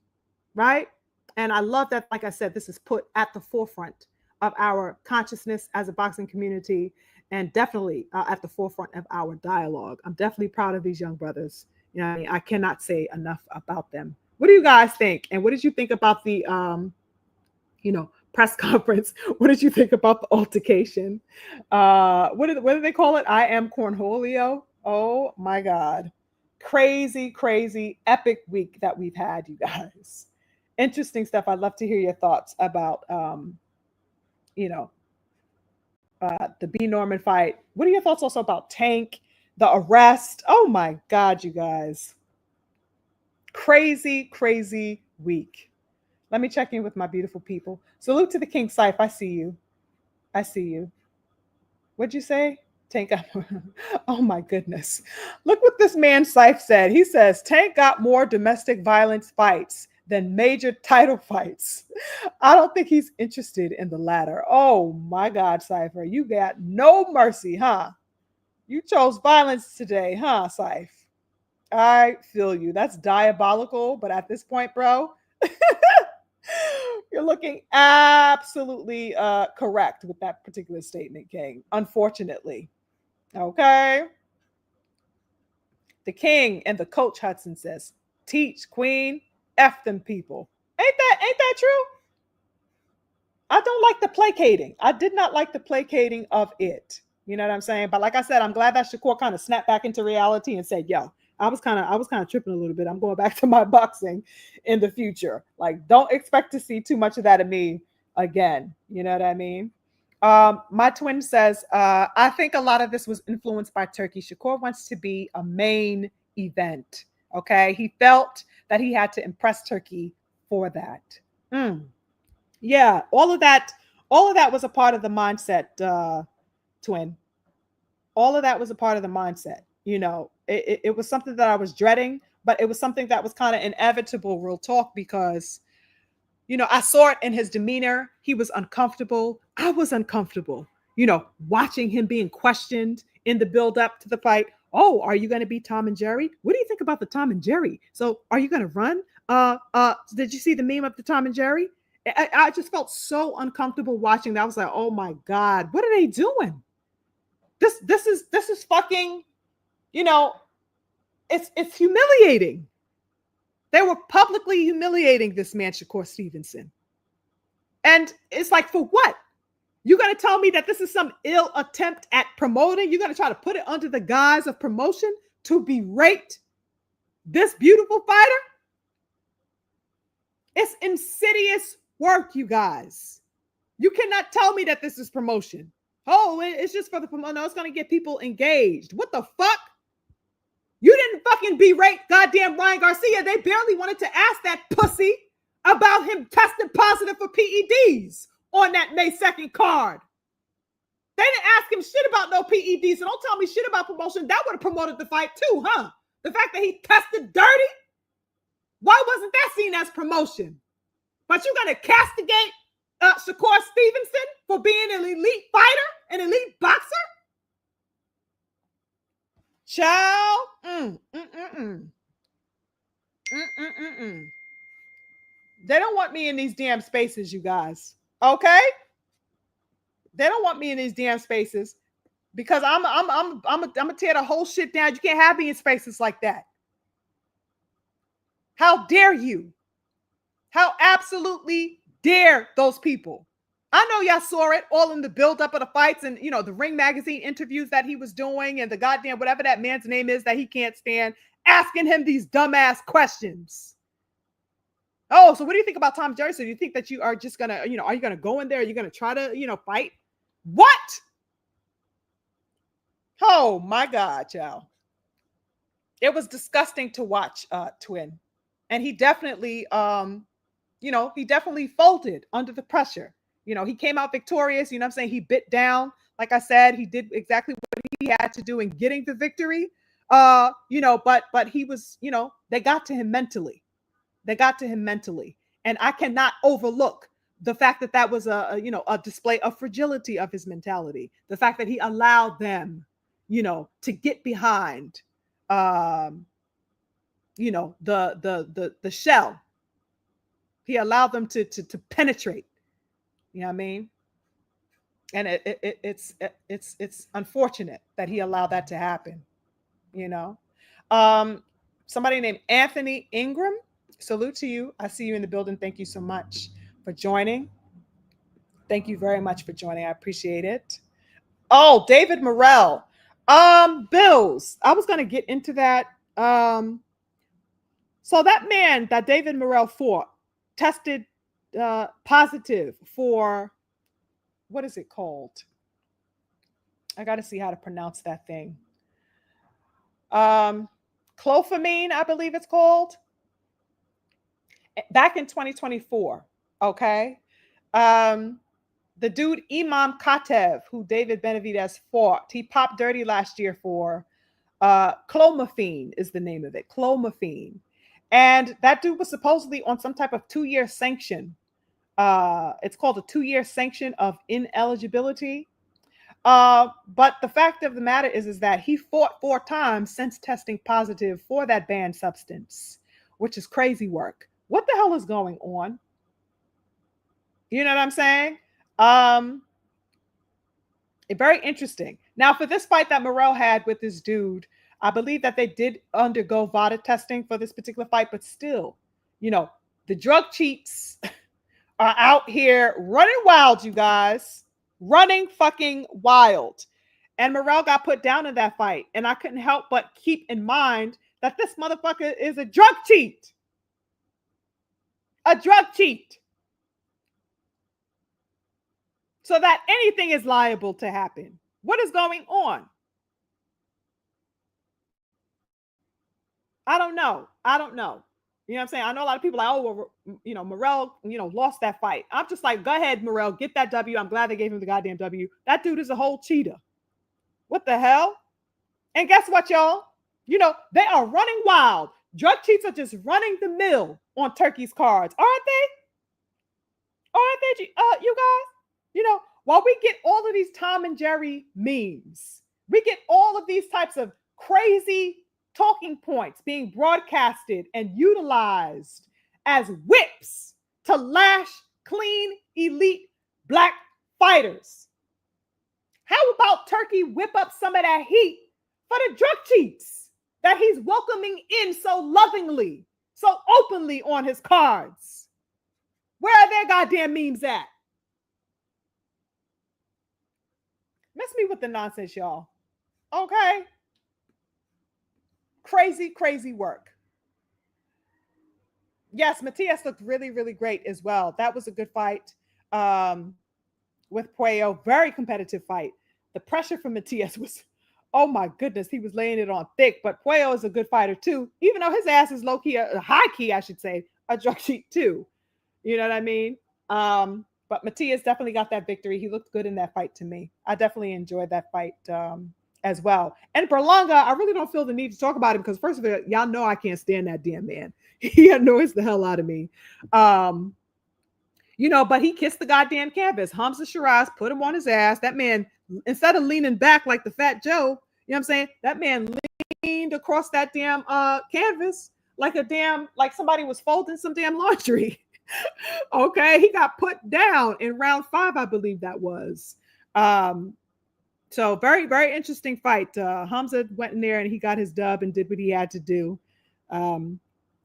[SPEAKER 1] right? And I love that, like I said, this is put at the forefront of our consciousness as a boxing community, and definitely at the forefront of our dialogue. I'm definitely proud of these young brothers. You know, I cannot say enough about them. What do you guys think? And what did you think about the, you know, press conference? What did you think about the altercation? What do they call it? I am Cornholio. Oh my God. Crazy, crazy, epic week that we've had, you guys. Interesting stuff. I'd love to hear your thoughts about, you know, the B Norman fight. What are your thoughts also about Tank, the arrest. Oh my God, you guys. Crazy, crazy week. Let me check in with my beautiful people. Salute to the King Syph. I see you. I see you. What'd you say? Tank got more. Oh my goodness. Look what this man Syph said. He says Tank got more domestic violence fights than major title fights. I don't think he's interested in the latter. Oh my God, Cypher. You got no mercy, huh? You chose violence today, huh, Syph? I feel you. That's diabolical. But at this point, bro, you're looking absolutely correct with that particular statement, King. Unfortunately. Okay. The King and the Coach Hudson says, teach, Queen, F them people. Ain't that true? I don't like the placating. I did not like the placating of it. You know what I'm saying? But like I said, I'm glad that Shakur kind of snapped back into reality and said, yo, I was kind of tripping a little bit. I'm going back to my boxing in the future. Like, don't expect to see too much of that of me again. You know what I mean? My twin says, I think a lot of this was influenced by Turkey. Shakur wants to be a main event. Okay. He felt that he had to impress Turkey for that. Yeah, all of that was a part of the mindset, twin. All of that was a part of the mindset. It was something that I was dreading, but it was something that was kind of inevitable, real talk, because I saw it in his demeanor. He was uncomfortable. I was uncomfortable, watching him being questioned in the build up to the fight. Oh, are you going to be Tom and Jerry? What do you think about the Tom and Jerry? So are you going to run? Did you see the meme of the Tom and Jerry? I just felt so uncomfortable watching that. I was like, oh my God, what are they doing? This is fucking, it's humiliating. They were publicly humiliating this man, Shakur Stevenson. And it's like, for what? You're going to tell me that this is some ill attempt at promoting? You're going to try to put it under the guise of promotion to berate this beautiful fighter? It's insidious work, you guys. You cannot tell me that this is promotion. Oh, it's just for the promotion. No, it's going to get people engaged. What the fuck? You didn't fucking berate goddamn Ryan Garcia. They barely wanted to ask that pussy about him testing positive for PEDs on that May 2nd card. They didn't ask him shit about no PEDs, so don't tell me shit about promotion. That would have promoted the fight too, huh? The fact that he tested dirty? Why wasn't that seen as promotion? But you're going to castigate Shakur Stevenson for being an elite fighter, an elite boxer? Child. They don't want me in these damn spaces, you guys. Okay? They don't want me in these damn spaces because I'm gonna tear the whole shit down. You can't have me in spaces like that. How dare you? How absolutely dare those people? I know y'all saw it all in the buildup of the fights and, the Ring Magazine interviews that he was doing and the goddamn whatever that man's name is that he can't stand, asking him these dumbass questions. Oh, so what do you think about Tom Jerry? So do you think that you are just going to, are you going to go in there? Are you going to try to, fight? What? Oh, my God, y'all. It was disgusting to watch, Twin. And he definitely, he definitely folded under the pressure. He came out victorious. You know what I'm saying? He bit down. Like I said, he did exactly what he had to do in getting the victory. But he was, they got to him mentally. And I cannot overlook the fact that that was a display of fragility of his mentality. The fact that he allowed them, to get behind, the shell. He allowed them to penetrate. You know what I mean? And it's unfortunate that he allowed that to happen. Somebody named Anthony Ingram. Salute to you. I see you in the building. Thank you so much for joining. Thank you very much for joining. I appreciate it. Oh, David Morrell. Bills. I was going to get into that. So that man that David Morrell fought tested positive for, what is it called? I got to see how to pronounce that thing. Clofamine, I believe it's called, back in 2024. Okay. Um, the dude Imam Katev, who David Benavidez fought, he popped dirty last year for clomiphene is the name of it, clomiphene. And that dude was supposedly on some type of 2-year sanction. It's called a 2-year sanction of ineligibility. But the fact of the matter is that he fought 4 times since testing positive for that banned substance, which is crazy work. What the hell is going on? You know what I'm saying? Very interesting. Now, for this fight that Morrell had with this dude, I believe that they did undergo VADA testing for this particular fight, but still, you know, the drug cheats are out here running wild, you guys. Running fucking wild. And Morrell got put down in that fight. And I couldn't help but keep in mind that this motherfucker is a drug cheat. A drug cheat. So that anything is liable to happen. What is going on? I don't know. I don't know. You know what I'm saying? I know a lot of people are like, oh, well, you know, Morrell, you know, lost that fight. I'm just like, go ahead, Morrell, get that W. I'm glad they gave him the goddamn W. That dude is a whole cheater. What the hell? And guess what, y'all? You know, they are running wild. Drug cheats are just running the mill on Turkey's cards, aren't they? Aren't they, you guys? You know, while we get all of these Tom and Jerry memes, we get all of these types of crazy talking points being broadcasted and utilized as whips to lash clean, elite black fighters. How about Turkey whip up some of that heat for the drug cheats that he's welcoming in so lovingly, so openly on his cards? Where are their goddamn memes at? Miss me with the nonsense, y'all. Okay? Crazy, crazy work. Yes, Matias looked really, really great as well. That was a good fight with Puello. Very competitive fight. The pressure from Matias was, oh my goodness, he was laying it on thick. But Puello is a good fighter too, even though his ass is low key, a high key, I should say, a drug cheat too. You know what I mean? But Matias definitely got that victory. He looked good in that fight to me. I definitely enjoyed that fight as well. And Berlanga, I really don't feel the need to talk about him because first of all, y'all know I can't stand that damn man. He annoys the hell out of me. You know, but he kissed the goddamn canvas. Hamza Shiraz put him on his ass. That man, instead of leaning back like the Fat Joe, you know what I'm saying? That man leaned across that damn canvas like like somebody was folding some damn laundry. Okay, he got put down in round 5, I believe that was. So very, very interesting fight. Hamza went in there and he got his dub and did what he had to do.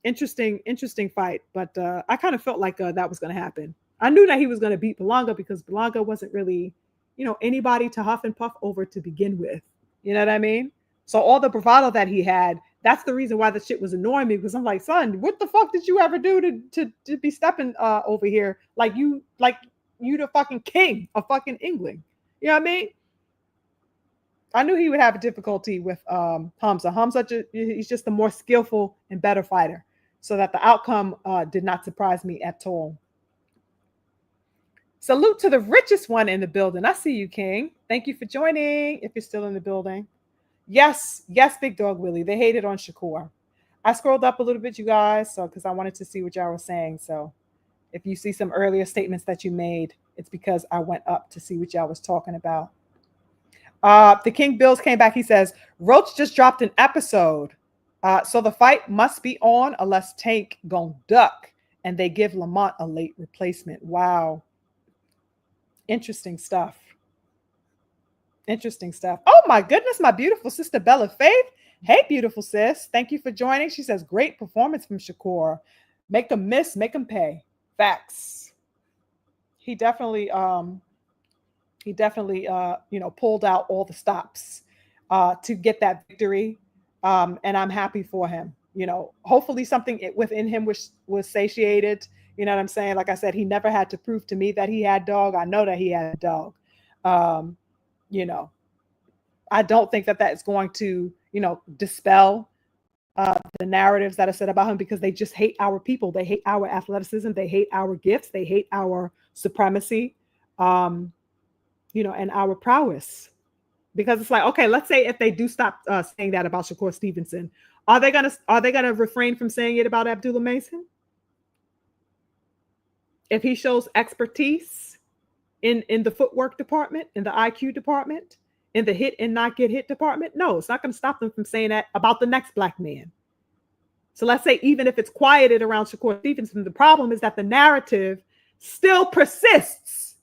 [SPEAKER 1] Interesting fight. But I kind of felt like that was going to happen. I knew that he was going to beat Berlanga because Berlanga wasn't really, you know, anybody to huff and puff over to begin with. You know what I mean? So all the bravado that he had, that's the reason why the shit was annoying me because I'm like, son, what the fuck did you ever do to be stepping over here like you the fucking king of fucking England? You know what I mean? I knew he would have a difficulty with Hamza. Hamza, he's just a more skillful and better fighter. So that the outcome did not surprise me at all. Salute to the richest one in the building. I see you, King. Thank you for joining if you're still in the building. Yes, Big Dog Willie. They hated on Shakur. I scrolled up a little bit, you guys, so because I wanted to see what y'all were saying. So if you see some earlier statements that you made, it's because I went up to see what y'all was talking about. The King Bills came back. He says, Roach just dropped an episode. So the fight must be on unless Tank gon' duck and they give Lamont a late replacement. Wow. Interesting stuff. Interesting stuff. Oh my goodness, my beautiful sister Bella Faith. Hey, beautiful sis. Thank you for joining. She says, great performance from Shakur. Make them miss, make them pay. Facts. He definitely pulled out all the stops to get that victory. And I'm happy for him. You know, hopefully something within him was satiated. You know what I'm saying? Like I said, he never had to prove to me that he had dog. I know that he had dog. You know, I don't think that is going to, dispel the narratives that are said about him, because they just hate our people. They hate our athleticism. They hate our gifts. They hate our supremacy, and our prowess. Because it's like, okay, let's say if they do stop saying that about Shakur Stevenson, are they gonna refrain from saying it about Abdullah Mason? If he shows expertise in the footwork department, in the IQ department, in the hit and not get hit department, no, it's not going to stop them from saying that about the next black man. So let's say even if it's quieted around Shakur Stevenson, the problem is that the narrative still persists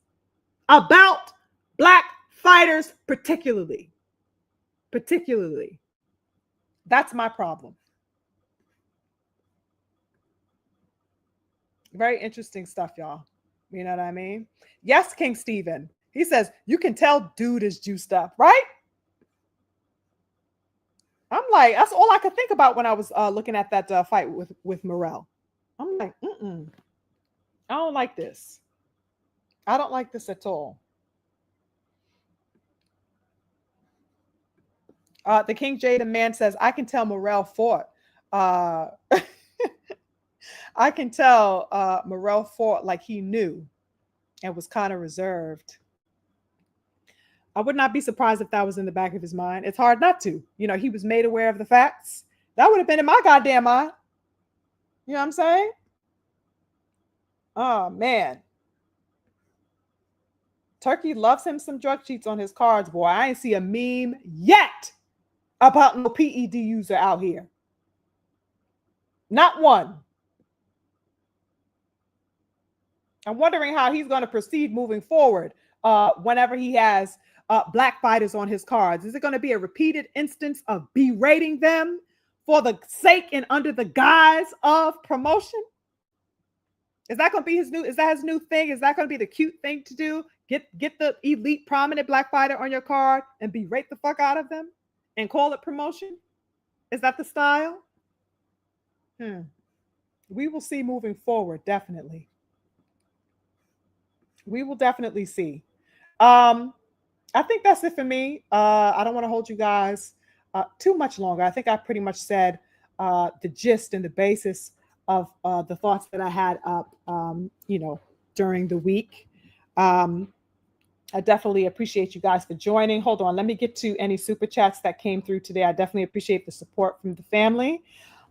[SPEAKER 1] about black fighters, particularly. That's my problem. Very interesting stuff, y'all. You know what I mean? Yes, King Steven. He says, you can tell dude is juiced up, right? I'm like, that's all I could think about when I was looking at that fight with Morrell. I'm like, I don't like this. I don't like this at all. The King Jada man says, I can tell Morrell fought. I can tell Morrell fought like he knew and was kind of reserved. I would not be surprised if that was in the back of his mind. It's hard not to. He was made aware of the facts. That would have been in my goddamn mind. You know what I'm saying? Oh, man. Turkey loves him some drug cheats on his cards, boy. I ain't see a meme yet about no PED user out here. Not one. I'm wondering how he's going to proceed moving forward whenever he has black fighters on his cards. Is it going to be a repeated instance of berating them for the sake and under the guise of promotion? Is that going to be his new thing? Is that going to be the cute thing to do? Get the elite prominent black fighter on your card and berate the fuck out of them and call it promotion? Is that the style? We will see moving forward, definitely. We will definitely see. I think that's it for me. I don't want to hold you guys too much longer. I think I pretty much said the gist and the basis of the thoughts that I had up, during the week. I definitely appreciate you guys for joining. Hold on, let me get to any super chats that came through today. I definitely appreciate the support from the family.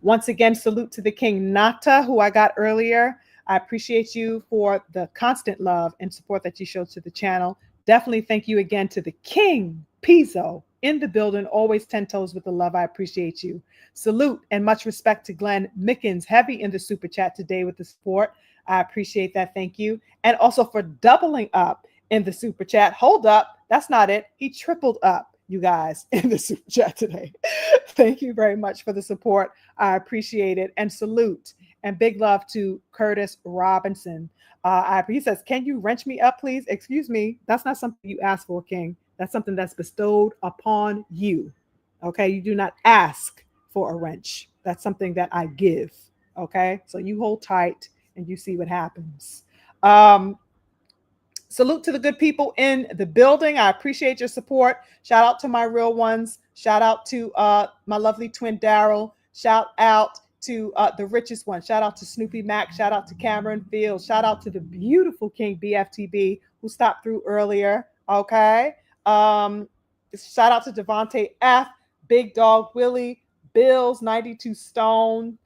[SPEAKER 1] Once again, salute to the King Nata, who I got earlier. I appreciate you for the constant love and support that you showed to the channel. Definitely thank you again to the King Pizzo in the building, always 10 toes with the love. I appreciate you. Salute and much respect to Glenn Mickens, heavy in the super chat today with the support. I appreciate that. Thank you. And also for doubling up in the super chat. Hold up. That's not it. He tripled up, you guys, in the super chat today. Thank you very much for the support. I appreciate it. And salute and big love to Curtis Robinson. He says, can you wrench me up, please? Excuse me. That's not something you ask for, King. That's something that's bestowed upon you. Okay. You do not ask for a wrench. That's something that I give. Okay. So you hold tight and you see what happens. Salute to the good people in the building. I appreciate your support. Shout out to my real ones. Shout out to my lovely twin Daryl. Shout out to the richest one. Shout out to Snoopy Mac. Shout out to Cameron Fields. Shout out to the beautiful King BFTB who stopped through earlier. Okay. Shout out to Devontae F, Big Dog Willie, Bills 92 Stone,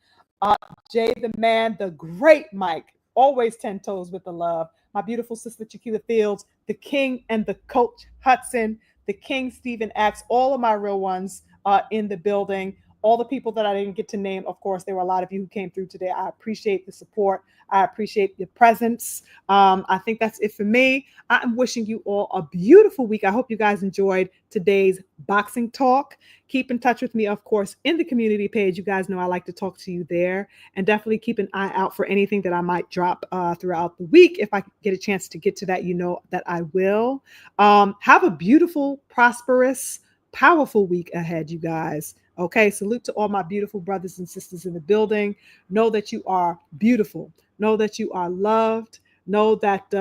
[SPEAKER 1] Jay the Man, the great Mike, always 10 toes with the love. My beautiful sister Chiquita Fields, the King and the Coach Hudson, the King Stephen X, all of my real ones in the building. All the people that I didn't get to name, of course, there were a lot of you who came through today. I appreciate the support. I appreciate your presence. I think that's it for me. I'm wishing you all a beautiful week. I hope you guys enjoyed today's boxing talk. Keep in touch with me, of course, in the community page. You guys know I like to talk to you there. And definitely keep an eye out for anything that I might drop throughout the week. If I get a chance to get to that, you know that I will. Have a beautiful, prosperous, powerful week ahead, you guys. Okay, salute to all my beautiful brothers and sisters in the building. Know that you are beautiful. Know that you are loved. Know that,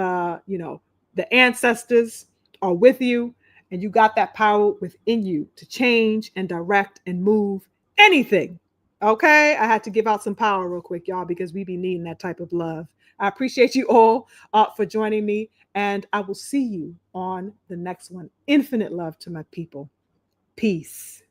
[SPEAKER 1] the ancestors are with you. And you got that power within you to change and direct and move anything. Okay, I had to give out some power real quick, y'all, because we be needing that type of love. I appreciate you all for joining me, and I will see you on the next one. Infinite love to my people. Peace.